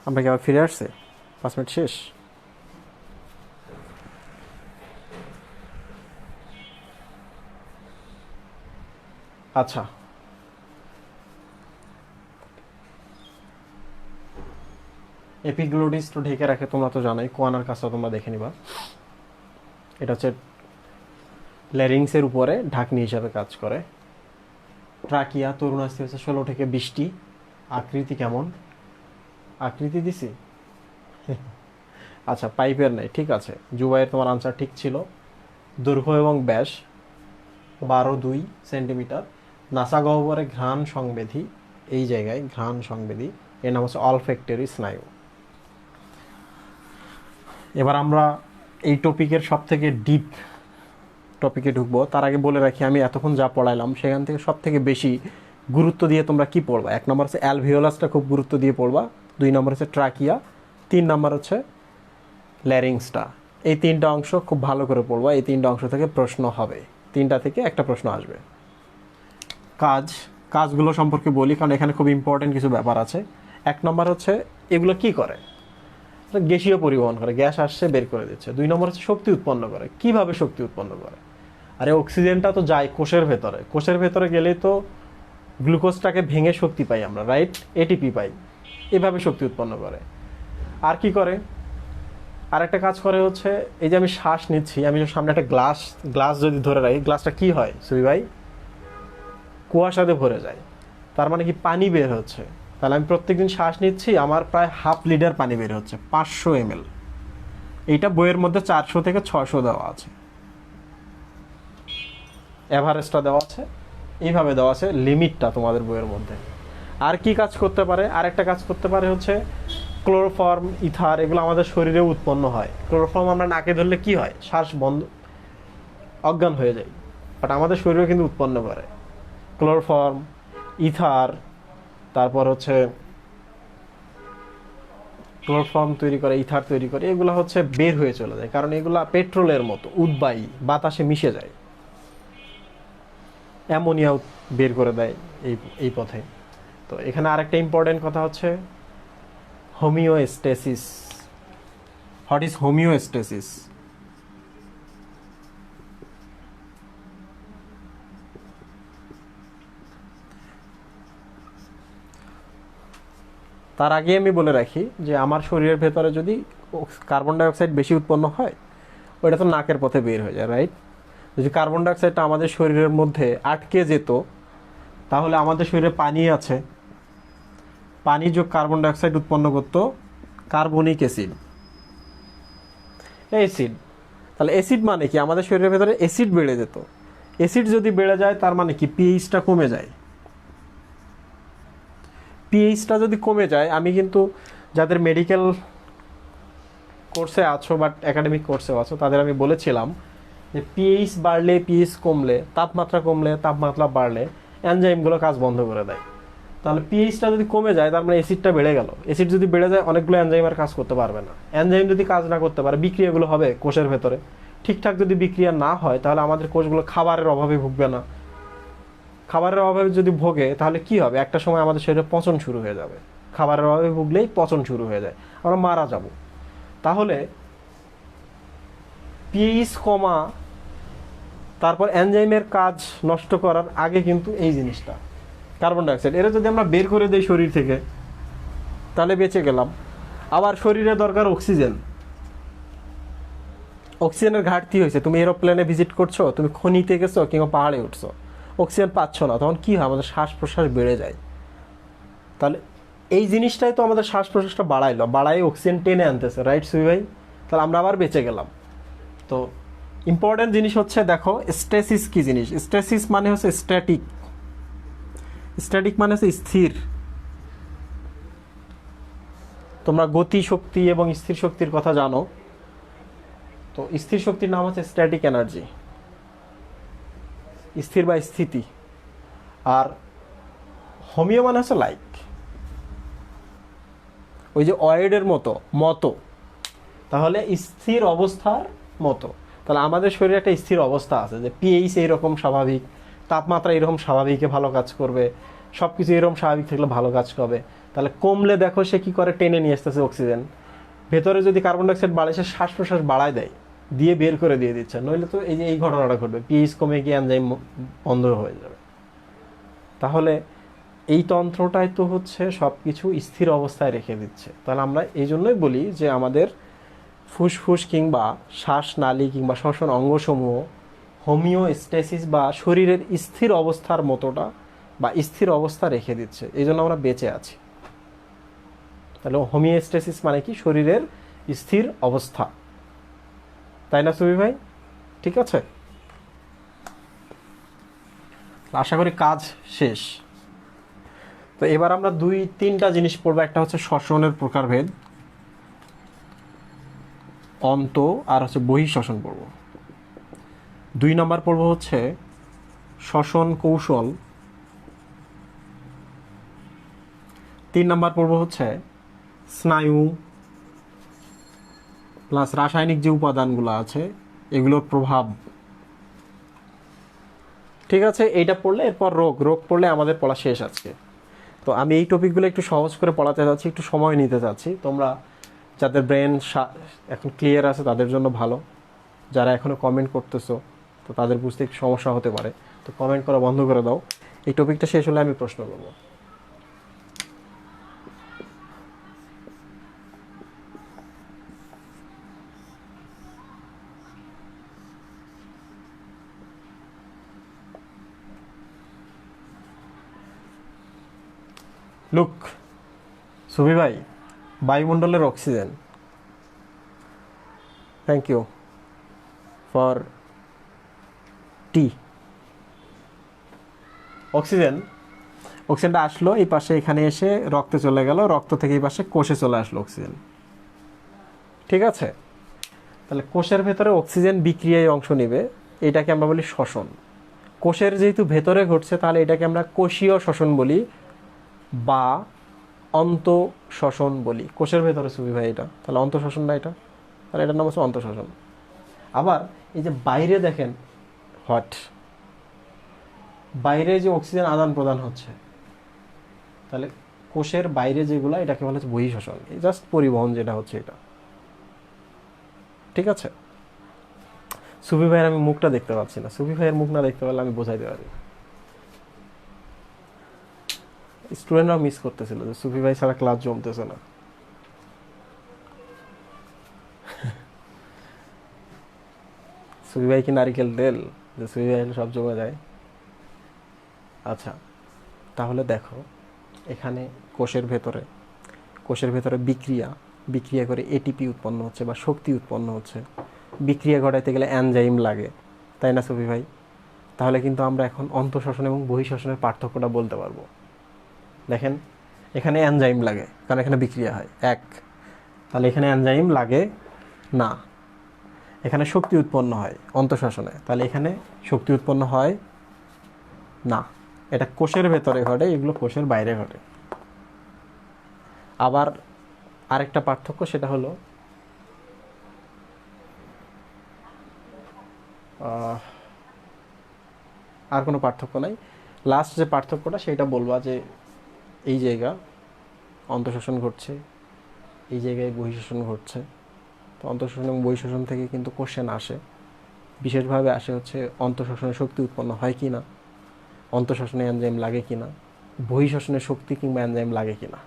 আমরা কি আবার ফিরে আসছে? 5 মিনিট শেষ। আচ্ছা, এপিগ্লোটিস তো ঢেকে রাখে, তোমরা তো জানোই। কোয়ানার কাজটা তোমরা দেখে নিবা। এটা হচ্ছে ল্যারিংসের উপরে ঢাকনি হিসাবে কাজ করে। ট্রাকিয়া, তরুণ আস্থি হচ্ছে 16 থেকে 20টি। আকৃতি কেমন? আকৃতি দিছি। আচ্ছা, পাইপের নেই। ঠিক আছে, জুবাইয়ের তোমার আনসার ঠিক ছিল। দৈর্ঘ্য এবং ব্যাস 12-2 সেন্টিমিটার। নাসা গহ্বরে ঘ্রাণ সংবেদী, এই জায়গায় ঘ্রাণ সংবেদী, এর নাম হচ্ছে অলফ্যাক্টরি স্নায়ু। এবার আমরা এই টপিকের সব থেকে ডিপ টপিকে ঢুকবো। তার আগে বলে রাখি, আমি এতক্ষণ যা পড়াইলাম সেখান থেকে সব থেকে বেশি গুরুত্ব দিয়ে তোমরা কি পড়বা? 1 নম্বর হচ্ছে অ্যালভিওলাসটা খুব গুরুত্ব দিয়ে পড়বা, 2 নম্বর হচ্ছে ট্রাকিয়া, 3 নম্বর হচ্ছে ল্যারিংসটা। এই 3টা অংশ খুব ভালো করে পড়বা। এই 3টা অংশ থেকে প্রশ্ন হবে, 3টা থেকে একটা প্রশ্ন আসবে। কাজগুলো সম্পর্কে বলি, কারণ এখানে খুব ইম্পর্টেন্ট কিছু ব্যাপার আছে। 1 নম্বর হচ্ছে এগুলো কি করে? গ্যাসীয় পরিবহন করে, গ্যাস আসছে বের করে দিচ্ছে। 2 নম্বর হচ্ছে শক্তি উৎপন্ন করে। কিভাবে শক্তি উৎপন্ন করে? আরে অক্সিজেনটা তো যায় কোষের ভেতরে, কোষের ভেতরে গেলেই তো গ্লুকোজটাকে ভেঙে শক্তি পাই আমরা, রাইট? এটিপি পাই, এভাবে শক্তি উৎপন্ন করে। আর কি করে? আরেকটা কাজ করে হচ্ছে, এই যে আমি শ্বাস নিচ্ছি, আমি সামনে একটা গ্লাস যদি ধরে রাখি, গ্লাসটা কি হয় সুই ভাই? কুয়াশাতে ভরে যায়। তার মানে কি পানি বের হচ্ছে। তাহলে আমি প্রত্যেকদিন শ্বাস নিচ্ছি, আমার প্রায় হাফ লিটার পানি বের হচ্ছে, 500 ml। এইটা বইয়ের মধ্যে 400 থেকে 600 দেওয়া আছে, এভারেজটা দেওয়া আছে, এইভাবে দেওয়া আছে লিমিটটা তোমাদের বইয়ের মধ্যে। আর কি কাজ করতে পারে? আরেকটা কাজ করতে পারে হচ্ছে ক্লোরোফর্ম, ইথার, এগুলো আমাদের শরীরে উৎপন্ন হয়। ক্লোরোফর্ম আমরা নাকে ধরলে কি হয়? শ্বাস বন্ধ, অজ্ঞান হয়ে যায়, বাট আমাদের শরীরে কিন্তু উৎপন্ন করে ক্লোরোফর্ম, ইথার। তারপর হচ্ছে ক্লোরোফর্ম তৈরি করে, ইথার তৈরি করে, এগুলো হচ্ছে বের হয়ে চলে যায়, কারণ এগুলা পেট্রোলের মতো উদ্বায়ী, বাতাসে মিশে যায়, অ্যামোনিয়া বের করে দেয় এই এই পথে। তো এখানে আরেকটা ইম্পর্টেন্ট কথা হচ্ছে হোমিওস্টেসিস। What is homeostasis? তার আগে আমি বলে রাখি যে আমার শরীরের ভেতরে যদি কার্বন ডাইঅক্সাইড বেশি উৎপন্ন হয়, ওইটা তো নাকের পথে বের হয়ে যায়, রাইট? যদি কার্বন ডাইঅক্সাইডটা আমাদের শরীরের মধ্যে আটকে যেত, তাহলে আমাদের শরীরে পানি আছে, পানি যোগ কার্বন ডাইঅক্সাইড উৎপন্ন করতো কার্বনিক অ্যাসিড, অ্যাসিড। তাহলে অ্যাসিড মানে কি? আমাদের শরীরের ভেতরে অ্যাসিড বেড়ে যেত। অ্যাসিড যদি বেড়ে যায়, তার মানে কি? পিএইচটা কমে যায়। পিএইচটা যদি কমে যায়, আমি কিন্তু যাদের মেডিকেল কোর্সে আছো বা একাডেমিক কোর্সেও আছো, তাদের আমি বলেছিলাম যে পিএইচ বাড়লে, পিএইচ কমলে, তাপমাত্রা বাড়লে এনজাইমগুলো কাজ বন্ধ করে দেয়। তাহলে পিএইচটা যদি কমে যায়, তার মানে অ্যাসিডটা বেড়ে গেল। অ্যাসিড যদি বেড়ে যায়, অনেকগুলো এনজাইম আর কাজ করতে পারবে না। এনজাইম যদি কাজ না করতে পারে, বিক্রিয়াগুলো হবে কোষের ভেতরে। ঠিকঠাক যদি বিক্রিয়া না হয়, তাহলে আমাদের কোষগুলো খাবারের অভাবে ভুগবে না। খাবারের অভাবে যদি ভোগে, তাহলে কি হবে? একটা সময় আমাদের শরীরে পচন শুরু হয়ে যাবে। খাবারের অভাবে ভুগলেই পচন শুরু হয়ে যায়, আমরা মারা যাব। তাহলে পিএইচ কমা, তারপর এনজাইমের কাজ নষ্ট করার আগে কিন্তু এই জিনিসটা কার্বন ডাইঅক্সাইড, এরা যদি আমরা বের করে দেই শরীর থেকে, তাহলে বেঁচে গেলাম। আবার শরীরে দরকার অক্সিজেন। অক্সিজেনের ঘাটতি হয়েছে, তুমি এরোপ্লেনে ভিজিট করছো, তুমি খনিতে গেছো কিংবা পাহাড়ে উঠছো, অক্সিজেন পাচ্ছ না, তখন কি হয়? আমাদের শ্বাস প্রশ্বাস বেড়ে যায়। তাহলে এই জিনিসটাই তো আমাদের শ্বাস প্রশ্বাসটা বাড়াই অক্সিজেন টেনে আনতেছে, রাইট সুই ভাই? তাহলে আমরা আবার বেঁচে গেলাম। তো ইম্পর্টেন্ট জিনিস হচ্ছে, দেখো স্ট্যাসিস কি জিনিস। স্ট্যাসিস মানে হচ্ছে স্ট্যাটিক, স্ট্যাটিক মানে হচ্ছে স্থির। তোমরা গতি শক্তি এবং স্থির শক্তির কথা জানো, তো স্থির শক্তির নাম হচ্ছে স্ট্যাটিক এনার্জি, স্থির বা স্থিতি। আর হোমিও মানে হচ্ছে লাইক, ওই যে অয়েডের মতো, তাহলে স্থির অবস্থার মতো। তাহলে আমাদের শরীরে একটা স্থির অবস্থা আছে, যে পিএইচ এইরকম স্বাভাবিক, তাপমাত্রা এরকম স্বাভাবিকে ভালো কাজ করবে, সব কিছু এরকম স্বাভাবিক থাকলে ভালো কাজ করবে। তাহলে কমলে দেখো সে কি করে, টেনে নিয়ে আসতেছে অক্সিজেন। ভেতরে যদি কার্বন ডাইঅক্সাইড বাড়ে, সে শ্বাস প্রশ্বাস বাড়ায় দেয়, দিয়ে বের করে দিয়ে দিচ্ছে। নইলে তো এই যে এই ঘটনাটা ঘটবে, পিএইচ কমে গিয়ে এনজাইম বন্ধ হয়ে যাবে। তাহলে এই তন্ত্রটাই তো হচ্ছে সব কিছু স্থির অবস্থায় রেখে দিচ্ছে। তাহলে আমরা এই জন্যই বলি যে আমাদের ফুসফুস কিংবা শ্বাসনালী কিংবা শ্বসন অঙ্গসমূহ হোমিওস্ট্যাসিস বা শরীরের স্থির অবস্থার মতোটা বা স্থির অবস্থা রেখে দিচ্ছে, এই জন্য আমরা বেঁচে আছি। তাহলে হোমিওস্ট্যাসিস মানে কি? শরীরের স্থির অবস্থা, তাই না সুবি ভাই? ঠিক আছে, আশা করি কাজ শেষ। তো এবার আমরা 2-3টা জিনিস পড়বো। একটা হচ্ছে শ্বসনের প্রকারভেদ, অন্ত আর হচ্ছে বহিঃশ্বসন পড়ব। 2 নম্বর পড়ব হচ্ছে শ্বসন কৌশল। 3 নম্বর পড়ব হচ্ছে স্নায়ু প্লাস রাসায়নিক যে উপাদানগুলো আছে এগুলোর প্রভাব। ঠিক আছে, এইটা পড়লে এরপর রোগ পড়লে আমাদের পড়া শেষ আজকে। তো আমি এই টপিকগুলো একটু সহজ করে পড়াতে যাচ্ছি, একটু সময় নিতে চাচ্ছি। তোমরা যাদের ব্রেন এখন ক্লিয়ার আছে তাদের জন্য ভালো, যারা এখনও কমেন্ট করতেছো তো তাদের বুঝতে একটু সমস্যা হতে পারে, তো কমেন্ট করা বন্ধ করে দাও। এই টপিকটা শেষ হলে আমি প্রশ্ন করব। লুক সুবি ভাই, বায়ুমণ্ডলের অক্সিজেন, থ্যাংক ইউ ফর টি। অক্সিজেনটা আসলো এই পাশে, এখানে এসে রক্তে চলে গেল, রক্ত থেকে এই পাশে কোষে চলে আসলো অক্সিজেন। ঠিক আছে, তাহলে কোষের ভেতরে অক্সিজেন বিক্রিয়ায় অংশ নেবে, এটাকে আমরা বলি শ্বসন। কোষের যেহেতু ভেতরে ঘটছে তাহলে এটাকে আমরা কোষীয় শ্বসন বলি বা অন্ত শ্বসন বলি। কোষের ভেতরে সুবি ভাই এটা, তাহলে অন্ত শ্বসন না এটা, তাহলে এটার নাম হচ্ছে অন্ত শ্বসন। আবার এই যে বাইরে দেখেন বাইরে যে অক্সিজেন আদান প্রদান হচ্ছে, তাহলে কোষের বাইরে যেগুলো এটাকে বলা হচ্ছে বহিঃশ্বসন, এই জাস্ট পরিবহন যেটা হচ্ছে এটা। ঠিক আছে, সুবি ভাইয়ের আমি মুখটা দেখতে পাচ্ছি না, সুবি ভাইয়ের মুখ না দেখতে পারলে আমি বোঝাইতে পারি। স্টুডেন্টরাও মিস করতেছিল যে সুবি ভাই ছাড়া ক্লাস জমতেছে না। সুবি ভাই কি নারিকেল তেল যে সুবি ভাই সব জমে যায়? আচ্ছা, তাহলে দেখো এখানে কোষের ভেতরে বিক্রিয়া করে এটিপি উৎপন্ন হচ্ছে বা শক্তি উৎপন্ন হচ্ছে। বিক্রিয়া ঘটাইতে গেলে এনজাইম লাগে, তাই না সুবি ভাই? তাহলে কিন্তু আমরা এখন অন্তঃশ্বসন এবং বহিঃশ্বসনের পার্থক্যটা বলতে পারবো। দেখেন এখানে এনজাইম লাগে কারণ এখানে বিক্রিয়া হয়, তাহলে এখানে এনজাইম লাগে না। এখানে শক্তি উৎপন্ন হয় অন্তঃশ্বসনে, তাহলে এখানে শক্তি উৎপন্ন হয় না। এটা কোষের ভেতরে ঘটে, এগুলো কোষের বাইরে ঘটে। আবার আরেকটা পার্থক্য, সেটা হলো আর কোনো পার্থক্য নাই। লাস্ট যে পার্থক্যটা সেটা বলবা যে এই জায়গা অন্তঃশ্বসন ঘটছে, এই জায়গায় বহিঃশ্বসন ঘটছে। তো অন্তঃশ্বসন এবং বহিঃশ্বসন থেকে কিন্তু কোশ্চেন আসে, বিশেষভাবে আসে হচ্ছে অন্তঃশ্বসনে শক্তি উৎপন্ন হয় কি না, অন্তঃশ্বসনে এনজাইম লাগে কি না, বহিঃশ্বসনে শক্তি কিংবা এনজাইম লাগে কি না,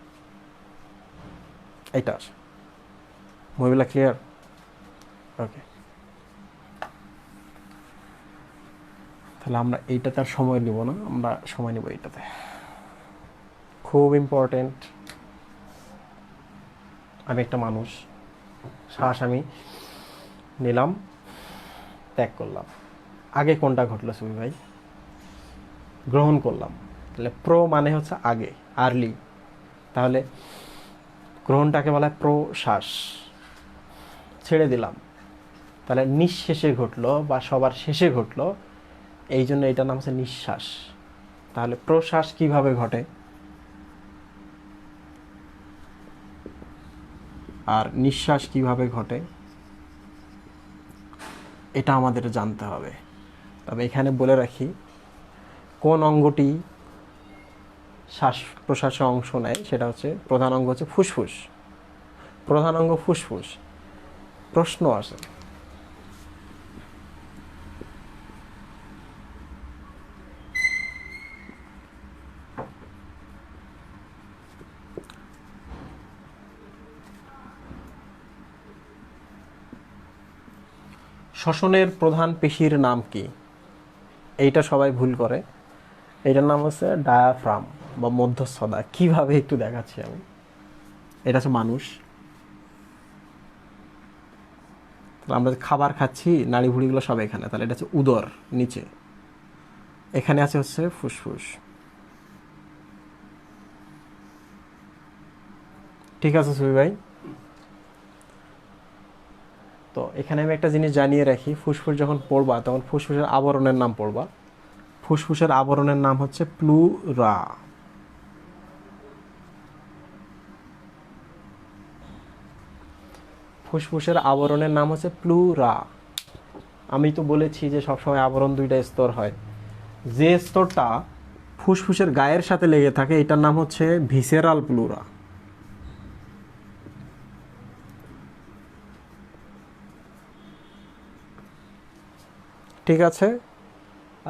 এইটা আসে। মহিলা ক্লিয়ার? ওকে, তাহলে আমরা এইটাতে আর সময় নিব না, আমরা সময় নিব এইটাতে। খুব ইম্পর্টেন্ট আমি একটা মানুষ, শ্বাস আমি নিলাম, ত্যাগ করলাম। আগে কোনটা ঘটলো সুমি ভাই? গ্রহণ করলাম। তাহলে প্রো মানে হচ্ছে আগে, আর্লি। তাহলে গ্রহণটাকে বলা হয় প্রশ্বাস। ছেড়ে দিলাম, তাহলে নিঃশেষে ঘটলো বা সবার শেষে ঘটলো, এই জন্য এটার নাম হচ্ছে নিঃশ্বাস। তাহলে প্রশ্বাস কিভাবে ঘটে আর নিঃশ্বাস কিভাবে ঘটে এটা আমাদের জানতে হবে। তবে এখানে বলে রাখি, কোন অঙ্গটি শ্বাস প্রশ্বাসে অংশ নেয় সেটা হচ্ছে, প্রধান অঙ্গ হচ্ছে ফুসফুস। প্রধান অঙ্গ ফুসফুস। প্রশ্ন আসে, শ্বসনের প্রধান পেশির নাম কি? এইটা সবাই ভুল করে। এটার নাম হচ্ছে ডায়াফ্রাম বা মধ্যস্থতা। কিভাবে একটু দেখাচ্ছি আমি। এটা হচ্ছে মানুষ, আমরা যে খাবার খাচ্ছি নাড়ি ভুড়িগুলো সব এখানে, তাহলে এটা হচ্ছে উদর নিচে, এখানে আছে হচ্ছে ফুসফুস। ঠিক আছে সুবি ভাই? তো এখানে আমি একটা জিনিস জানিয়ে রাখি, ফুসফুস যখন পড়বা তখন ফুসফুসের আবরণের নাম পড়বা। ফুসফুসের আবরণের নাম হচ্ছে প্লুরা। ফুসফুসের আবরণের নাম হচ্ছে প্লুরা। আমি তো বলেছি যে সবসময় আবরণ দুইটা স্তর হয়। যে স্তরটা ফুসফুসের গায়ের সাথে লেগে থাকে এটার নাম হচ্ছে ভিসেরাল প্লুরা। ঠিক আছে?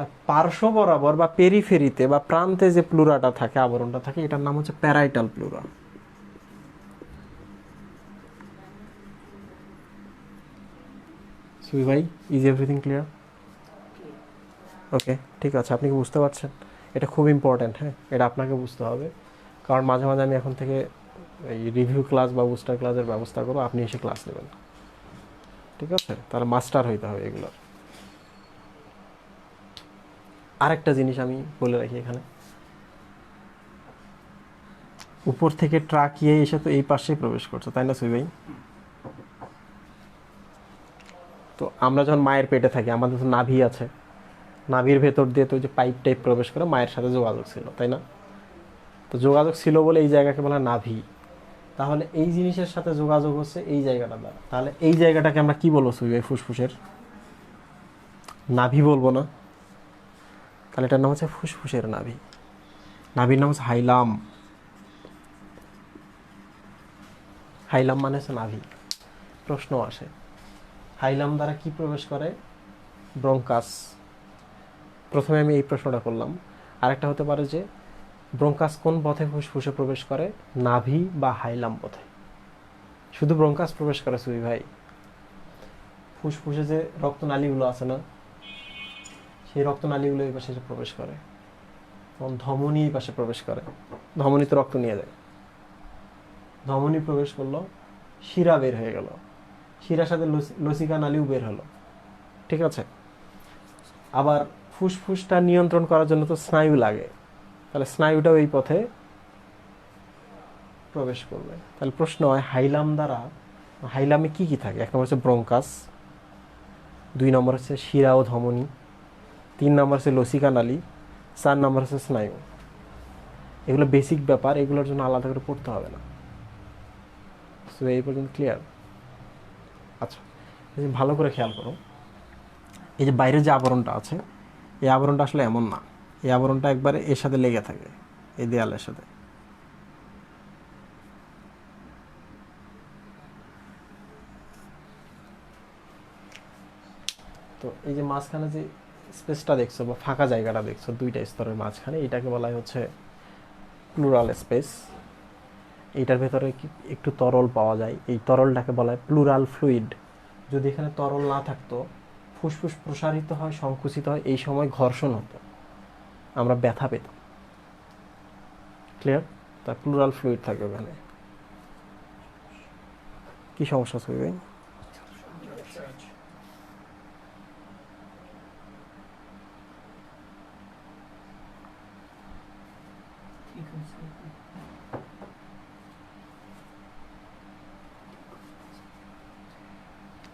আর পার্শ্ব বরাবর বা পেরিফেরিতে বা প্রান্তে যে প্লুরাটা থাকে, আবরণটা থাকে, এটার নাম হচ্ছে প্যারাইটাল প্লুরা। সুই ভাই, ইজ এভরিথিং ক্লিয়ার? ওকে, ঠিক আছে। আপনি কি বুঝতে পারছেন? এটা খুব ইম্পর্ট্যান্ট। হ্যাঁ, এটা আপনাকে বুঝতে হবে, কারণ মাঝে মাঝে আমি এখন থেকে এই রিভিউ ক্লাস বা বুস্টার ক্লাসের ব্যবস্থা করবো, আপনি এসে ক্লাস নেবেন। ঠিক আছে? তাহলে মাস্টার হইতে হবে এগুলোর। আরেকটা জিনিস আমি বলে রাখি এখানে, উপর থেকে ট্রাকিয়ে এসে তো এই পাশেই প্রবেশ করছে, তাই না সুই ভাই? তো আমরা যখন মায়ের পেটে থাকি আমাদের তো নাভি আছে, নাভির ভেতর দিয়ে তো যে পাইপ টাইপ প্রবেশ করে মায়ের সাথে যোগাযোগ ছিল, তাই না? তো যোগাযোগ ছিল বলে এই জায়গাকে বলা নাভি। তাহলে এই জিনিসের সাথে যোগাযোগ হচ্ছে এই জায়গাটা দ্বারা। তাহলে এই জায়গাটাকে আমরা কি বলবো সুই ভাই? ফুসফুসের নাভি বলবো না? তাহলে এটার নাম হচ্ছে ফুসফুসের নাভি। নাভির নাম হচ্ছে হাইলাম। হাইলাম মানে হচ্ছে নাভি। প্রশ্ন আসে, হাইলাম দ্বারা কি প্রবেশ করে? ব্রঙ্কাস। প্রথমে আমি এই প্রশ্নটা করলাম। আরেকটা হতে পারে যে ব্রঙ্কাস কোন পথে ফুসফুসে প্রবেশ করে? নাভি বা হাইলাম পথে। শুধু ব্রঙ্কাস প্রবেশ করে সুই ভাই? ফুসফুসে যে রক্তনালীগুলো আছে না, সেই রক্তনালীগুলো এই পাশে প্রবেশ করে, এবং ধমনী এই পাশে প্রবেশ করে। ধমনী তো রক্ত নিয়ে যায়। ধমনী প্রবেশ করলো, শিরা বের হয়ে গেল, শিরার সাথে লসিকা নালীও বের হলো। ঠিক আছে? আবার ফুসফুসটা নিয়ন্ত্রণ করার জন্য তো স্নায়ু লাগে, তাহলে স্নায়ুটাও এই পথে প্রবেশ করবে। তাহলে প্রশ্ন হয়, হাইলাম দ্বারা, হাইলামে কি কি থাকে? এক নম্বর হচ্ছে ব্রঙ্কাস, 2 নম্বর হচ্ছে শিরা ও ধমনী, 3 নম্বর হচ্ছে লসিকা নালী, 4 নম্বর হচ্ছে স্নায়ু। এগুলো বেসিক ব্যাপার, এগুলোর জন্য আলাদা করে পড়তে হবে না। সো এই পর্যন্ত ক্লিয়ার? আচ্ছা, ভালো করে খেয়াল করো, এই যে বাইরে যে আবরণটা আছে, এই আবরণটা আসলে এমন না। এই আবরণটা একবারে এর সাথে লেগে থাকে, এই দেয়ালের সাথে। তো এই যে মাঝখানে যে স্পেসটা দেখছো বা ফাঁকা জায়গাটা দেখছো দুইটা স্তরের মাঝখানে, এটাকে বলা হচ্ছে প্লুরাল স্পেস। এইটার ভেতরে একটু তরল পাওয়া যায়, এই তরলটাকে বলা হয় প্লুরাল ফ্লুইড। যদি এখানে তরল না থাকতো, ফুসফুস প্রসারিত হয়, সংকুচিত হয়, এই সময় ঘর্ষণ হতো, আমরা ব্যথা পেতাম। ক্লিয়ার? তার প্লুরাল ফ্লুইড থাকে ওখানে। কি সমস্যা আছে ভাই?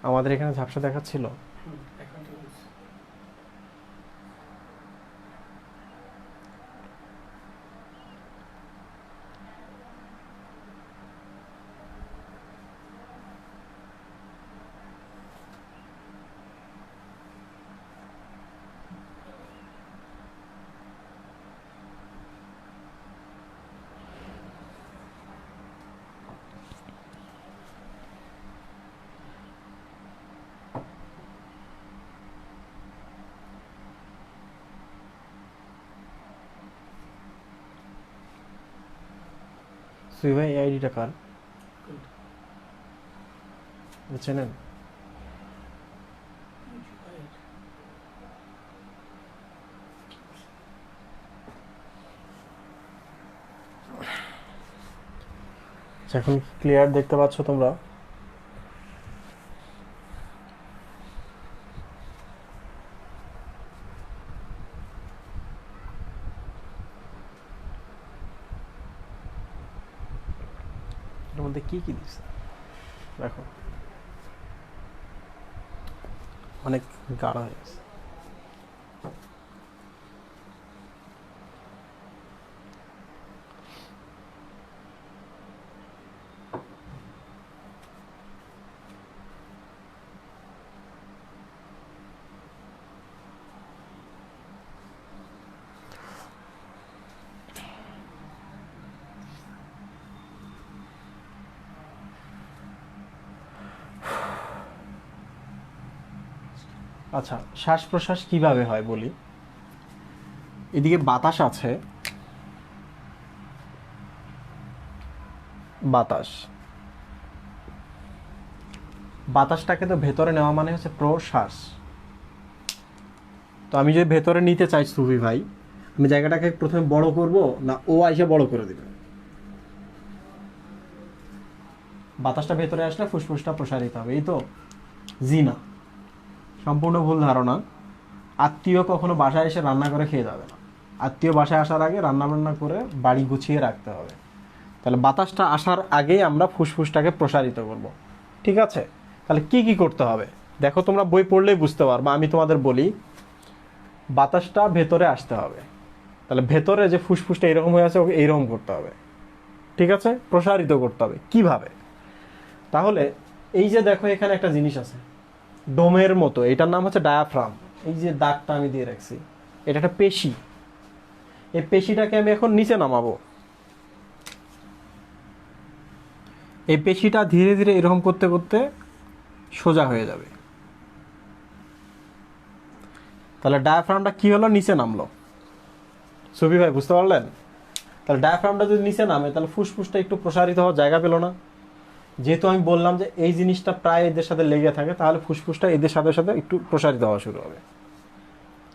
আমাদের এখানে ঝাপসা দেখাচ্ছিল। সুই ভাই এই আইডিটা কার চেনেন? এখন ক্লিয়ার দেখতে পাচ্ছ তোমরা? এর মধ্যে কি কি দিচ্ছে দেখো, অনেক গাঢ় হয়ে গেছে। আচ্ছা, শ্বাস প্রশ্বাস কিভাবে হয় বলি। এদিকে বাতাস আছে, বাতাসটাকে তো ভেতরে নেওয়া মানে হচ্ছে প্রশ্বাস। তো আমি যদি ভেতরে নিতে চাই সুফি ভাই, আমি জায়গাটাকে প্রথমে বড় করব না ও আইসা বড় করে দিবে? বাতাসটা ভেতরে আসলে ফুসফুসটা প্রসারিত হবে, এই তো? জি না, সম্পূর্ণ ভুল ধারণা। আত্মীয় কখনো বাসায় এসে রান্না করে খেয়ে যাবে না। আত্মীয় বাসায় আসার আগে রান্না বান্না করে বাড়ি গুছিয়ে রাখতে হবে। তাহলে বাতাসটা আসার আগেই আমরা ফুসফুসটাকে প্রসারিত করব, ঠিক আছে? তাহলে কি কি করতে হবে দেখো, তোমরা বই পড়লেই বুঝতে পারবে। আমি তোমাদের বলি, বাতাসটা ভেতরে আসতে হবে। তাহলে ভেতরে যে ফুসফুসটা এরকম হয়ে আছে ওকে এইরকম করতে হবে, ঠিক আছে? প্রসারিত করতে হবে কিভাবে? তাহলে এই যে দেখো এখানে একটা জিনিস আছে ডোমের মতো, এটার নাম হচ্ছে ডায়াফ্রাম। এই যে দাগটা আমি দিয়ে রাখছি, এটা একটা পেশি। এই পেশিটাকে আমি এখন নিচে নামাবো। এই পেশিটা ধীরে ধীরে এরকম করতে করতে সোজা হয়ে যাবে। তাহলে ডায়াফ্রামটা কি হলো? নিচে নামলো। সুফি ভাই বুঝতে পারলেন? তাহলে ডায়াফ্রামটা যদি নিচে নামে তাহলে ফুসফুসটা একটু প্রসারিত হওয়ার জায়গা পেল না। যেহেতু আমি বললাম যে এই জিনিসটা প্রায় এদের সাথে লেগে থাকে, তাহলে ফুসফুসটা এদের সাথে সাথে একটু প্রসারিত হওয়া শুরু হবে।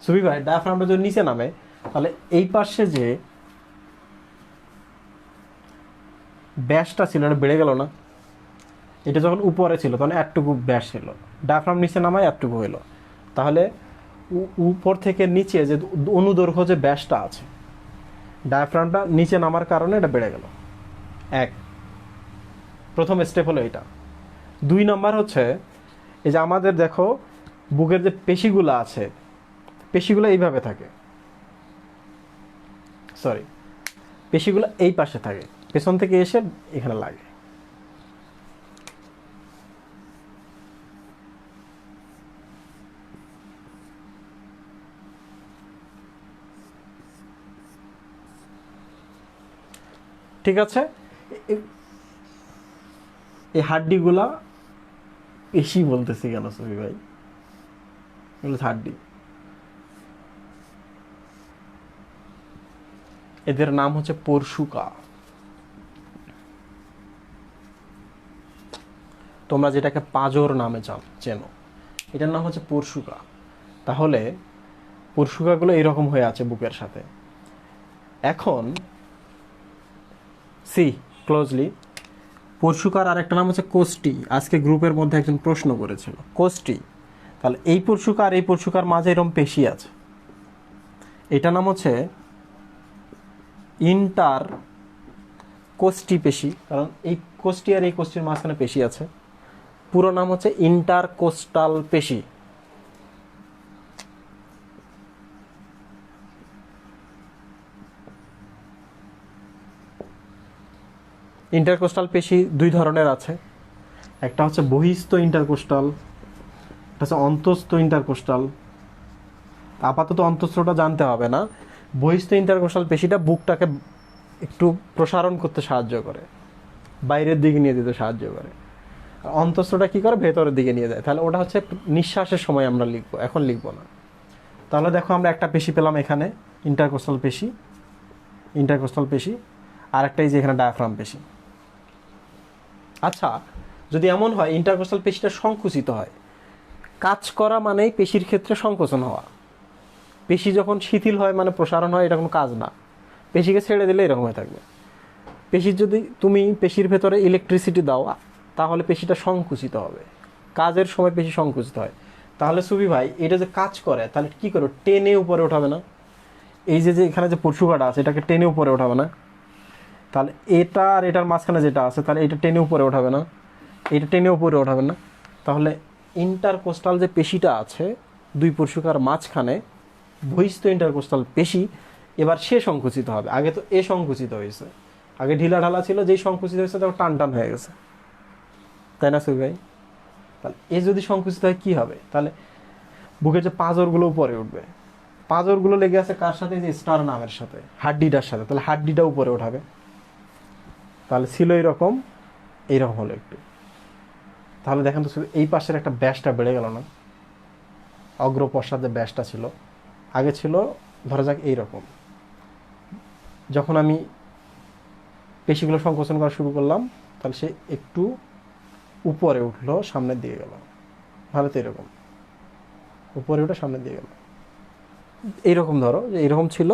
সুফি ভাই, ডায়াফ্রামটা যদি নিচে নামে তাহলে এই পাশে যে ব্যাসটা ছিল এটা বেড়ে গেল না? এটা যখন উপরে ছিল তখন এতটুকু ব্যাস ছিল, ডায়াফ্রাম নিচে নামায় এতটুকু হলো। তাহলে উপর থেকে নিচে যে অনুদৈর্ঘ্য যে ব্যাসটা আছে, ডায়াফ্রামটা নিচে নামার কারণে এটা বেড়ে গেল। এক, প্রথম স্টেপ হলো এটা। 2 নম্বর হচ্ছে এই যে আমাদের দেখো বুকের যে পেশিগুলো আছে, পেশিগুলো এইভাবে থাকে, সরি, পেশিগুলো এই পাশে থাকে, পেছন থেকে এসে এখানে লাগে। ঠিক আছে? এই হাড্ডিগুলা, পেশি বলতেছি কেন সবি ভাই, এগুলো হাড্ডি। এদের নাম হচ্ছে পরশুকা। তোমরা যেটাকে পাঁজর নামে চেনো, এটার নাম হচ্ছে পরশুকা। তাহলে পরশুকাগুলো এরকম হয়ে আছে বুকের সাথে। এখন সি ক্লোজলি, পরশুকার আরেকটা নাম হচ্ছে কোষ্টি। আজকে গ্রুপের মধ্যে একজন প্রশ্ন করেছিল কোষ্টি। তাহলে এই পরশুকার এই পরশুকার মাঝে এরকম পেশি আছে, এটা নাম হচ্ছে ইন্টার কোষ্টি পেশি, কারণ এই কোষ্টি আর এই কোষ্টির মাঝখানে পেশি আছে। পুরো নাম হচ্ছে ইন্টারকোস্টাল পেশি। ইন্টারকোস্টাল পেশি দুই ধরনের আছে, একটা হচ্ছে বহিস্থ ইন্টারকোস্টাল, একটা হচ্ছে অন্তস্থ ইন্টারকোস্টাল। আপাতত অন্তস্থটা জানতে হবে না। বহিস্থ ইন্টারকোস্টাল পেশিটা বুকটাকে একটু প্রসারণ করতে সাহায্য করে, বাইরের দিকে নিয়ে যেতে সাহায্য করে। অন্তস্থটা কি করে, ভেতরের দিকে নিয়ে যায়। তাহলে ওটা হচ্ছে নিঃশ্বাসের সময় আমরা লিখবো, এখন লিখবো না। তাহলে দেখো আমরা একটা পেশি পেলাম এখানে, ইন্টারকোস্টাল পেশি, ইন্টারকোস্টাল পেশি, আর একটা এই যে এখানে ডায়াফ্রাম পেশি। আচ্ছা, যদি এমন হয় ইন্টারকোস্টাল পেশিটা সংকুচিত হয়, কাজ করা মানেই পেশির ক্ষেত্রে সংকোচন হওয়া। পেশি যখন শিথিল হয় মানে প্রসারণ হয়, এটা কোনো কাজ না। পেশিকে ছেড়ে দিলে এরকম হয়ে থাকবে। পেশির যদি তুমি পেশির ভেতরে ইলেকট্রিসিটি দাও, তাহলে পেশিটা সংকুচিত হবে, কাজের সময় পেশি সংকুচিত হয়। তাহলে সুবি ভাই এটা যে কাজ করে তাহলে কি করো, টেনে উপরে ওঠাবে না? এই যে এখানে যে পরশুকাটা আছে এটাকে টেনে উপরে ওঠাবে না? তাহলে এটা আর এটার মাঝখানে যেটা আছে তাহলে এটা টেনে উপরে ওঠাবে না? এটা টেনে উপরে ওঠাবে না? তাহলে ইন্টারকোস্টাল যে পেশিটা আছে দুই পরশুকার মাঝখানে, বহিস্থ ইন্টারকোস্টাল পেশি, এবার সে সংকুচিত হবে। আগে তো এ সংকুচিত হয়েছে, আগে ঢিলা ঢালা ছিল, যেই সংকুচিত হয়েছে তখন টান টান হয়ে গেছে, তাই না সুবি ভাই? তাহলে এ যদি সংকুচিত হয় কি হবে, তাহলে বুকের যে পাঁজরগুলো উপরে উঠবে, পাঁজরগুলো লেগে আছে কার সাথে, যে স্টারনামের সাথে, হাড্ডিটার সাথে, তাহলে হাড্ডিটা উপরে ওঠাবে। তাহলে ছিল এইরকম, এইরকম হলো একটু। তাহলে দেখেন তো এই পাশের একটা ব্যাসটা বেড়ে গেল না? অগ্র পশ্চাৎ যে ব্যাসটা ছিল, আগে ছিল ধরা যাক এইরকম, যখন আমি পেশিগুলো সংকোচন করা শুরু করলাম তাহলে সে একটু উপরে উঠলো, সামনের দিকে গেল। ভালো, তো এরকম উপরে উঠে সামনের দিকে গেল, এইরকম ধরো যে এইরকম ছিল,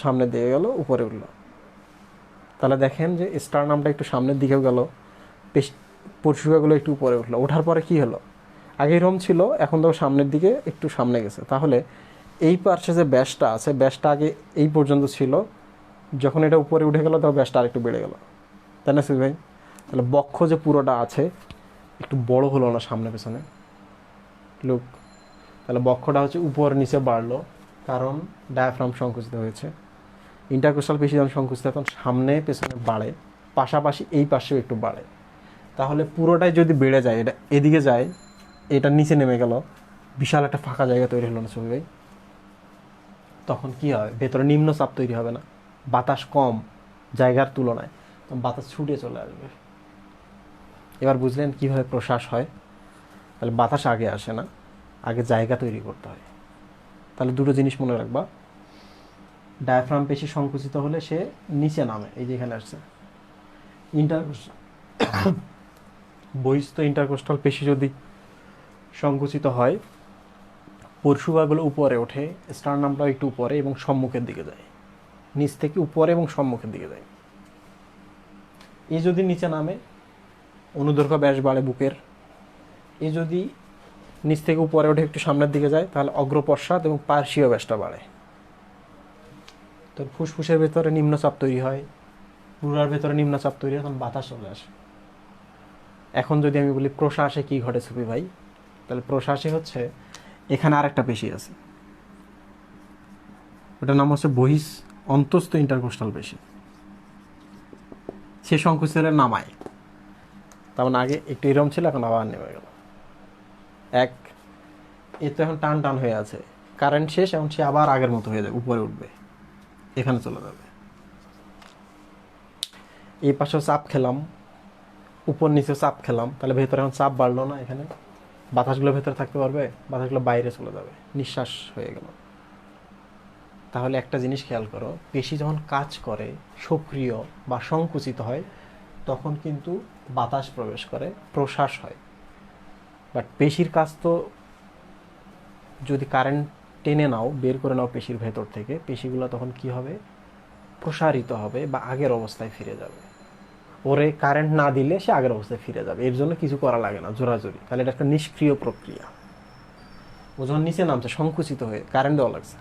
সামনের দিকে গেল, উপরে উঠলো। তাহলে দেখেন যে স্টারনামটা একটু সামনের দিকেও গেল, পরশুকাগুলো একটু উপরে উঠলো। ওঠার পরে কি হলো, আগে এরকম ছিল, এখন তো সামনের দিকে একটু সামনে গেছে। তাহলে এই পার্শ্বে যে ব্যাসটা আছে, ব্যাসটা আগে এই পর্যন্ত ছিল, যখন এটা উপরে উঠে গেল তখন ব্যাসটা আরেকটু বেড়ে গেল, তাই না সুবি ভাই? তাহলে বক্ষ যে পুরোটা আছে একটু বড় হলো না সামনে পেছনে, লুক। তাহলে বক্ষটা হচ্ছে উপর নিচে বাড়লো, কারণ ডায়াফ্রাম সংকুচিত হয়েছে। ইন্টারকোস্টাল পেশি যখন সংকুচিত তখন সামনে পেছনে বাড়ে, পাশাপাশি এই পাশেও একটু বাড়ে। তাহলে পুরোটাই যদি বেড়ে যায়, এটা এদিকে যায়, এটা নিচে নেমে গেল, বিশাল একটা ফাঁকা জায়গা তৈরি হলো না সুবি ভাই? তখন কি হবে, ভেতরে নিম্নচাপ তৈরি হবে না? বাতাস কম জায়গার তুলনায়, তখন বাতাস ছুটে চলে আসবে। এবার বুঝলেন কিভাবে প্রশ্বাস হয়? তাহলে বাতাস আগে আসে না, আগে জায়গা তৈরি করতে হয়। তাহলে দুটো জিনিস মনে রাখবা, ডায়াফ্রাম পেশি সংকুচিত হলে সে নিচে নামে, এই যে এখানে আসছে। বহিস্থ ইন্টারকোস্টাল পেশি যদি সংকুচিত হয়, পরশুকাগুলো উপরে ওঠে, স্টারনামটাও একটু উপরে এবং সম্মুখের দিকে যায়, নিচ থেকে উপরে এবং সম্মুখের দিকে যায়। এই যদি নিচে নামে, অনুদৈর্ঘ্য ব্যাস বাড়ে বুকের। এই যদি নিচ থেকে উপরে ওঠে একটু সামনের দিকে যায়, তাহলে অগ্রপশ্চাৎ এবং পার্শ্বীয় ব্যাসটা বাড়ে। তো ফুসফুসের ভেতরে নিম্নচাপ তৈরি হয়, পুরার ভেতরে নিম্নচাপ তৈরি হয়, তখন বাতাস চলে আসে। এখন যদি আমি বলি প্রশ্বাসে কি ঘটে সুবি ভাই, তাহলে প্রশ্বাসে হচ্ছে এখানে আরেকটা পেশি আছে, ওটার নাম হচ্ছে অন্তস্থ ইন্টারকোস্টাল পেশি। সে সংকুচিত নামায়, তার মানে আগে একটু এরম ছিল, এখন আবার নেমে গেল। এ তো এখন টান টান হয়ে আছে, কারেন্ট শেষ, এখন সে আবার আগের মতো হয়ে যাবে, উপরে উঠবে, এখানে চলে যাবে। এই পাশেও চাপ খেলাম, উপর নিচে চাপ খেলাম, তাহলে ভেতরে এখন চাপ বাড়লো না, এখানে বাতাসগুলো ভেতরে থাকতে পারবে, বাতাসগুলো বাইরে চলে যাবে, নিঃশ্বাস হয়ে গেল। তাহলে একটা জিনিস খেয়াল করো, পেশি যখন কাজ করে, সক্রিয় বা সংকুচিত হয়, তখন কিন্তু বাতাস প্রবেশ করে, প্রশ্বাস হয়। বাট পেশির কাজ তো, যদি কারেন্ট টেনে নাও, বের করে নাও পেশির ভেতর থেকে, পেশিগুলো তখন কি হবে, প্রসারিত হবে বা আগের অবস্থায় ফিরে যাবে। ওরে কারেন্ট না দিলে সে আগের অবস্থায় ফিরে যাবে, এর জন্য কিছু করা লাগে না জোরাজোরি, তাহলে এটা একটা নিষ্ক্রিয় প্রক্রিয়া। ও যখন নিচে নামছে সংকুচিত হয়ে কারেন্ট দেওয়া লাগছে,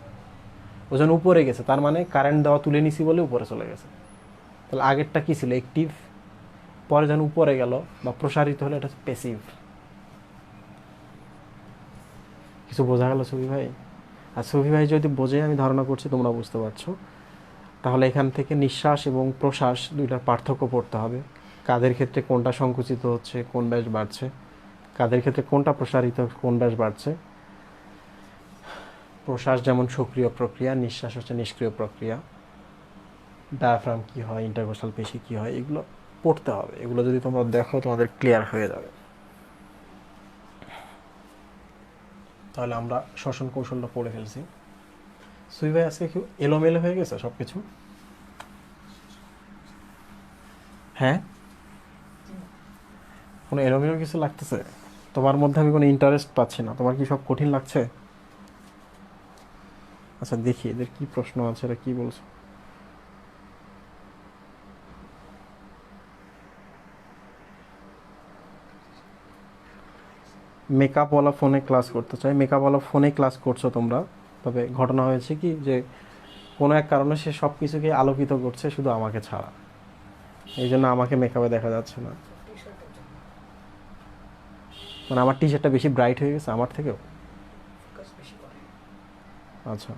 ও যখন উপরে গেছে তার মানে কারেন্ট দেওয়া তুলে নিছি বলে উপরে চলে গেছে। তাহলে আগেরটা কি ছিল অ্যাক্টিভ, পরে যখন উপরে গেল বা প্রসারিত হলো এটা হচ্ছে প্যাসিভ। কিছু বোঝা গেল ছবি ভাই? আর ছবি ভাই যদি বোঝে, আমি ধারণা করছি তোমরা বুঝতে পারছো, তাহলে এখান থেকে নিঃশ্বাস এবং প্রশ্বাস দুইটার পার্থক্য পড়তে হবে। কাদের ক্ষেত্রে কোনটা সংকুচিত হচ্ছে, কোন ব্যাস বাড়ছে, কাদের ক্ষেত্রে কোনটা প্রসারিত, কোন ব্যাস বাড়ছে। প্রশ্বাস যেমন সক্রিয় প্রক্রিয়া, নিঃশ্বাস হচ্ছে নিষ্ক্রিয় প্রক্রিয়া। ডায়াফ্রাম কি হয়, ইন্টারকোস্টাল পেশি কি হয়, এগুলো পড়তে হবে। এগুলো যদি তোমরা দেখো তোমাদের ক্লিয়ার হয়ে যাবে। তাহলে আমরা শ্বসন কৌশলটা পড়ে ফেলছি। সুই ভাই আজকে কি এলোমেলো হয়ে গেছে সব কিছু? হ্যাঁ, কোনো এলোমেলো কিছু লাগতেছে তোমার মধ্যে? আমি কোনো ইন্টারেস্ট পাচ্ছি না। তোমার কি সব কঠিন লাগছে? আচ্ছা দেখি এদের কি প্রশ্ন আছে, এরা কি বলছে। মেকআপওয়ালা ফোনে ক্লাস করতে চাই। মেকআপওয়ালা ফোনে ক্লাস করছো তোমরা, তবে ঘটনা হয়েছে কি যে কোনো এক কারণে সে সব কিছুকে আলোকিত করছে শুধু আমাকে ছাড়া, এই জন্য আমাকে মেকআপে দেখা যাচ্ছে না। মানে আমার টি শার্টটা বেশি ব্রাইট হয়ে গেছে আমার থেকেও। আচ্ছা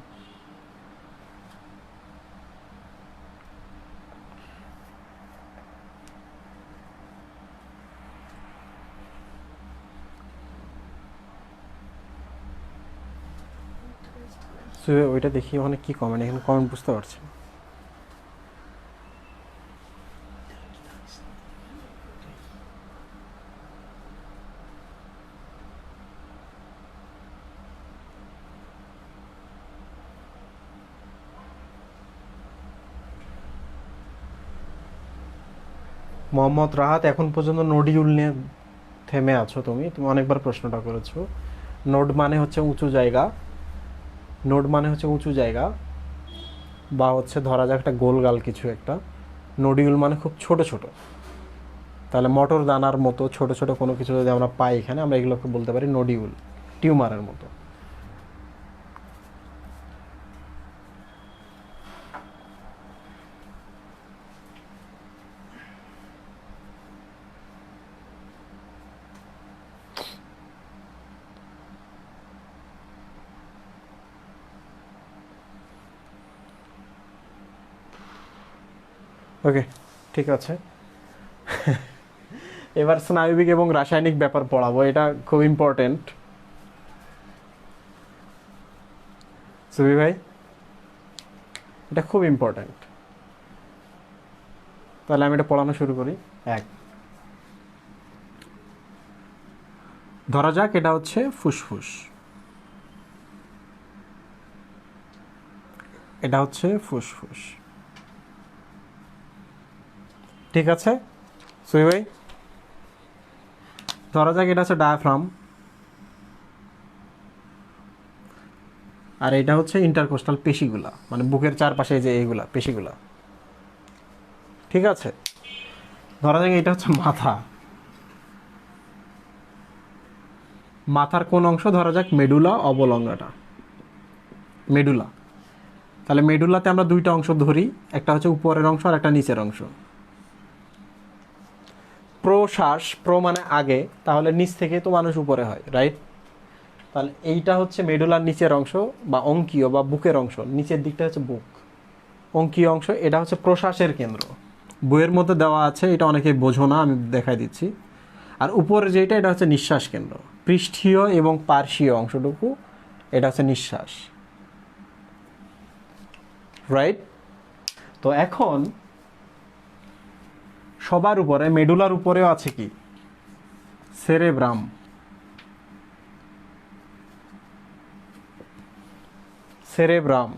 ওইটা দেখি ওখানে কি কমেন্ট, এখানে কমেন্ট বুঝতে পারছি না। মোহাম্মদ রাহাত, এখন পর্যন্ত নডিউল নিয়ে থেমে আছো তুমি। তুমি অনেকবার প্রশ্নটা করেছো। নোড মানে হচ্ছে উঁচু জায়গা, নোড মানে হচ্ছে উঁচু জায়গা, বা হচ্ছে ধরা যাক একটা গোলগাল কিছু একটা। নডিউল মানে খুব ছোট ছোট। তাহলে মটর দানার মতো ছোট ছোট কোনো কিছু যদি আমরা পাই এখানে, আমরা এগুলোকে বলতে পারি নডিউল, টিউমারের মতো। ওকে, ঠিক আছে। এবার স্নায়বিক এবং রাসায়নিক ব্যাপার পড়াবো, এটা খুব ইম্পর্টেন্ট। সুবি ভাই, এটা খুব ইম্পর্টেন্ট। তাহলে আমি এটা পড়ানো শুরু করি। এক, ধরা যাক এটা হচ্ছে ফুসফুস, এটা হচ্ছে ফুসফুস, ঠিক আছে সুই ভাই? ধরা যাক এটা হচ্ছে ডায়াফ্রাম, আর এটা হচ্ছে ইন্টারকোস্টাল পেশিগুলা, মানে বুকের চারপাশে যে এইগুলা পেশিগুলা, ঠিক আছে? ধরা যাক এটা হচ্ছে মাথা, মাথার কোন অংশ? ধরা যাক মেডুলা অবলঙ্গাটা, মেডুলা। তাহলে মেডুলাতে আমরা দুইটা অংশ ধরি, একটা হচ্ছে উপরের অংশ আর একটা নিচের অংশ। প্রশ্বাস, প্র মানে আগে, তাহলে নিচ থেকে তো মানুষ উপরে হয়, রাইট? তাহলে এইটা হচ্ছে মেডুলার নিচের অংশ বা অঙ্কীয় বা বুকের অংশ, নিচের দিকটা হচ্ছে বুক, অঙ্কীয় অংশ। এটা হচ্ছে প্রশ্বাসের কেন্দ্র, বইয়ের মধ্যে দেওয়া আছে, এটা অনেকেই বোঝো না, আমি দেখাই দিচ্ছি। আর উপরে যেটা, এটা হচ্ছে নিঃশ্বাস কেন্দ্র, পৃষ্ঠীয় এবং পার্শ্বীয় অংশটুকু, এটা হচ্ছে নিঃশ্বাস, রাইট? তো এখন সবার উপরে, মেডুলার উপরেও আছে কি? সেরেব্রাম। সেরেব্রাম,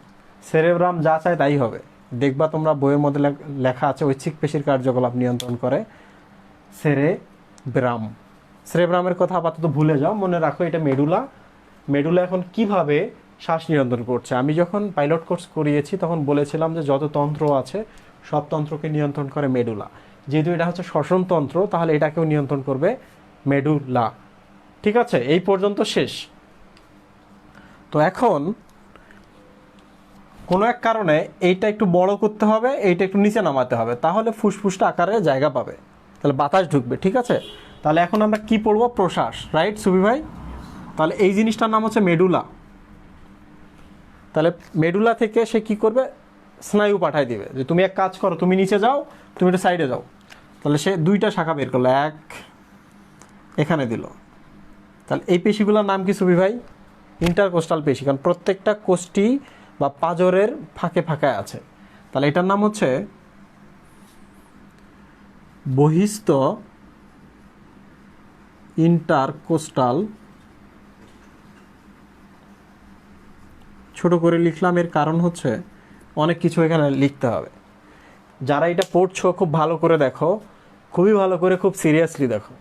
সেরেব্রাম যা চায় তাই হবে। দেখবা তোমরা বইয়ের মধ্যে লেখা আছে ঐচ্ছিক পেশির কার্যকলাপ নিয়ন্ত্রণ করে সেরেব্রাম। সেরেব্রামের কথা আপাতত ভুলে যাও, মনে রাখো এটা মেডুলা। মেডুলা এখন কিভাবে শ্বাস নিয়ন্ত্রণ করছে? আমি যখন পাইলট কোর্স করিয়েছি তখন বলেছিলাম যে যত তন্ত্র আছে সব তন্ত্রকে নিয়ন্ত্রণ করে মেডুলা। যেহেতু এটা হচ্ছে শ্বসনতন্ত্র, তাহলে এটাকেও নিয়ন্ত্রণ করবে মেডুলা। ঠিক আছে, এই পর্যন্ত শেষ। তো এখন কোনো এক কারণে এইটা একটু বড় করতে হবে, এইটা একটু নিচে নামাতে হবে, তাহলে ফুসফুসটা আকারে জায়গা পাবে, তাহলে বাতাস ঢুকবে। ঠিক আছে, তাহলে এখন আমরা কি পড়বো? প্রশ্বাস, রাইট সুবি ভাই? তাহলে এই জিনিসটার নাম হচ্ছে মেডুলা। তাহলে মেডুলা থেকে সে কি করবে? স্নায়ু পাঠায় দিবে যে তুমি এক কাজ করো, তুমি নিচে যাও, তুমি একটু সাইডে যাও। তাহলে সে দুইটা শাখা বের করলো, এক এখানে দিল। তাহলে এই পেশিগুলোর নাম কি সুবি ভাই? ইন্টারকোস্টাল পেশি, কারণ প্রত্যেকটা কোষ্ঠী বা পাঁজরের ফাঁকে ফাঁকে আছে। তাহলে এটার নাম হচ্ছে বহিস্থ ইন্টারকোস্টাল। ছোট করে লিখলাম, এর কারণ হচ্ছে অনেক কিছু এখানে লিখতে হবে। যারা এটা পড়ছো খুব ভালো করে দেখো, খুবই ভালো করে, খুব সিরিয়াসলি দেখো।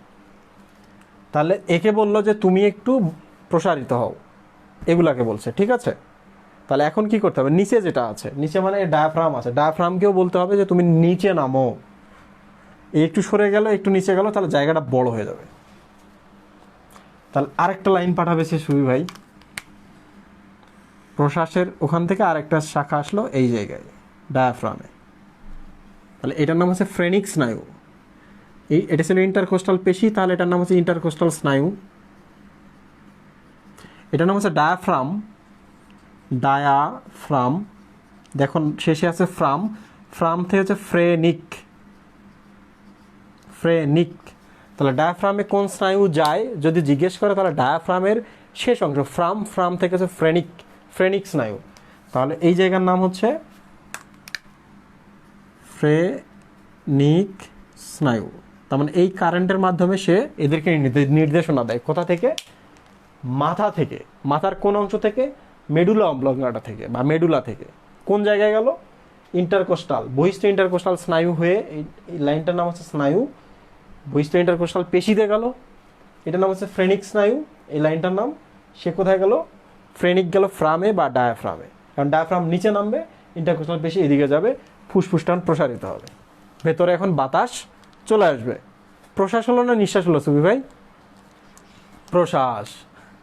তাহলে একে বললো যে তুমি একটু প্রসারিত হও, এগুলাকে বলছে। ঠিক আছে, তাহলে এখন কি করতে হবে? নিচে যেটা আছে, নিচে মানে ডায়াফ্রাম আছে, ডায়াফ্রামকেও বলতে হবে যে তুমি নিচে নামো। একটু সরে গেল, একটু নিচে গেল, তাহলে জায়গাটা বড় হয়ে যাবে। তাহলে আরেকটা লাইন পাঠাবে সে সুবি ভাই, প্রশ্বাসের ওখান থেকে আরেকটা শাখা আসলো এই জায়গায় ডায়াফ্রামে। তাহলে এটার নাম হচ্ছে ফ্রেনিক স্নায়ু। এটা ছিল ইন্টারকোস্টাল পেশি, তাহলে এটার নাম হচ্ছে ইন্টারকোস্টাল স্নায়ু। এটার নাম হচ্ছে ডায়াফ্রাম। ডায়াফ্রাম, দেখুন শেষে আছে ফ্রাম, ফ্রাম থেকে হচ্ছে ফ্রেনিক। ফ্রেনিক, তাহলে ডায়াফ্রামে কোন স্নায়ু যায় যদি জিজ্ঞেস করে, তাহলে ডায়াফ্রামের শেষ অংশ ফ্রাম, ফ্রাম থেকে হচ্ছে ফ্রেনিক, ফ্রেনিক স্নায়ু। তাহলে এই জায়গার নাম হচ্ছে ফ্রেনিক স্নায়ু। তার মানে এই কারেন্টের মাধ্যমে সে এদেরকে নির্দেশনা দেয়। কোথা থেকে? মাথা থেকে। মাথার কোন অংশ থেকে? মেডুলা অবলঙ্গাটা থেকে বা মেডুলা থেকে। কোন জায়গায় গেল? ইন্টারকোস্টাল, বহিষ্ঠ ইন্টারকোস্টাল স্নায়ু হয়ে এই লাইনটার নাম হচ্ছে স্নায়ু, বহিষ্ঠ ইন্টারকোস্টাল পেশিতে গেল, এটার নাম হচ্ছে ফ্রেনিক স্নায়ু। এই লাইনটার নাম, সে কোথায় গেল? ফ্রেনিক গেল ফ্রামে বা ডায়াফ্রামে, কারণ ডায়াফ্রাম নিচে নামবে, ইন্টারকোস্টাল পেশি এদিকে যাবে, ফুসফুসটান প্রসারিত হবে, ভেতরে এখন বাতাস চলে আসবে। প্রশ্বাস হলো না নিঃশ্বাস হলো সুবি ভাই? প্রশ্বাস।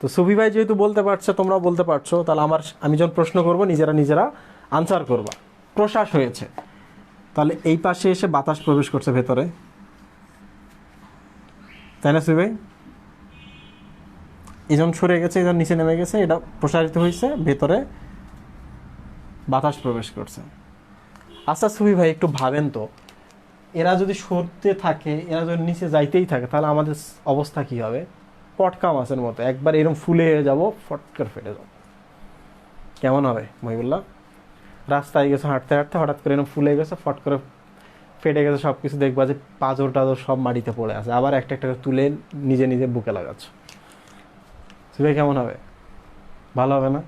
তো সুবি ভাই যেহেতু বলতে পারছে, তোমরা বলতে পারছো, তাহলে আমি যখন প্রশ্ন করব নিজেরা আনসার করবা। প্রশ্বাস হয়েছে, তাহলে এই পাশে এসে বাতাস প্রবেশ করছে ভেতরে, তাই না সুবি ভাই? এজন সরে গেছে, এজন নিচে নেমে গেছে, এটা প্রসারিত হয়েছে, ভেতরে বাতাস প্রবেশ করছে। আচ্ছা সুবি ভাই একটু ভাবেন তো, এরা যদি সরতে থাকে, এরা যদি নিচে যাইতেই থাকে, তাহলে আমাদের অবস্থা কি হবে? পটকা মাছের মতো একবার এরকম ফুলে যাব, ফটকার ফেটে যাব, কেমন হবে মহিবুল্লাহ? রাস্তায় গেছে হাঁটতে হাঁটতে, হঠাৎ করে এরকম ফুলে গেছে, ফট করে ফেটে গেছে সব কিছু, দেখবা যে পাঁজর টাজর সব মাটিতে পড়ে আছে, আবার একটা একটা করে তুলে নিজে নিজে বুকে লাগাচ্ছ। সুবি ভাই কেমন হবে? ভালো হবে না?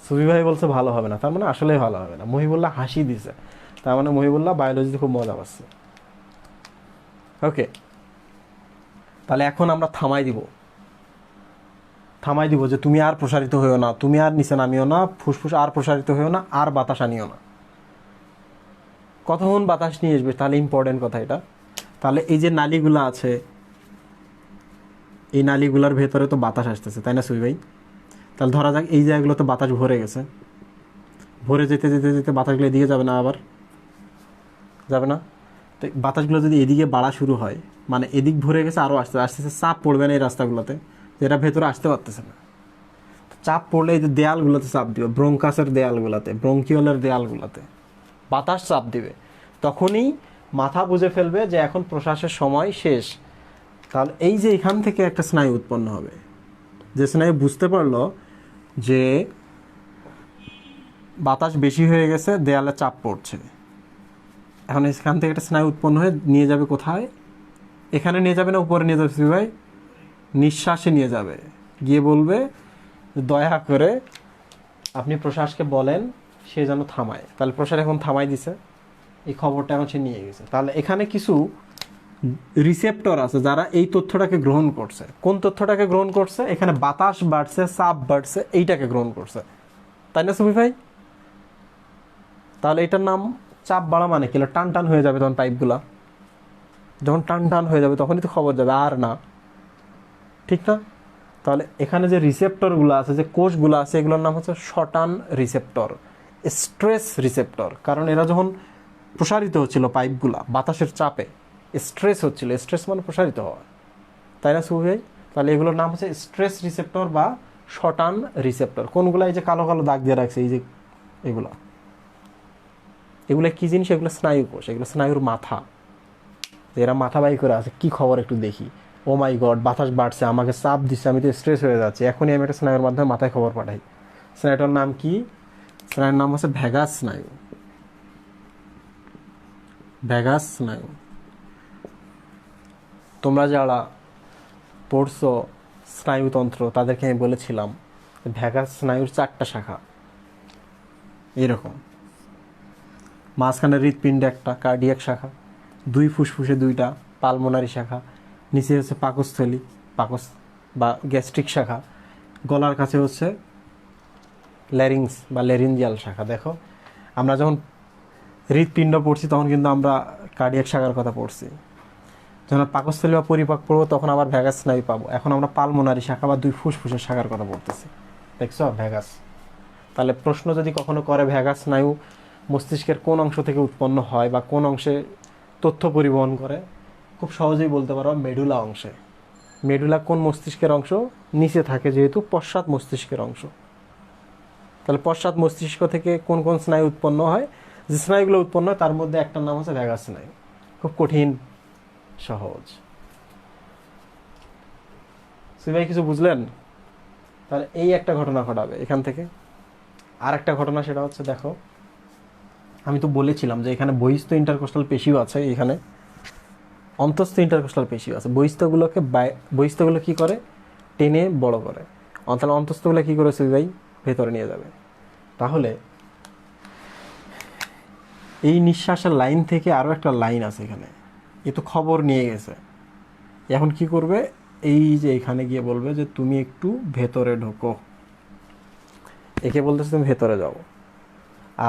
সুবি ভাই বলছে ভালো হবে না, তার মানে আসলেই ভালো হবে না। মহিবুল্লাহ হাসি দিছে, তার মানে মহিবুল্লাহ বায়োলজিতে খুব মজা পাচ্ছে। ওকে, তাহলে এখন আমরা থামাই দিব যে তুমি আর প্রসারিত হইও না, তুমি আর নিচে নামিও না, ফুসফুস আর প্রসারিত হইও না, আর বাতাস আনিও না। কতক্ষণ বাতাস নিয়ে আসবে? তাহলে ইম্পর্টেন্ট কথা এটা। তাহলে এই যে নালীগুলো আছে, এই নালীগুলোর ভেতরে তো বাতাস আসতেছে, তাই না সুবি ভাই? তাহলে ধরা যাক এই জায়গাগুলো তো বাতাস ভরে গেছে, ভরে যেতে যেতে যেতে বাতাসগুলো এদিকে যাবে না? আবার যাবে না? তো বাতাসগুলো যদি এদিকে বাড়া শুরু হয়, মানে এদিক ভরে গেছে, আরও আস্তে আস্তে চাপ পড়বে না এই রাস্তাগুলোতে, যেটা ভেতরে আসতে পারতেছে না। চাপ পড়লে এই যে দেয়ালগুলোতে চাপ দিবে, ব্রঙ্কাসের দেয়ালগুলোতে, ব্রঙ্কিওলের দেয়ালগুলোতে বাতাস চাপ দিবে, তখনই মাথা বুঝে ফেলবে যে এখন প্রশ্বাসের সময় শেষ। তাহলে এই যে এখান থেকে একটা স্নায়ু উৎপন্ন হবে, যে স্নায়ু বুঝতে পারলো যে বাতাস বেশি হয়ে গেছে, দেয়ালে চাপ পড়ছে, এখন এখান থেকে একটা স্নায়ু উৎপন্ন হয়ে নিয়ে যাবে কোথায়? এখানে নিয়ে যাবে না উপরে নিয়ে যাবে সুবি ভাই? নিঃশ্বাসে নিয়ে যাবে, গিয়ে বলবে দয়া করে আপনি প্রশ্বাসকে বলেন সে যেন থামায়। তাহলে প্রশ্বাস এখন থামাই দিছে, এই খবরটা এখন সে নিয়ে গেছে। তাহলে এখানে কিছু রিসেপ্টর আছে যারা এই তথ্যটাকে গ্রহণ করছে। কোন তথ্যটাকে গ্রহণ করছে? এখানে বাতাস বাড়ছে, চাপ বাড়ছে, এইটাকে গ্রহণ করছে, তাই না সুবি ভাই? তাহলে এটার নাম চাপ বাড়া, মানে কি? টান টান হয়ে যাবে তখন পাইপগুলা, যখন টান টান হয়ে যাবে তখনই তো খবর যাবে, আর না, ঠিক না? তাহলে এখানে যে রিসেপ্টরগুলো আছে, যে কোষগুলো আছে, এগুলোর নাম হচ্ছে শটান রিসেপ্টর, স্ট্রেস রিসেপ্টর। কারণ এরা যখন প্রসারিত হচ্ছিল পাইপগুলা বাতাসের চাপে, স্ট্রেস হচ্ছিল, স্ট্রেস মানে প্রসারিত হওয়া, তাই না সুবি ভাই? তাহলে এগুলোর নাম হচ্ছে স্ট্রেস রিসেপ্টর বা শটান রিসেপ্টর। কোনগুলো? এই যে কালো কালো দাগ দিয়ে রাখছে, এই যে এগুলা, এগুলো কি জিনিস? এগুলো স্নায়ু কোষ, এগুলো স্নায়ুর মাথা। এরা মাথা বাই করে আছে, কি খবর একটু দেখি, ও মাই গড বাতাস বাড়ছে, আমাকে চাপ দিচ্ছে, আমি তো স্ট্রেস হয়ে যাচ্ছি, এখনই আমি একটা স্নায়ুর মাধ্যমে মাথায় খবর পাঠাই। স্নায়ুটার নাম কি? স্নায়ুর নাম হচ্ছে ভ্যাগাস স্নায়ু। ভ্যাগাস স্নায়ু। তোমরা যারা পড়ছো স্নায়ুতন্ত্র তাদেরকে আমি বলেছিলাম ভ্যাগাস স্নায়ুর 4টা শাখা এরকম। মাঝখানে হৃৎপিণ্ডে একটা কার্ডিয়াক শাখা, 2 ফুসফুসে 2টা পালমোনারি শাখা, নিচে হচ্ছে পাকস্থলী পাকস বা গ্যাস্ট্রিক শাখা, গলার কাছে হচ্ছে ল্যারিংস বা ল্যারিঞ্জিয়াল শাখা। দেখো আমরা যখন হৃৎপিণ্ড পড়ছি তখন কিন্তু আমরা কার্ডিয়াক শাখার কথা পড়ছি, যখন পাকস্থলী বা পরিপাক পড়বো তখন আবার ভ্যাগাস স্নায়ু পাবো। এখন আমরা পালমোনারি শাখা বা 2 ফুসফুসের শাখার কথা পড়তেছি, দেখছো ভ্যাগাস। তাহলে প্রশ্ন যদি কখনো করে ভ্যাগাস স্নায়ু মস্তিষ্কের কোন অংশ থেকে উৎপন্ন হয় বা কোন অংশে তথ্য পরিবহন করে, খুব সহজেই বলতে পারো মেডুলা অংশে। মেডুলা কোন মস্তিষ্কের অংশ? নিচে থাকে, যেহেতু পশ্চাৎ মস্তিষ্কের অংশ। তাহলে পশ্চাৎ মস্তিষ্ক থেকে কোন কোন স্নায়ু উৎপন্ন হয়? যে স্নায়ুগুলো উৎপন্ন হয় তার মধ্যে একটার নাম হচ্ছে ভ্যাগাস স্নায়ু। খুব কঠিন, সহজ। ভাই কিছু বুঝলেন? তাহলে এই একটা ঘটনা ঘটাবে এখান থেকে। আর একটা ঘটনা, সেটা হচ্ছে দেখো, আমি তো বলেছিলাম যে এখানে বহিস্থ ইন্টারকোস্টাল পেশিও আছে, এখানে অন্তস্থ ইন্টারকোস্টাল পেশিও আছে। বহিস্থগুলো কি করে? টেনে বড় করে। তাহলে অন্তস্থগুলো কি করে ভাই? ভেতরে নিয়ে যাবে। তাহলে এই নিঃশ্বাসের লাইন থেকে আরও একটা লাইন আছে এখানে, এ তো খবর নিয়ে গেছে। এখন কি করবে? এই যে এখানে গিয়ে বলবে যে তুমি একটু ভেতরে ঢোকো, একে বলতেছে তুমি ভেতরে যাও।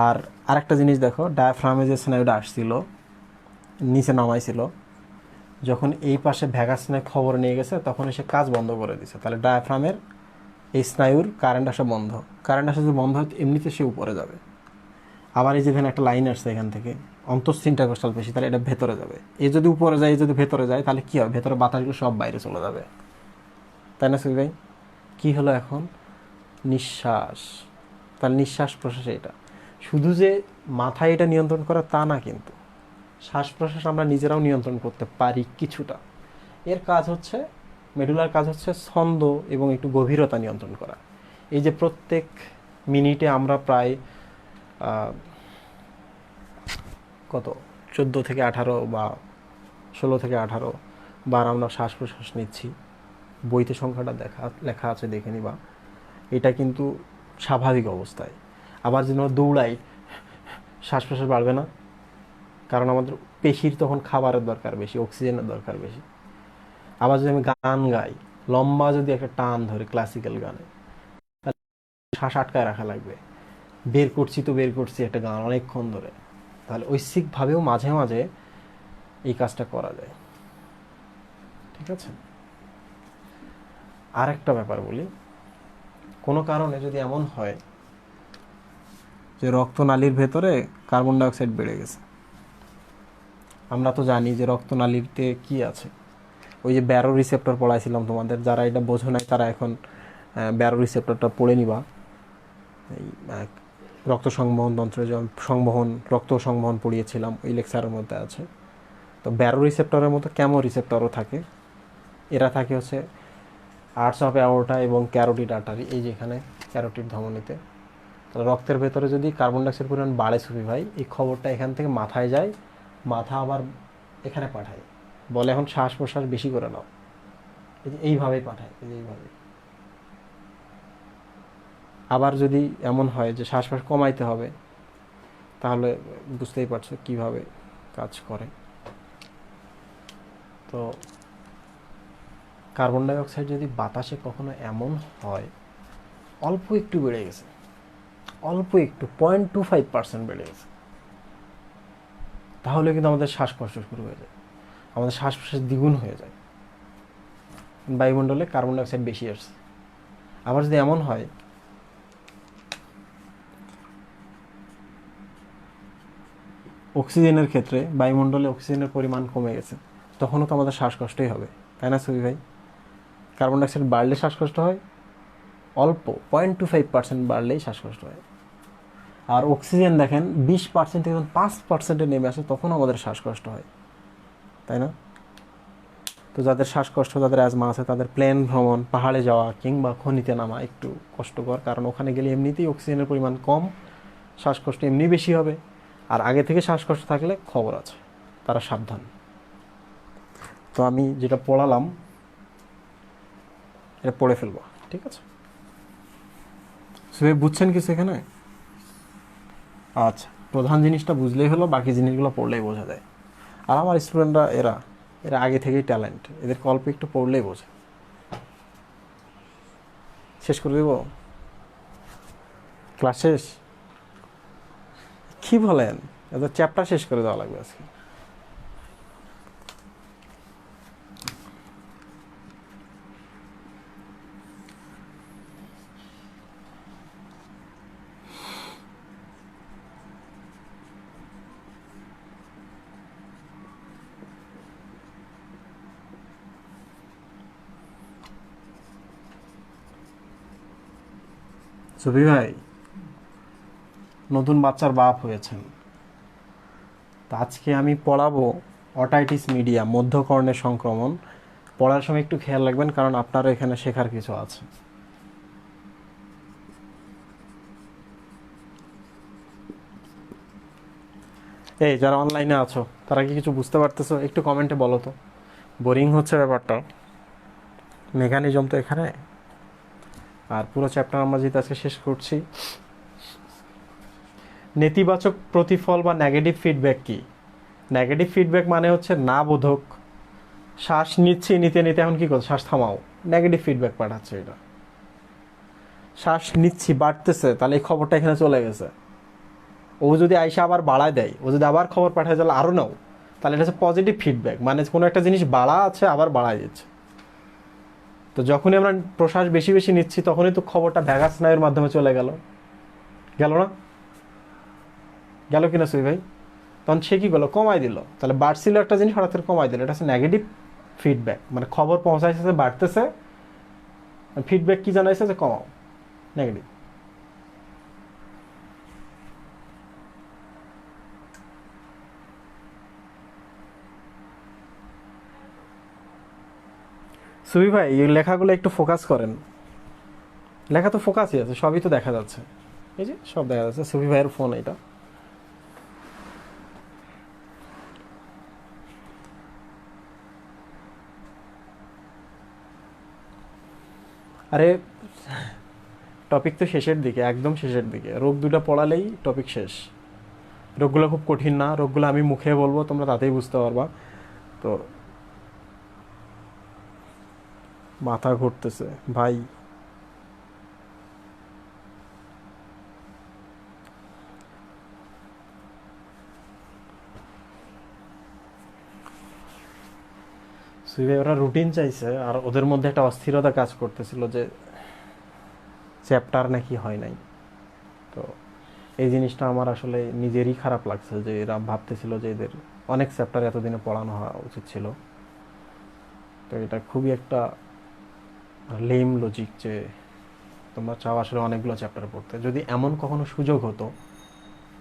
আর আরেকটা জিনিস দেখো, ডায়াফ্রামে যে স্নায়ুটা আসছিল নিচে নামাইছিল, যখন এই পাশে ভ্যাগাস স্নায়ু খবর নিয়ে গেছে তখন এসে কাজ বন্ধ করে দিছে। তাহলে ডায়াফ্রামের এই স্নায়ুর কারেন্ট আসা বন্ধ। কারেন্ট আসা যদি বন্ধ হয় এমনিতে সে উপরে যাবে। আবার এই যে এখানে একটা লাইন আসছে এখান থেকে, অন্তঃস্থ ইন্টারকোস্টাল পেশি, তাহলে এটা ভেতরে যাবে। এই যদি উপরে যায়, এই যদি ভেতরে যায়, তাহলে কি হবে? ভেতরে বাতাসগুলো সব বাইরে চলে যাবে, তাই না সুই ভাই? কি হলো এখন? নিঃশ্বাস। তাহলে নিঃশ্বাস প্রশ্বাস এটা শুধু যে মাথায় এটা নিয়ন্ত্রণ করা তা না, কিন্তু শ্বাস প্রশ্বাস আমরা নিজেরাও নিয়ন্ত্রণ করতে পারি কিছুটা। এর কাজ হচ্ছে, মেডুলার কাজ হচ্ছে ছন্দ এবং একটু গভীরতা নিয়ন্ত্রণ করা। এই যে প্রত্যেক মিনিটে আমরা প্রায় কত 14 থেকে 18 বা 16 থেকে 18 বার আমরা শ্বাস প্রশ্বাস নিচ্ছি। বইতে সংখ্যাটা লেখা আছে, দেখে নিবা। এটা কিন্তু স্বাভাবিক অবস্থায়। আবার যদি আমরা দৌড়াই, শ্বাস প্রশ্বাস বাড়বে না, কারণ আমাদের পেশির তখন খাবারের দরকার বেশি, অক্সিজেনের দরকার বেশি। আবার যদি আমি গান গাই, লম্বা যদি একটা টান ধরে ক্লাসিক্যাল গানে, তাহলে শ্বাস আটকায় রাখা লাগবে। বের করছি একটা গান অনেকক্ষণ ধরে, তাহলে ঐচ্ছিকভাবেও মাঝে মাঝে এই কাজটা করা যায়, ঠিক আছে? আর একটা ব্যাপার বলি, কোনো কারণে যদি এমন হয় যে রক্তনালীর ভেতরে কার্বন ডাইঅক্সাইড বেড়ে গেছে, আমরা তো জানি যে রক্তনালীতে কি আছে, ওই যে ব্যারো রিসেপ্টর পড়াইছিলাম তোমাদের, যারা এটা বোঝো নাই তারা এখন ব্যারো রিসেপ্টরটা পড়ে নিবা। এই রক্ত সংবহন তন্ত্রে যেমন রক্ত সংবহন পড়িয়েছিলাম, ওই লেকচারের মধ্যে আছে। তো ব্যারো রিসেপ্টরের মতো ক্যামো রিসেপ্টরও থাকে। এরা থাকে হচ্ছে আর্টস অফ অ্যাওর্টা এবং ক্যারোটিড আর্টারি, এই যে এখানে ক্যারোটিড ধমনীতে। তাহলে রক্তের ভেতরে যদি কার্বন ডাইঅক্সাইড পরিমাণ বাড়ে সুফি ভাই, এই খবরটা এখান থেকে মাথায় যায়, মাথা আবার এখানে পাঠায়, বলে এখন শ্বাস প্রশ্বাস বেশি করে নাও। এইভাবেই পাঠায়, এইভাবে। আবার যদি এমন হয় যে শ্বাস প্রশ্বাস কমাইতে হবে, তাহলে বুঝতেই পারছো কিভাবে কাজ করে। তো কার্বন ডাইঅক্সাইড যদি বাতাসে কখনো এমন হয় অল্প একটু বেড়ে গেছে, অল্প একটু 0.25% বেড়ে গেছে, তাহলে কিন্তু আমাদের শ্বাসকষ্ট শুরু হয়ে যায়। আমাদের শ্বাস প্রশ্বাস দ্বিগুণ হয়ে যায়, বায়ুমণ্ডলে কার্বন ডাইঅক্সাইড বেশি আসছে। আবার যদি এমন হয় অক্সিজেনের ক্ষেত্রে বায়ুমণ্ডলে অক্সিজেনের পরিমাণ কমে গেছে, তখনও তো আমাদের শ্বাসকষ্টই হবে, তাই না সুবি ভাই? কার্বন ডাইঅক্সাইড বাড়লে শ্বাসকষ্ট হয়, অল্প 0.25% বাড়লেই শ্বাসকষ্ট হয়। আর অক্সিজেন দেখেন 20% থেকে যখন 5%-এ নেমে আসে তখন আমাদের শ্বাসকষ্ট হয়, তাই না? তো যাদের শ্বাসকষ্ট, যাদের অ্যাজমা আছে, তাদের প্লেন ভ্রমণ, পাহাড়ে যাওয়া কিংবা খনিতে নামা একটু কষ্টকর, কারণ ওখানে গেলে এমনিতেই অক্সিজেনের পরিমাণ কম, শ্বাসকষ্ট এমনি বেশি হবে। আর আগে থেকে শ্বাসকষ্ট থাকলে খবর আছে, তারা সাবধান। তো আমি যেটা পড়ালাম এটা পড়ে ফেলবো, ঠিক আছে? সবাই বুঝছেন কিছু এখানে? আচ্ছা, প্রধান জিনিসটা বুঝলেই হলো, বাকি জিনিসগুলো পড়লেই বোঝা যায়। আর আমার স্টুডেন্টরা এরা এরা আগে থেকেই ট্যালেন্ট, এদের অল্প একটু পড়লেই বোঝে। শেষ করে দেব, ক্লাস শেষ? কি বলেন, এদের চ্যাপ্টার শেষ করে দেওয়া লাগবে আজকে। সুবি ভাই, নতুন বাচ্চার বাপ হয়েছেন, তো আজকে আমি পড়াবো অটাইটিস মিডিয়া, মধ্যকর্ণের সংক্রমণ। পড়ার সময় একটু খেয়াল রাখবেন, কারণ আপনারও এখানে শেখার কিছু আছে। এই যারা অনলাইনে আছো তারা কি কিছু বুঝতে পারতেছো? একটু কমেন্টে বলো তো। বোরিং হচ্ছে ব্যাপারটা, মেকানিজম তো এখানে। আর পুরো চ্যাপ্টার আমরা যেটা আজকে শেষ করছি। নেতিবাচক প্রতিফল বা নেগেটিভ ফিডব্যাক কি? নেগেটিভ ফিডব্যাক মানে হচ্ছে না বোধক, শ্বাস নিচ্ছি, নিতে নিতে এখন কি করছে, শ্বাস থামাও, নেগেটিভ ফিডব্যাক পাঠাচ্ছে এটা। শ্বাস নিচ্ছি, বাড়তেছে, তাহলে এই খবরটা এখানে চলে গেছে। ও যদি আইসা আবার বাড়ায় দেয়, ও যদি আবার খবর পাঠায় তাহলে আরও নাও, তাহলে এটা হচ্ছে পজিটিভ ফিডব্যাক, মানে কোনো একটা জিনিস বাড়া আছে আবার বাড়ায় দিচ্ছে। তো যখনই আমরা প্রশ্বাস বেশি বেশি নিচ্ছি তখনই তো খবরটা ভ্যাগাস স্নায়ুর মাধ্যমে চলে গেল, গেল না? গেল কিনা সুই ভাই? তখন সে কি করলো, কমাই দিল। তাহলে বাড়ছিল একটা জিনিস, হঠাৎ করে কমাই দিল, এটা হচ্ছে নেগেটিভ ফিডব্যাক, মানে খবর পৌঁছাইছে বাড়তেছে, ফিডব্যাক কি জানাইছে যে কমাও, নেগেটিভ। সুবি ভাই, এই লেখাগুলো একটু ফোকাস করেন। লেখা তো ফোকাসই আছে, সবই তো দেখা যাচ্ছে, এই যে সব দেখা যাচ্ছে। সুবি ভাইয়ের ফোন এটা। আরে টপিক তো শেষের দিকে, একদম শেষের দিকে। রোগ দুটো পড়ালেই টপিক শেষ। রোগগুলো খুব কঠিন না, রোগগুলো আমি মুখে বলবো, তোমরা তাতেই বুঝতে পারবা। তো মাথা ঘুরতেছে ভাই। সুইভাই ওরা রুটিন চাইছে, আর ওদের মধ্যে একটা অস্থিরতা কাজ করতেছিল যে চ্যাপ্টার নাকি হয় নাই। তো এই জিনিসটা আমার আসলে নিজেরই খারাপ লাগছে, যে এরা ভাবতেছিল যে এদের অনেক চ্যাপ্টার এতদিনে পড়ানো হওয়া উচিত ছিল। তো এটা খুবই একটা লেম লজিক যে তোমরা চাও আসলে অনেকগুলো চ্যাপ্টার পড়তে। যদি এমন কখনো সুযোগ হতো,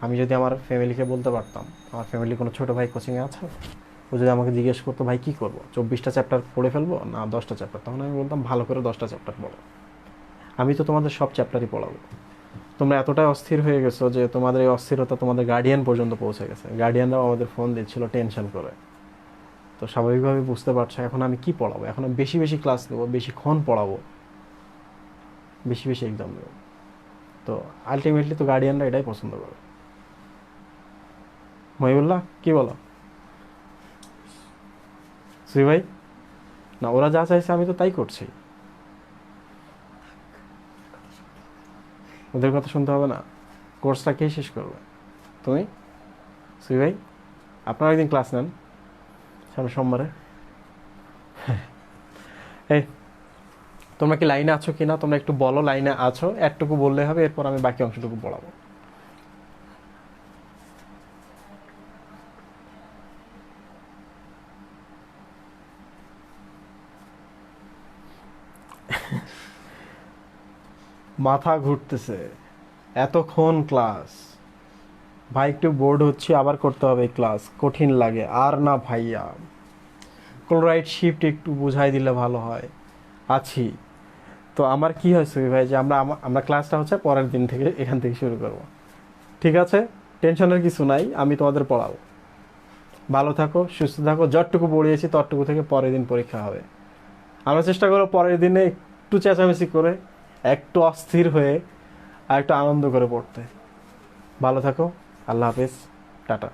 আমি যদি আমার ফ্যামিলিকে বলতে পারতাম, আমার ফ্যামিলি কোনো ছোটো ভাই কোচিংয়ে আছে, ও যদি আমাকে জিজ্ঞেস করতো ভাই কী করবো, 24টা চ্যাপ্টার পড়ে ফেলবো না 10টা চ্যাপ্টার, তখন আমি বলতাম ভালো করে 10টা চ্যাপ্টার পড়ো, আমি তো তোমাদের সব চ্যাপ্টারই পড়াবো। তোমরা এতটাই অস্থির হয়ে গেছো যে তোমাদের এই অস্থিরতা তোমাদের গার্ডিয়ান পর্যন্ত পৌঁছে গেছে। গার্ডিয়ানরাও আমাদের ফোন দিচ্ছিল টেনশন করে। তো স্বাভাবিকভাবে বুঝতে পারছো এখন আমি কি পড়াবো, এখন আমি বেশি বেশি ক্লাস নেবো, বেশিক্ষণ পড়াবো, বেশি বেশি এক্সাম দেবো। তো আলটিমেটলি তো গার্ডিয়ানরা এটাই পছন্দ করে। মহিবুল্লাহ কি বলো শ্রী ভাই? না, ওরা যা চাইছে আমি তো তাই করছি, ওদের কথা শুনতে হবে না। কোর্সটা কে শেষ করবে? তুমি? শ্রী ভাই, আপনারা একদিন ক্লাস নেন, সামনে সোমবারে। এই তোমরা কি লাইনে আছো কিনা তোমরা একটু বলো, লাইনে আছো একটুকু বললে হবে, এরপর আমি বাকি অংশটুকু পড়াবো। মাথা ঘুরতেছে, এতক্ষণ ক্লাস, ভাই একটু বোর্ড হচ্ছে, আবার করতে হবে ক্লাস, কঠিন লাগে আর না ভাইয়া। ক্লোরাইড শিফট একটু বুঝাই দিলে ভালো হয়। আছি তো আমার কি হয়েছে ভাই যে আমরা ক্লাসটা হচ্ছে পরের দিন থেকে এখান থেকে শুরু করব। ঠিক আছে, টেনশনের কিছু নাই, আমি তোমাদের পড়াবো। ভালো থাকো, সুস্থ থাকো, যতটুকু পড়িয়েছি ততটুকু থেকে পরের দিন পরীক্ষা হবে। আমরা চেষ্টা করবো পরের দিনে একটু চেঁচামেচি করে, একটু অস্থির হয়ে আর একটু আনন্দ করে পড়তে। ভালো থাকো, আল্লাহ হাফেজ, টাটা।